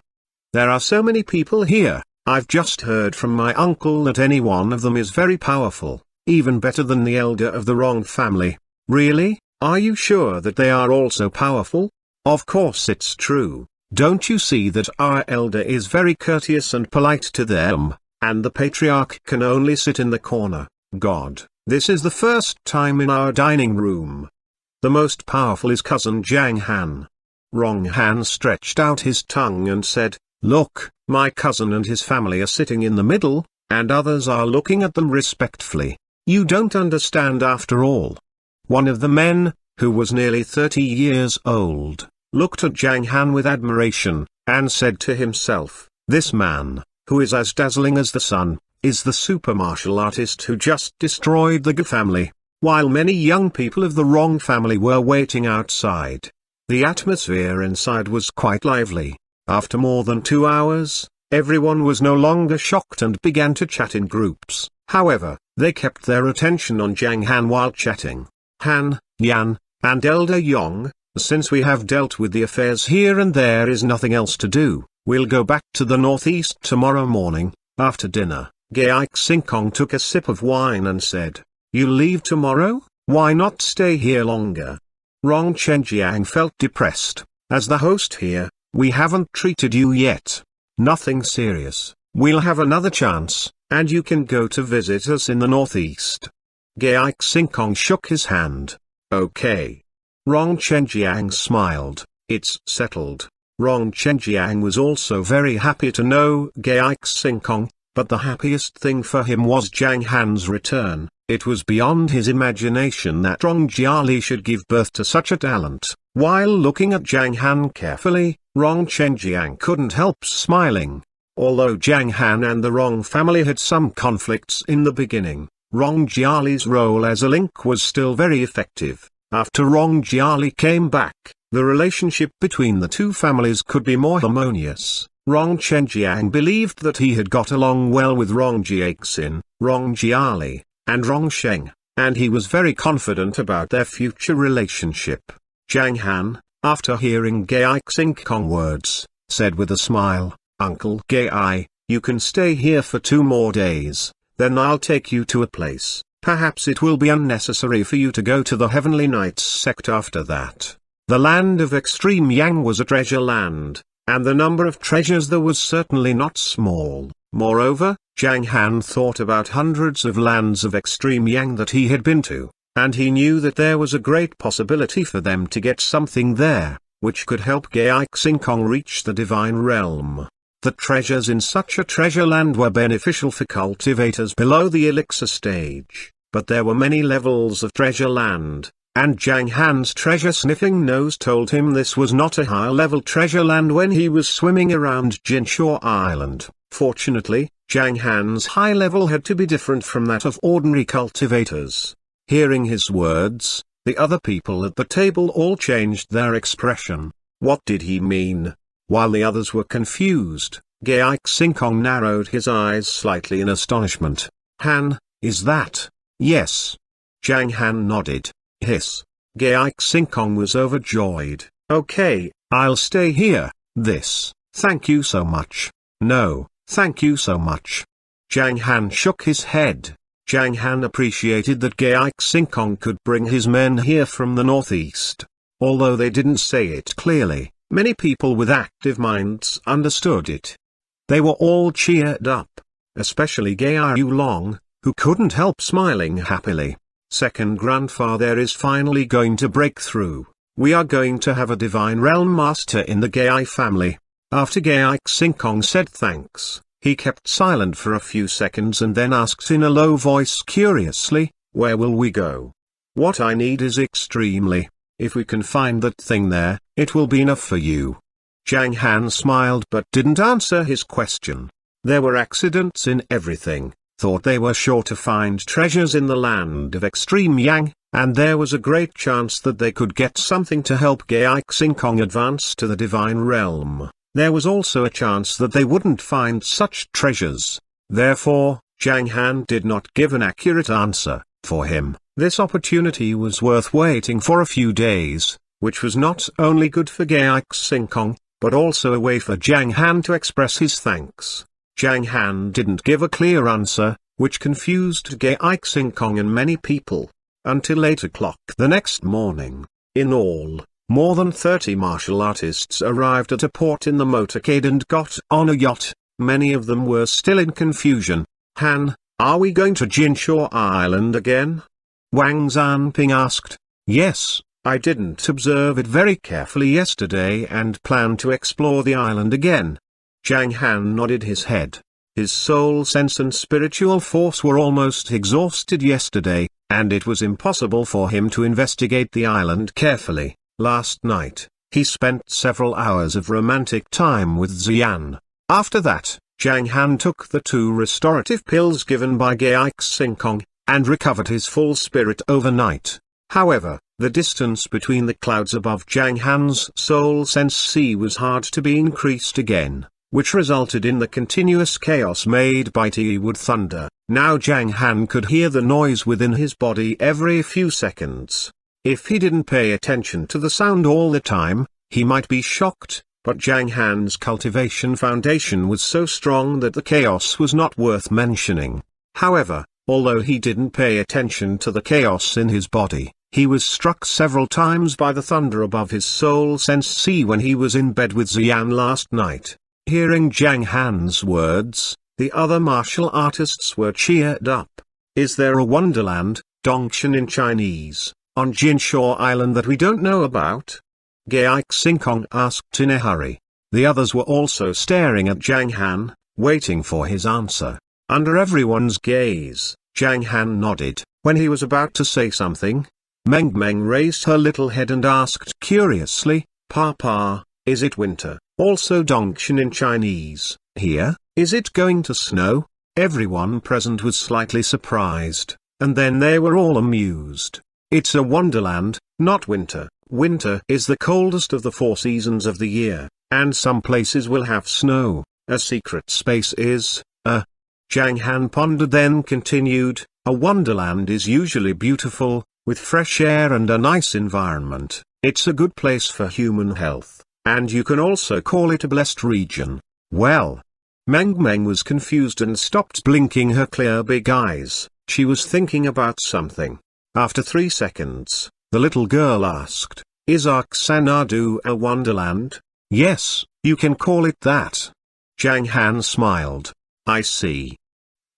There are so many people here. I've just heard from my uncle that any one of them is very powerful, even better than the elder of the Rong family. Really? Are you sure that they are also powerful? Of course it's true. Don't you see that our elder is very courteous and polite to them, and the patriarch can only sit in the corner? God, this is the first time in our dining room. The most powerful is cousin Zhang Han. Rong Han stretched out his tongue and said, "Look, my cousin and his family are sitting in the middle, and others are looking at them respectfully. You don't understand after all." One of the men, who was nearly 30 years old, looked at Zhang Han with admiration, and said to himself, "This man, who is as dazzling as the sun, is the super martial artist who just destroyed the Ge family." While many young people of the Rong family were waiting outside, the atmosphere inside was quite lively. After more than 2 hours, everyone was no longer shocked and began to chat in groups. However, they kept their attention on Zhang Han while chatting. "Han, Yan, and Elder Yong, since we have dealt with the affairs here and there is nothing else to do, we'll go back to the northeast tomorrow morning, after dinner." Gai Xingkong took a sip of wine and said, "You leave tomorrow? Why not stay here longer?" Rong Chenjiang felt depressed. "As the host here, we haven't treated you yet. Nothing serious. We'll have another chance, and you can go to visit us in the northeast." Gai Xingkong shook his hand. "Okay. Rong Chenjiang smiled. It's settled. Rong Chenjiang was also very happy to know Gai Xinkong, but the happiest thing for him was Zhang Han's return. It was beyond his imagination that Rong Jiali should give birth to such a talent. While looking at Zhang Han carefully, Rong Chenjiang couldn't help smiling. Although Zhang Han and the Rong family had some conflicts in the beginning, Rong Jiali's role as a link was still very effective. After Rong Jiali came back, the relationship between the two families could be more harmonious. Rong Chenjiang believed that he had got along well with Rong Jiaxin, Rong Jiali, and Rong Sheng, and he was very confident about their future relationship. Zhang Han, after hearing Gai Xinkong words, said with a smile, "Uncle Gai, you can stay here for 2 more days, then I'll take you to a place. Perhaps it will be unnecessary for you to go to the Heavenly Knights sect after that." The land of Extreme Yang was a treasure land, and the number of treasures there was certainly not small. Moreover, Zhang Han thought about hundreds of lands of Extreme Yang that he had been to, and he knew that there was a great possibility for them to get something there, which could help Gai Xinkong reach the divine realm. The treasures in such a treasure land were beneficial for cultivators below the elixir stage, but there were many levels of treasure land, and Zhang Han's treasure-sniffing nose told him this was not a high-level treasure land when he was swimming around Jinshaw Island. Fortunately, Zhang Han's high level had to be different from that of ordinary cultivators. Hearing his words, the other people at the table all changed their expression. What did he mean? While the others were confused, Gai Xinkong narrowed his eyes slightly in astonishment. "Han, is that?" "Yes." Zhang Han nodded. "Hiss." Gai Xinkong was overjoyed. "Okay, I'll stay here. Thank you so much." "No, thank you so much." Zhang Han shook his head. Zhang Han appreciated that Gai Xinkong could bring his men here from the northeast. Although they didn't say it clearly, many people with active minds understood it. They were all cheered up, especially Gai Yulong, who couldn't help smiling happily. "Second grandfather is finally going to break through. We are going to have a divine realm master in the Gai family." After Gai Xinkong said thanks, he kept silent for a few seconds and then asked in a low voice curiously, "Where will we go?" "What I need is extremely. If we can find that thing there, it will be enough for you." Zhang Han smiled but didn't answer his question. There were accidents in everything. Thought they were sure to find treasures in the land of Extreme Yang, and there was a great chance that they could get something to help Gai Xinkong advance to the divine realm. There was also a chance that they wouldn't find such treasures. Therefore, Zhang Han did not give an accurate answer. For him, this opportunity was worth waiting for a few days, which was not only good for Gai Xinkong, but also a way for Zhang Han to express his thanks. Zhang Han didn't give a clear answer, which confused Gai Xinkong and many people. Until 8 o'clock the next morning, in all, more than 30 martial artists arrived at a port in the motorcade and got on a yacht. Many of them were still in confusion. "Han, are we going to Jinshaw Island again?" Wang Zanping asked. "Yes, I didn't observe it very carefully yesterday and plan to explore the island again." Zhang Han nodded his head. His soul sense and spiritual force were almost exhausted yesterday, and it was impossible for him to investigate the island carefully. Last night, he spent several hours of romantic time with Xian. After that, Zhang Han took the 2 restorative pills given by Gai Xinkong, and recovered his full spirit overnight. However, the distance between the clouds above Zhang Han's soul sense sea was hard to be increased again, which resulted in the continuous chaos made by T-wood thunder. Now Zhang Han could hear the noise within his body every few seconds. If he didn't pay attention to the sound all the time, he might be shocked, but Zhang Han's cultivation foundation was so strong that the chaos was not worth mentioning. However, although he didn't pay attention to the chaos in his body, he was struck several times by the thunder above his soul sense sea when he was in bed with Xian last night. Hearing Zhang Han's words, the other martial artists were cheered up. "Is there a wonderland?" Dongshan in Chinese, on Jinshaw Island that we don't know about? Gai Xingkong asked in a hurry. The others were also staring at Zhang Han, waiting for his answer. Under everyone's gaze, Zhang Han nodded. When he was about to say something, Meng Meng raised her little head and asked curiously, Papa, is it winter? Also Dongxian in Chinese, here, is it going to snow? Everyone present was slightly surprised, and then they were all amused. It's a wonderland, not winter. Winter is the coldest of the 4 seasons of the year, and some places will have snow. A secret space is, Zhang Han pondered then continued, a wonderland is usually beautiful, with fresh air and a nice environment. It's a good place for human health, and you can also call it a blessed region. Well, Meng Meng was confused and stopped blinking her clear big eyes. She was thinking about something. After 3 seconds, the little girl asked, is Xanadu a wonderland? Yes, you can call it that. Zhang Han smiled. I see.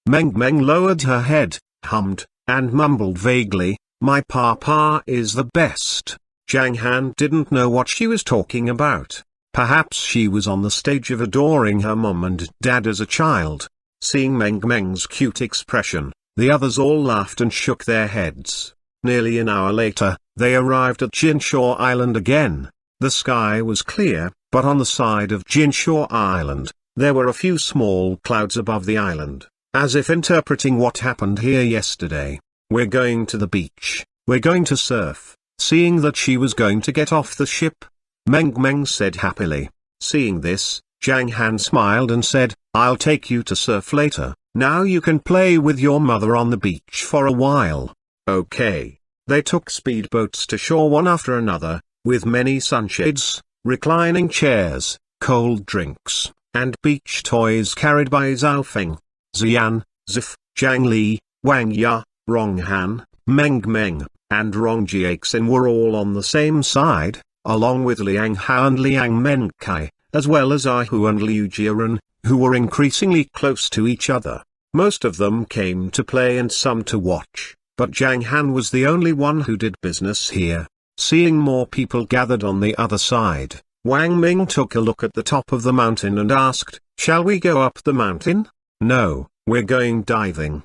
Meng Meng lowered her head, hummed, and mumbled vaguely, my papa is the best. Zhang Han didn't know what she was talking about. Perhaps she was on the stage of adoring her mum and dad as a child. Seeing Meng Meng's cute expression, the others all laughed and shook their heads. Nearly an hour later, they arrived at Jinshaw Island again. The sky was clear, but on the side of Jinshaw Island, there were a few small clouds above the island, as if interpreting what happened here yesterday. We're going to the beach. We're going to surf. Seeing that she was going to get off the ship, Meng Meng said happily. Seeing this, Zhang Han smiled and said, I'll take you to surf later. Now you can play with your mother on the beach for a while. Okay. They took speedboats to shore one after another, with many sunshades, reclining chairs, cold drinks, and beach toys carried by Zhao Feng, Ziyan, Zif, Zhang Li, Wang Ya, Rong Han, Meng Meng, and Rong Jiaxin were all on the same side, along with Liang Hao and Liang Menkai, as well as Aihu and Liu Jiren, who were increasingly close to each other. Most of them came to play and some to watch, but Zhang Han was the only one who did business here. Seeing more people gathered on the other side, Wang Ming took a look at the top of the mountain and asked, shall we go up the mountain? No, we're going diving.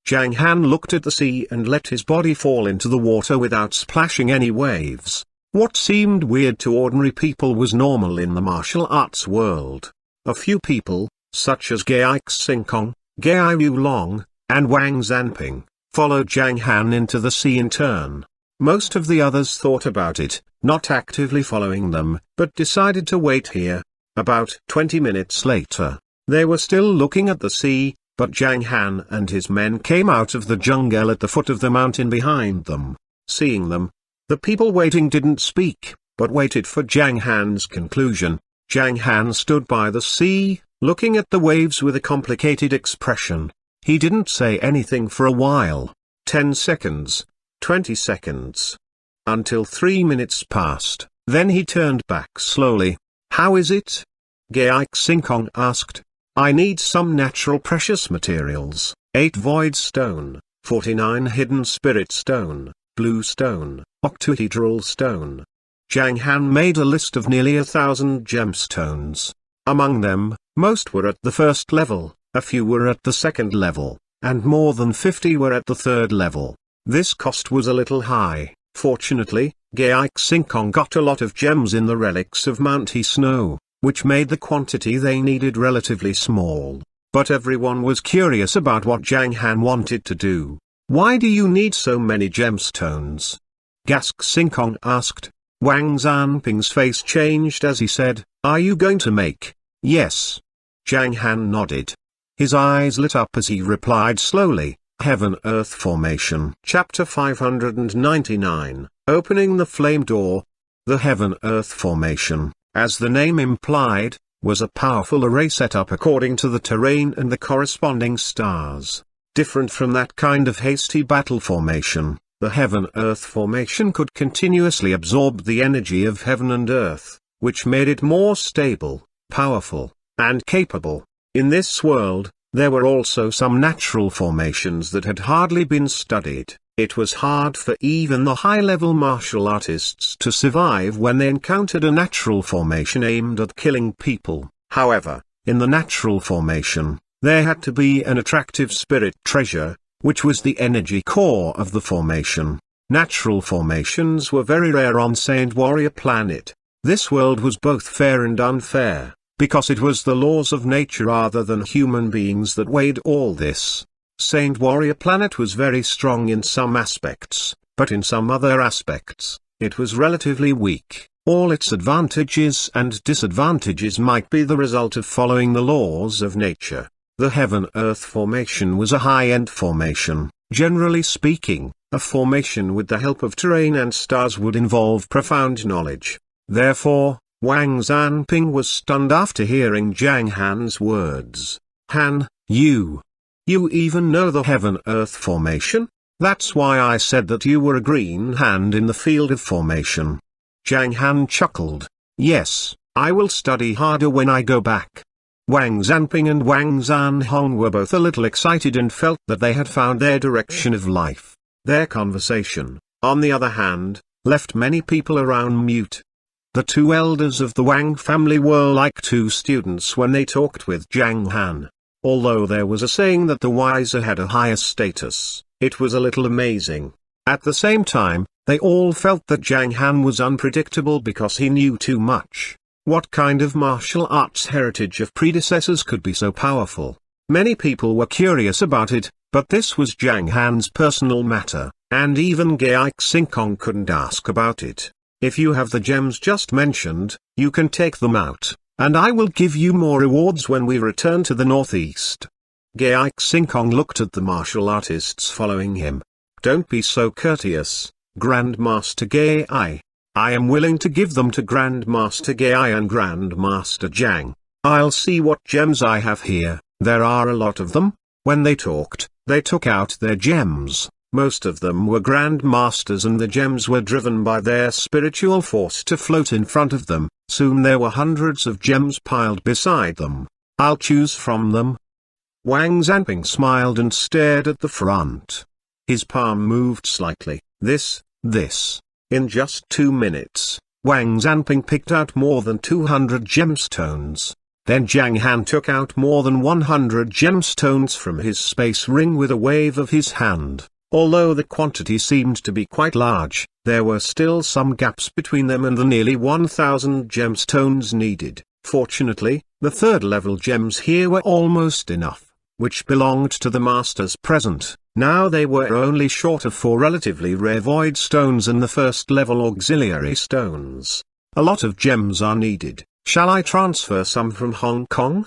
Zhang Han looked at the sea and let his body fall into the water without splashing any waves. What seemed weird to ordinary people was normal in the martial arts world. A few people, such as Gai Xingkong, Gai Yulong, and Wang Zanping, followed Zhang Han into the sea in turn. Most of the others thought about it, not actively following them, but decided to wait here. About 20 minutes later, they were still looking at the sea, but Zhang Han and his men came out of the jungle at the foot of the mountain behind them. Seeing them, the people waiting didn't speak, but waited for Zhang Han's conclusion. Zhang Han stood by the sea, looking at the waves with a complicated expression. He didn't say anything for a while. 10 seconds. 20 seconds. Until 3 minutes passed. Then he turned back slowly. How is it? Gai Xingkong asked. I need some natural precious materials. 8 void stone, 49 hidden spirit stone, blue stone, octohedral stone. Zhang Han made a list of nearly 1,000 gemstones. Among them, most were at the first level, a few were at the second level, and more than 50 were at the third level. This cost was a little high. Fortunately, Gai Xingkong got a lot of gems in the relics of Mount He Snow, which made the quantity they needed relatively small. But everyone was curious about what Zhang Han wanted to do. Why do you need so many gemstones? Gai Xingkong asked. Wang Zanping's face changed as he said, are you going to make? Yes. Zhang Han nodded. His eyes lit up as he replied slowly, Heaven-Earth Formation. Chapter 599, Opening the Flame Door. The Heaven-Earth Formation, as the name implied, was a powerful array set up according to the terrain and the corresponding stars. Different from that kind of hasty battle formation, the Heaven-Earth Formation could continuously absorb the energy of heaven and earth, which made it more stable, powerful, and capable. In this world, There were also some natural formations that had hardly been studied. It was hard for even the high-level martial artists to survive when they encountered a natural formation aimed at killing people. However, in the natural formation, there had to be an attractive spirit treasure, which was the energy core of the formation. Natural formations were very rare on Saint Warrior Planet. This world was both fair and unfair, because it was the laws of nature rather than human beings that weighed all this. Saint Warrior Planet was very strong in some aspects, but in some other aspects, it was relatively weak. All its advantages and disadvantages might be the result of following the laws of nature. The Heaven-Earth formation was a high-end formation. Generally speaking, a formation with the help of terrain and stars would involve profound knowledge. Therefore, Wang Zanping was stunned after hearing Zhang Han's words. Han, you even know the Heaven-Earth formation? That's why I said that you were a green hand in the field of formation. Zhang Han chuckled. Yes, I will study harder when I go back. Wang Zanping and Wang Xuanhuan were both a little excited and felt that they had found their direction of life. Their conversation, on the other hand, left many people around mute. The two elders of the Wang family were like two students when they talked with Zhang Han. Although there was a saying that the wiser had a higher status, it was a little amazing. At the same time, they all felt that Zhang Han was unpredictable because he knew too much. What kind of martial arts heritage of predecessors could be so powerful? Many people were curious about it, but this was Zhang Han's personal matter, and even Gai Xinkong couldn't ask about it. If you have the gems just mentioned, you can take them out, and I will give you more rewards when we return to the northeast. Gai Xinkong looked at the martial artists following him. Don't be so courteous, Grandmaster Gai. I am willing to give them to Grandmaster Gai and Grandmaster Zhang. I'll see what gems I have here. There are a lot of them. When they talked, they took out their gems. Most of them were Grandmasters and the gems were driven by their spiritual force to float in front of them. Soon there were hundreds of gems piled beside them. I'll choose from them. Wang Zanping smiled and stared at the front. His palm moved slightly. This. In just 2 minutes, Wang Zanping picked out more than 200 gemstones. Then Zhang Han took out more than 100 gemstones from his space ring with a wave of his hand. Although the quantity seemed to be quite large, there were still some gaps between them and the nearly 1,000 gemstones needed. Fortunately, the third-level gems here were almost enough, which belonged to the masters present. Now they were only short of 4 relatively rare void stones and the first-level auxiliary stones. A lot of gems are needed. Shall I transfer some from Hong Kong?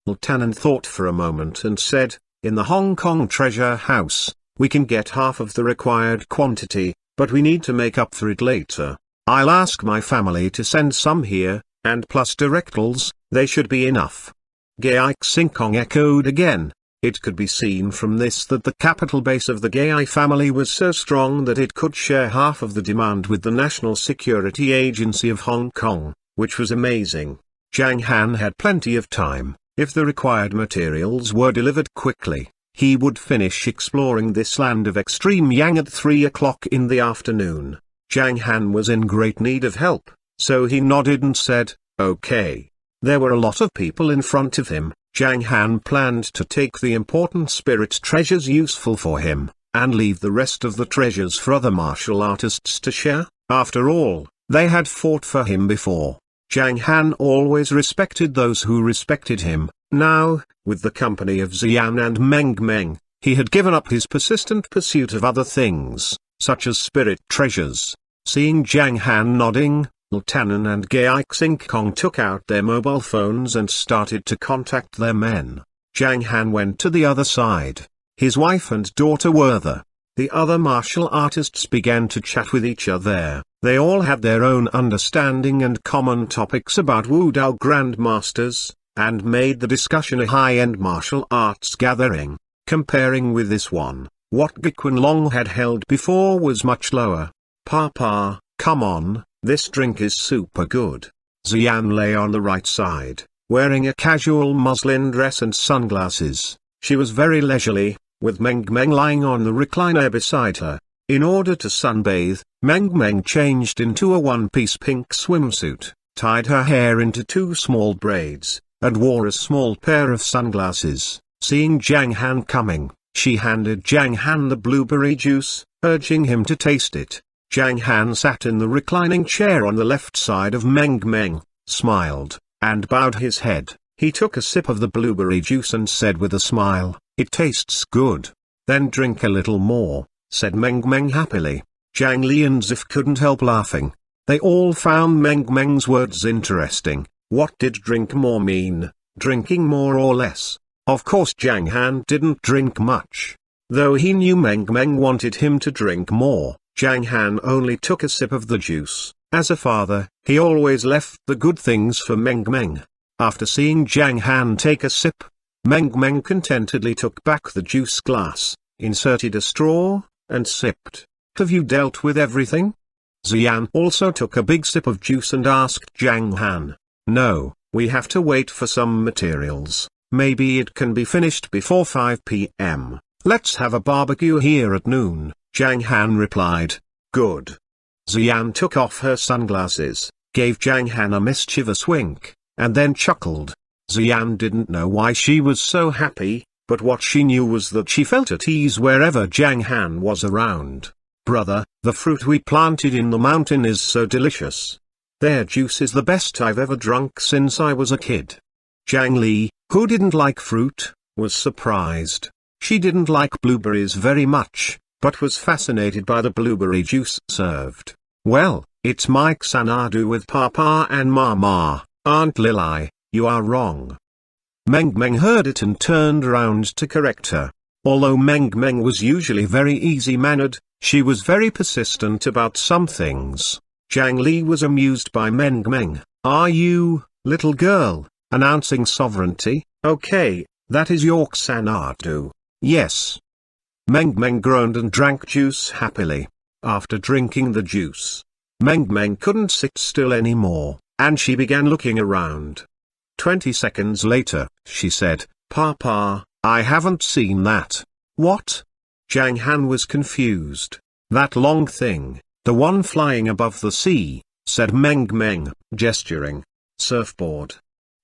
Lieutenant thought for a moment and said, in the Hong Kong treasure house, we can get half of the required quantity, but we need to make up for it later. I'll ask my family to send some here, and plus directals, they should be enough. Gai Xinkong echoed again. It could be seen from this that the capital base of the Gai family was so strong that it could share half of the demand with the National Security Agency of Hong Kong, which was amazing. Zhang Han had plenty of time. If the required materials were delivered quickly, he would finish exploring this land of extreme yang at 3 o'clock in the afternoon. Zhang Han was in great need of help, so he nodded and said, okay. There were a lot of people in front of him. Zhang Han planned to take the important spirit treasures useful for him, and leave the rest of the treasures for other martial artists to share. After all, they had fought for him before. Zhang Han always respected those who respected him. Now, with the company of Xian and Meng, he had given up his persistent pursuit of other things, such as spirit treasures. Seeing Zhang Han nodding, Lieutenant and Gai Xinkong took out their mobile phones and started to contact their men. Zhang Han went to the other side. His wife and daughter were there. The other martial artists began to chat with each other. They all had their own understanding and common topics about Wudao Grandmasters, and made the discussion a high-end martial arts gathering. Comparing with this one, what Gequan Long had held before was much lower. Papa, come on. This drink is super good. Xian lay on the right side, wearing a casual muslin dress and sunglasses. She was very leisurely, with Meng Meng lying on the recliner beside her. In order to sunbathe, Meng Meng changed into a one-piece pink swimsuit, tied her hair into 2 small braids, and wore a small pair of sunglasses. Seeing Zhang Han coming, she handed Zhang Han the blueberry juice, urging him to taste it. Zhang Han sat in the reclining chair on the left side of Meng Meng, smiled, and bowed his head. He took a sip of the blueberry juice and said with a smile, "It tastes good." "Then drink a little more," said Meng Meng happily. Zhang Li and Zif couldn't help laughing. They all found Meng Meng's words interesting. What did drink more mean? Drinking more or less? Of course Zhang Han didn't drink much. Though he knew Meng Meng wanted him to drink more, Zhang Han only took a sip of the juice. As a father, he always left the good things for Meng Meng. After seeing Zhang Han take a sip, Meng Meng contentedly took back the juice glass, inserted a straw, and sipped. "Have you dealt with everything?" Xian also took a big sip of juice and asked Zhang Han. "No, we have to wait for some materials. Maybe it can be finished before 5 p.m. Let's have a barbecue here at noon," Zhang Han replied. "Good." Xian took off her sunglasses, gave Zhang Han a mischievous wink, and then chuckled. Xian didn't know why she was so happy, but what she knew was that she felt at ease wherever Zhang Han was around. "Brother, the fruit we planted in the mountain is so delicious. Their juice is the best I've ever drunk since I was a kid." Zhang Li, who didn't like fruit, was surprised. She didn't like blueberries very much, but was fascinated by the blueberry juice served. "Well, it's my Xanadu with Papa and Mama, Aunt Lili, you are wrong." Meng Meng heard it and turned around to correct her. Although Meng Meng was usually very easy-mannered, she was very persistent about some things. Zhang Li was amused by Meng Meng. "Are you, little girl, announcing sovereignty? Okay, that is your Xanadu." "Yes." Meng Meng groaned and drank juice happily. After drinking the juice, Meng Meng couldn't sit still anymore, and she began looking around. 20 seconds later, she said, "Papa, I haven't seen that." "What?" Zhang Han was confused. "That long thing, the one flying above the sea," said Meng Meng, gesturing. "Surfboard."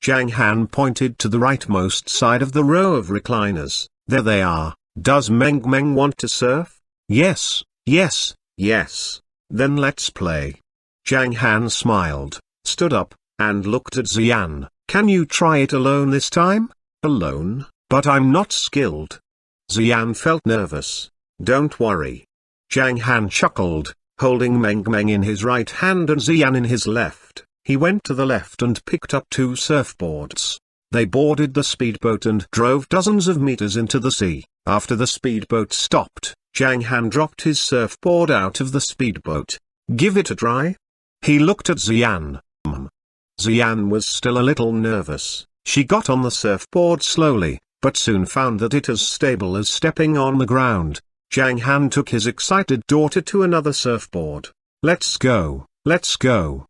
Zhang Han pointed to the rightmost side of the row of recliners. "There they are. Does Meng Meng want to surf?" "Yes, yes, yes." "Then let's play." Zhang Han smiled, stood up, and looked at Xian. "Can you try it alone this time?" "Alone? But I'm not skilled." Xian felt nervous. "Don't worry." Zhang Han chuckled, holding Meng Meng in his right hand and Xian in his left. He went to the left and picked up 2 surfboards. They boarded the speedboat and drove dozens of meters into the sea. After the speedboat stopped, Zhang Han dropped his surfboard out of the speedboat. "Give it a try?" He looked at Xian. Xian was still a little nervous. She got on the surfboard slowly, but soon found that it as stable as stepping on the ground. Zhang Han took his excited daughter to another surfboard. "Let's go, let's go."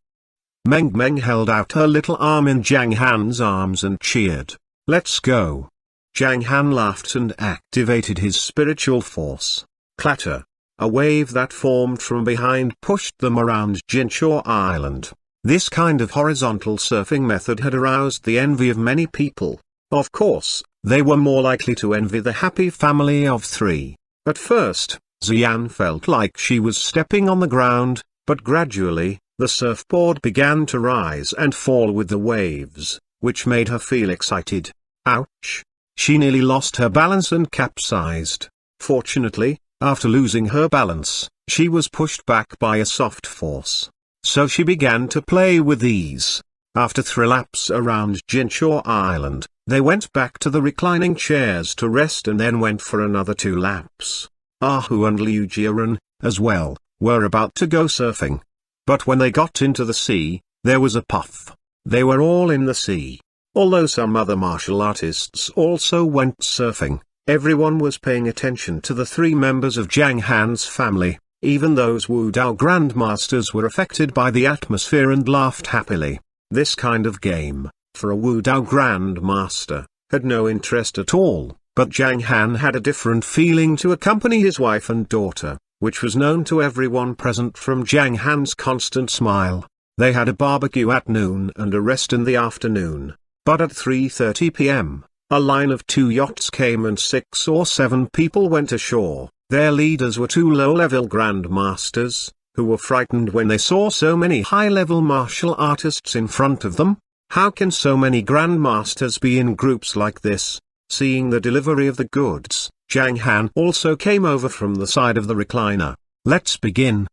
Meng Meng held out her little arm in Zhang Han's arms and cheered. "Let's go." Zhang Han laughed and activated his spiritual force. Clatter. A wave that formed from behind pushed them around Jinshaw Island. This kind of horizontal surfing method had aroused the envy of many people. Of course, they were more likely to envy the happy family of 3. At first, Xian felt like she was stepping on the ground, but gradually, the surfboard began to rise and fall with the waves, which made her feel excited. Ouch! She nearly lost her balance and capsized. Fortunately, after losing her balance, she was pushed back by a soft force. So she began to play with ease. After 3 laps around Jinshaw Island, they went back to the reclining chairs to rest and then went for another 2 laps. Ahu and Liu Jiren, as well, were about to go surfing. But when they got into the sea, there was a puff. They were all in the sea. Although some other martial artists also went surfing, everyone was paying attention to the 3 members of Zhang Han's family. Even those Wu Dao grandmasters were affected by the atmosphere and laughed happily. This kind of game, for a Wu Dao grandmaster, had no interest at all, but Zhang Han had a different feeling to accompany his wife and daughter, which was known to everyone present from Zhang Han's constant smile. They had a barbecue at noon and a rest in the afternoon, but at 3:30 p.m., a line of 2 yachts came and 6 or 7 people went ashore. Their leaders were 2 low-level grandmasters, who were frightened when they saw so many high-level martial artists in front of them. How can so many grandmasters be in groups like this? Seeing the delivery of the goods, Zhang Han also came over from the side of the recliner. Let's begin.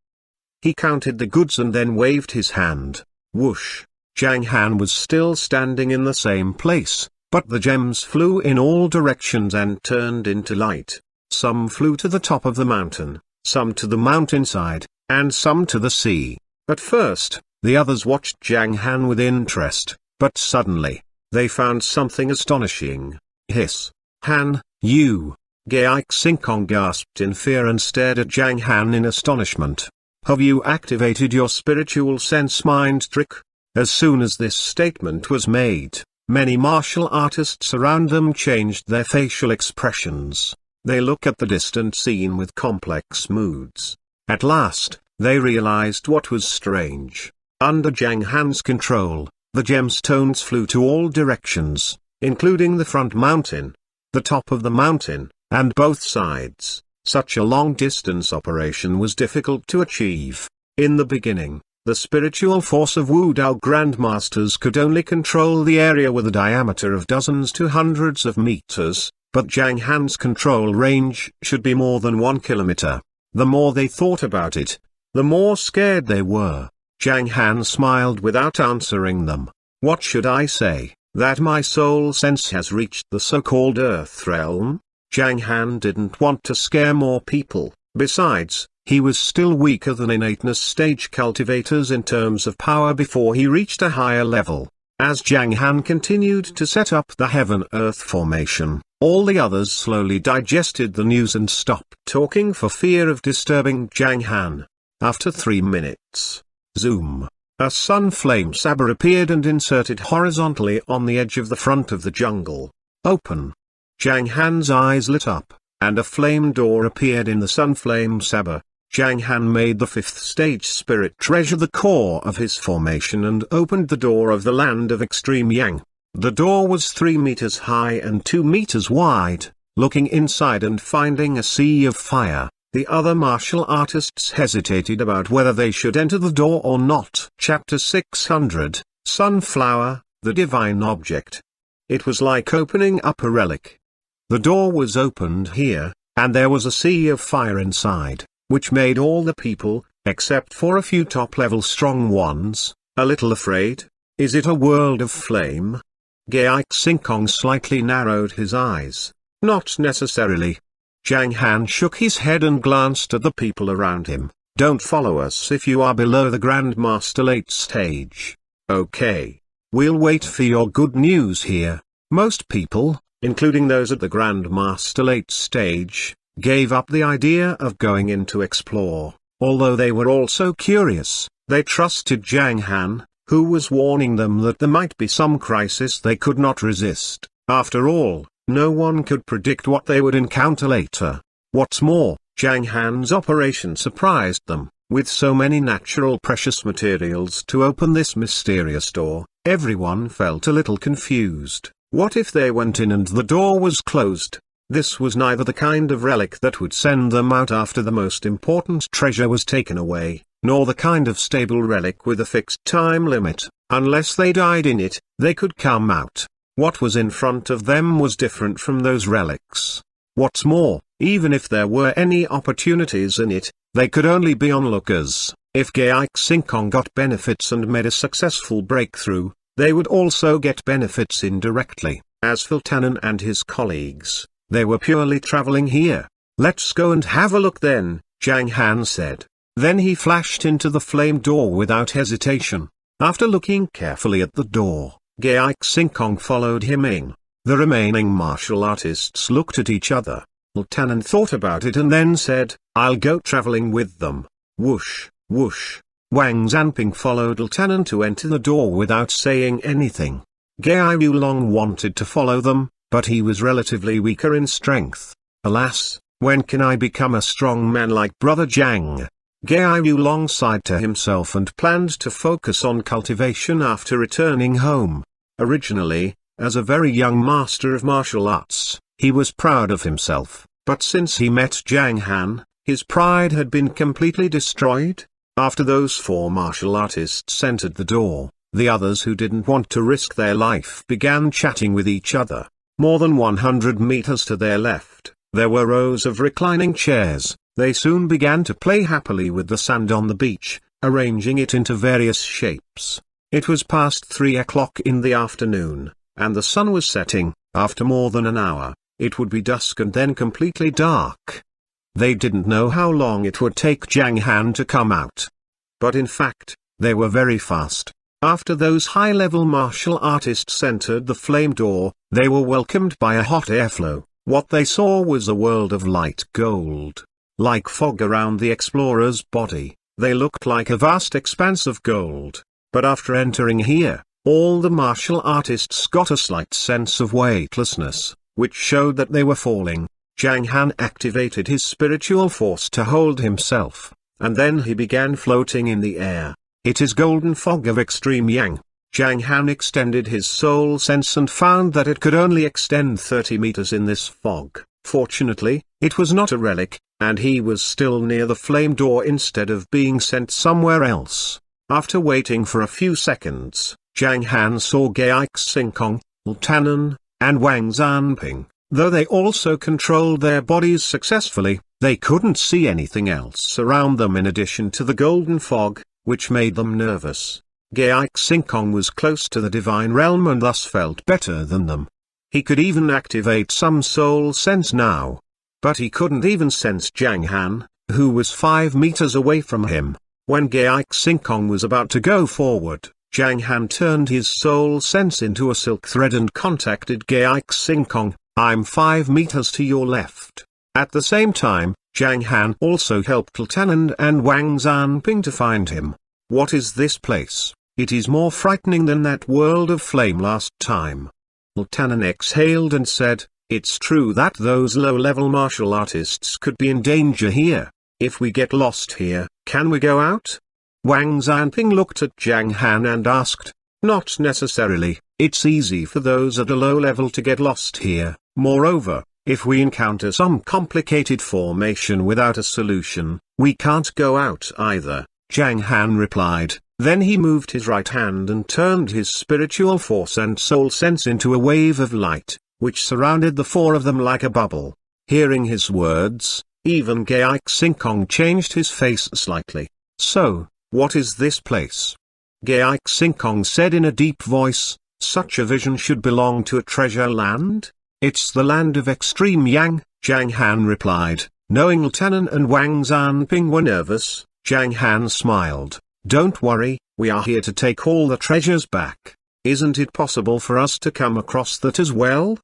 He counted the goods and then waved his hand. Whoosh! Zhang Han was still standing in the same place, but the gems flew in all directions and turned into light. Some flew to the top of the mountain, some to the mountainside, and some to the sea. At first, the others watched Zhang Han with interest, but suddenly, they found something astonishing. Hiss! Han, you! Gai Xinkong gasped in fear and stared at Zhang Han in astonishment. Have you activated your spiritual sense mind trick? As soon as this statement was made, many martial artists around them changed their facial expressions. They look at the distant scene with complex moods. At last, they realized what was strange. Under Zhang Han's control, the gemstones flew to all directions, including the front mountain, the top of the mountain, and both sides. Such a long-distance operation was difficult to achieve. In the beginning, the spiritual force of Wu Dao grandmasters could only control the area with a diameter of dozens to hundreds of meters, but Zhang Han's control range should be more than 1 kilometer. The more they thought about it, the more scared they were. Zhang Han smiled without answering them. What should I say? That my soul sense has reached the so-called Earth realm? Zhang Han didn't want to scare more people. Besides, he was still weaker than innateness stage cultivators in terms of power before he reached a higher level. As Zhang Han continued to set up the heaven-earth formation, all the others slowly digested the news and stopped talking for fear of disturbing Zhang Han. After 3 minutes, zoom, a sun flame saber appeared and inserted horizontally on the edge of the front of the jungle. Open. Zhang Han's eyes lit up, and a flame door appeared in the sun flame saber. Zhang Han made the 5th stage spirit treasure the core of his formation and opened the door of the land of extreme yang. The door was 3 meters high and 2 meters wide. Looking inside and finding a sea of fire, the other martial artists hesitated about whether they should enter the door or not. Chapter 600, Sunflower, the Divine Object. It was like opening up a relic. The door was opened here, and there was a sea of fire inside, which made all the people, except for a few top-level strong ones, a little afraid. Is it a world of flame? Gai Xinkong slightly narrowed his eyes. Not necessarily. Zhang Han shook his head and glanced at the people around him. Don't follow us if you are below the Grandmaster late stage. Okay. We'll wait for your good news here. Most people, including those at the Grandmaster late stage, gave up the idea of going in to explore. Although they were also curious, they trusted Zhang Han, who was warning them that there might be some crisis they could not resist. After all, no one could predict what they would encounter later. What's more, Zhang Han's operation surprised them. With so many natural precious materials to open this mysterious door, everyone felt a little confused. What if they went in and the door was closed? This was neither the kind of relic that would send them out after the most important treasure was taken away, nor the kind of stable relic with a fixed time limit. Unless they died in it, they could come out. What was in front of them was different from those relics. What's more, even if there were any opportunities in it, they could only be onlookers. If Gai Xinkong got benefits and made a successful breakthrough, they would also get benefits indirectly. As for Tannen and his colleagues, they were purely traveling here. Let's go and have a look then, Zhang Han said. Then he flashed into the flame door without hesitation. After looking carefully at the door, Gai Xinkong followed him in. The remaining martial artists looked at each other. Tannen thought about it and then said, I'll go traveling with them. Whoosh, whoosh. Wang Zanping followed Tannen to enter the door without saying anything. Gai Yulong wanted to follow them, but he was relatively weaker in strength. Alas, when can I become a strong man like Brother Zhang? Gai Yulong sighed to himself and planned to focus on cultivation after returning home. Originally, as a very young master of martial arts, he was proud of himself, but since he met Zhang Han, his pride had been completely destroyed. After those 4 martial artists entered the door, the others who didn't want to risk their life began chatting with each other. More than 100 meters to their left, there were rows of reclining chairs. They soon began to play happily with the sand on the beach, arranging it into various shapes. It was past 3 o'clock in the afternoon, and the sun was setting. After more than an hour, it would be dusk and then completely dark. They didn't know how long it would take Zhang Han to come out. But in fact, they were very fast. After those high-level martial artists entered the flame door, they were welcomed by a hot airflow. What they saw was a world of light gold. Like fog around the explorer's body, they looked like a vast expanse of gold. But after entering here, all the martial artists got a slight sense of weightlessness, which showed that they were falling. Zhang Han activated his spiritual force to hold himself, and then he began floating in the air. It is golden fog of extreme yang. Zhang Han extended his soul sense and found that it could only extend 30 meters in this fog. Fortunately, it was not a relic, and he was still near the flame door instead of being sent somewhere else. After waiting for a few seconds, Zhang Han saw Gai Xingkong, Tanan, and Wang Zanping. Though they also controlled their bodies successfully, they couldn't see anything else around them in addition to the golden fog, which made them nervous. Gai Xingkong was close to the divine realm and thus felt better than them. He could even activate some soul sense now. But he couldn't even sense Zhang Han, who was 5 meters away from him. When Gai Xingkong was about to go forward, Zhang Han turned his soul sense into a silk thread and contacted Gai Xingkong. I'm 5 meters to your left. At the same time, Zhang Han also helped Tanan and Wang Zanping to find him. What is this place? It is more frightening than that world of flame last time. Tanan exhaled and said, it's true that those low-level martial artists could be in danger here. If we get lost here, can we go out? Wang Zanping looked at Zhang Han and asked, not necessarily, it's easy for those at a low level to get lost here. Moreover, if we encounter some complicated formation without a solution, we can't go out either, Zhang Han replied. Then he moved his right hand and turned his spiritual force and soul sense into a wave of light, which surrounded the 4 of them like a bubble. Hearing his words, even Gai Xingkong changed his face slightly. So, what is this place? Gai Xingkong said in a deep voice, such a vision should belong to a treasure land? It's the land of extreme yang, Zhang Han replied. Knowing Tanan and Wang Zanping were nervous, Zhang Han smiled. Don't worry, we are here to take all the treasures back. Isn't it possible for us to come across that as well?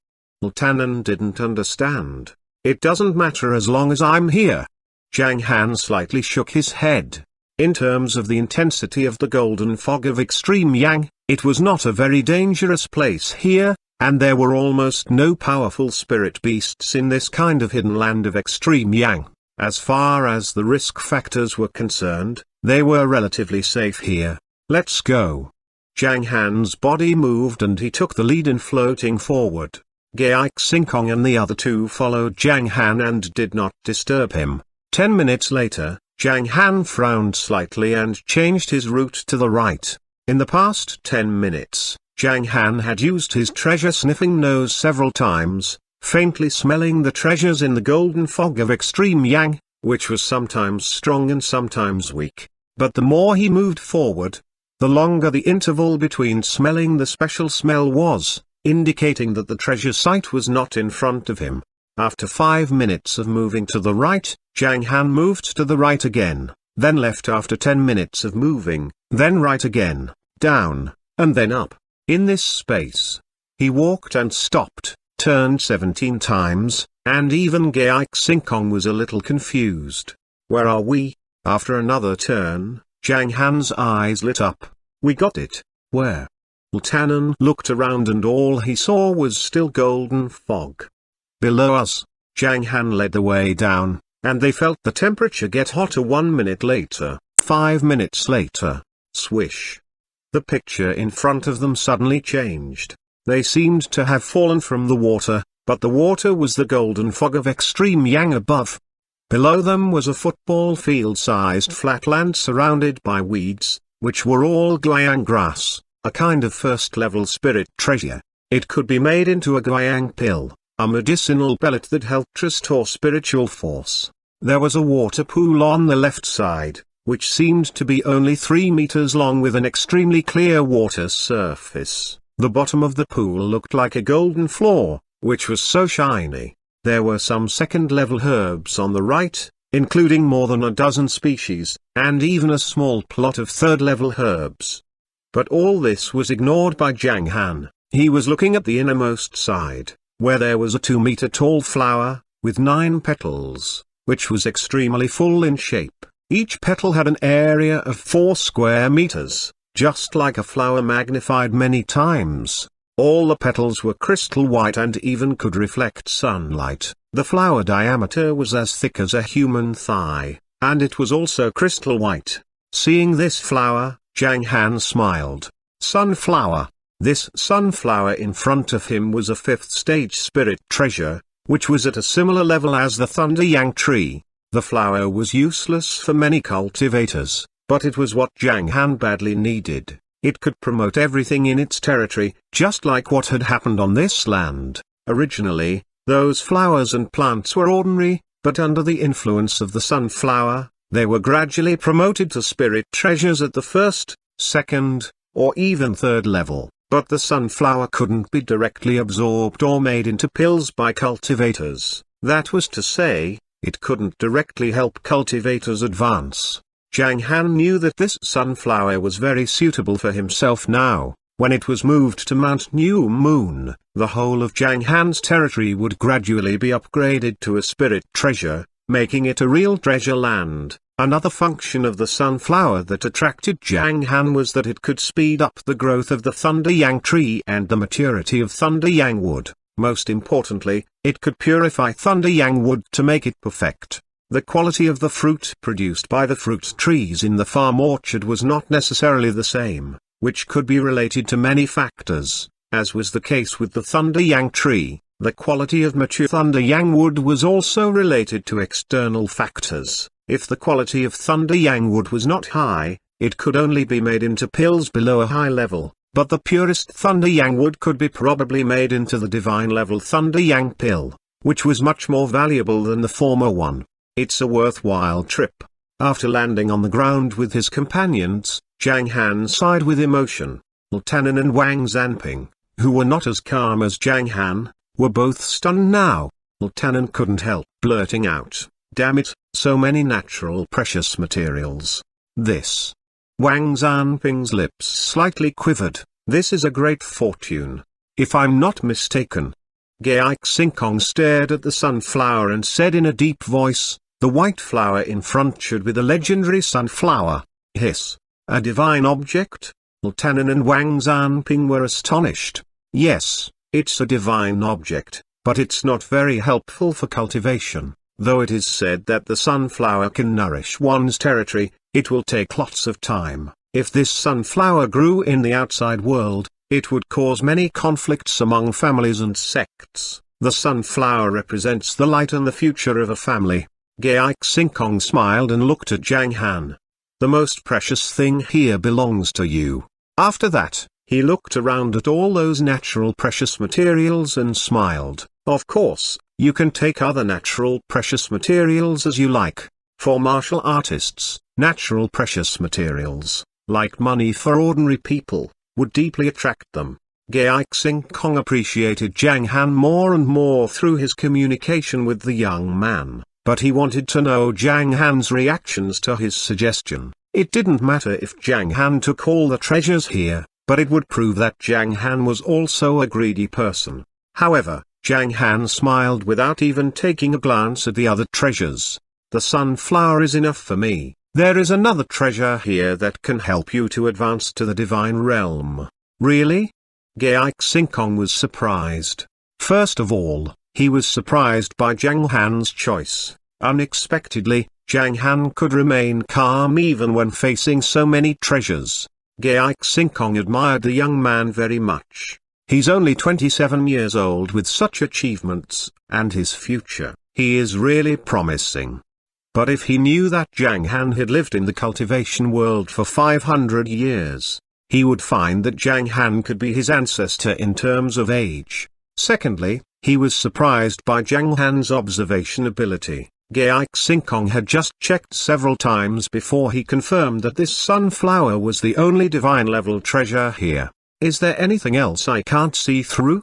Tanan didn't understand. It doesn't matter as long as I'm here. Zhang Han slightly shook his head. In terms of the intensity of the golden fog of extreme yang, it was not a very dangerous place here, and there were almost no powerful spirit beasts in this kind of hidden land of extreme yang. As far as the risk factors were concerned, they were relatively safe here. Let's go. Zhang Han's body moved and he took the lead in floating forward. Gai Xingkong and the other 2 followed Zhang Han and did not disturb him. 10 minutes later, Zhang Han frowned slightly and changed his route to the right. In the past 10 minutes, Zhang Han had used his treasure-sniffing nose several times, faintly smelling the treasures in the golden fog of extreme yang, which was sometimes strong and sometimes weak. But the more he moved forward, the longer the interval between smelling the special smell was, indicating that the treasure site was not in front of him. After 5 minutes of moving to the right, Zhang Han moved to the right again, then left after 10 minutes of moving, then right again, down, and then up. In this space, he walked and stopped, turned 17 times, and even Gai Xingkong was a little confused. Where are we? After another turn, Zhang Han's eyes lit up. We got it. Where? Tannen looked around and all he saw was still golden fog. Below us, Zhang Han led the way down, and they felt the temperature get hotter 1 minute later, 5 minutes later. Swish. The picture in front of them suddenly changed. They seemed to have fallen from the water, but the water was the golden fog of extreme yang above. Below them was a football field-sized flat land surrounded by weeds, which were all guiyang grass, a kind of first-level spirit treasure. It could be made into a guiyang pill, a medicinal pellet that helped restore spiritual force. There was a water pool on the left side, which seemed to be only 3 meters long with an extremely clear water surface. The bottom of the pool looked like a golden floor, which was so shiny. There were some second-level herbs on the right, including more than a dozen species, and even a small plot of third-level herbs. But all this was ignored by Zhang Han. He was looking at the innermost side, where there was a 2-meter-tall flower, with 9 petals, which was extremely full in shape. Each petal had an area of 4 square meters, just like a flower magnified many times. All the petals were crystal white and even could reflect sunlight. The flower diameter was as thick as a human thigh, and it was also crystal white. Seeing this flower, Zhang Han smiled. Sunflower. This sunflower in front of him was a 5th-stage spirit treasure, which was at a similar level as the thunder yang tree. The flower was useless for many cultivators, but it was what Zhang Han badly needed. It could promote everything in its territory, just like what had happened on this land. Originally, those flowers and plants were ordinary, but under the influence of the sunflower, they were gradually promoted to spirit treasures at the 1st, 2nd, or even 3rd level. But the sunflower couldn't be directly absorbed or made into pills by cultivators. That was to say, it couldn't directly help cultivators advance. Zhang Han knew that this sunflower was very suitable for himself now. When it was moved to Mount New Moon, the whole of Zhang Han's territory would gradually be upgraded to a spirit treasure, making it a real treasure land. Another function of the sunflower that attracted Zhang Han was that it could speed up the growth of the thunder yang tree and the maturity of thunder yang wood. Most importantly, it could purify thunder yang wood to make it perfect. The quality of the fruit produced by the fruit trees in the farm orchard was not necessarily the same, which could be related to many factors. As was the case with the thunder yang tree, the quality of mature thunder yang wood was also related to external factors. If the quality of thunder yang wood was not high, it could only be made into pills below a high level, but the purest thunder yang wood could be probably made into the divine level thunder yang pill, which was much more valuable than the former one. It's a worthwhile trip. After landing on the ground with his companions, Zhang Han sighed with emotion. Tannen and Wang Zanping, who were not as calm as Zhang Han, were both stunned now. Tannen couldn't help blurting out, "Damn it, so many natural precious materials. This." Wang Zanping's lips slightly quivered. "This is a great fortune. If I'm not mistaken." Gai Xingkong stared at the sunflower and said in a deep voice, "The white flower in front should be the legendary sunflower." Hiss. "A divine object?" Tannen and Wang Zanping were astonished. "Yes, it's a divine object, but it's not very helpful for cultivation. Though it is said that the sunflower can nourish one's territory, it will take lots of time. If this sunflower grew in the outside world, it would cause many conflicts among families and sects. The sunflower represents the light and the future of a family." Gai Xingkong smiled and looked at Zhang Han. "The most precious thing here belongs to you." After that, he looked around at all those natural precious materials and smiled. "Of course, you can take other natural precious materials as you like. For martial artists, natural precious materials, like money for ordinary people, would deeply attract them." Gai Xingkong appreciated Zhang Han more and more through his communication with the young man, but he wanted to know Zhang Han's reactions to his suggestion. It didn't matter if Zhang Han took all the treasures here, but it would prove that Zhang Han was also a greedy person. However, Zhang Han smiled without even taking a glance at the other treasures. "The sunflower is enough for me. There is another treasure here that can help you to advance to the divine realm." Really? Gai Xingkong was surprised. First of all, he was surprised by Zhang Han's choice. Unexpectedly, Zhang Han could remain calm even when facing so many treasures. Gai Xingkong admired the young man very much. He's only 27 years old with such achievements, and his future, he is really promising. But if he knew that Zhang Han had lived in the cultivation world for 500 years, he would find that Zhang Han could be his ancestor in terms of age. Secondly, he was surprised by Zhang Han's observation ability. Gai Xingkong had just checked several times before he confirmed that this sunflower was the only divine level treasure here. Is there anything else I can't see through?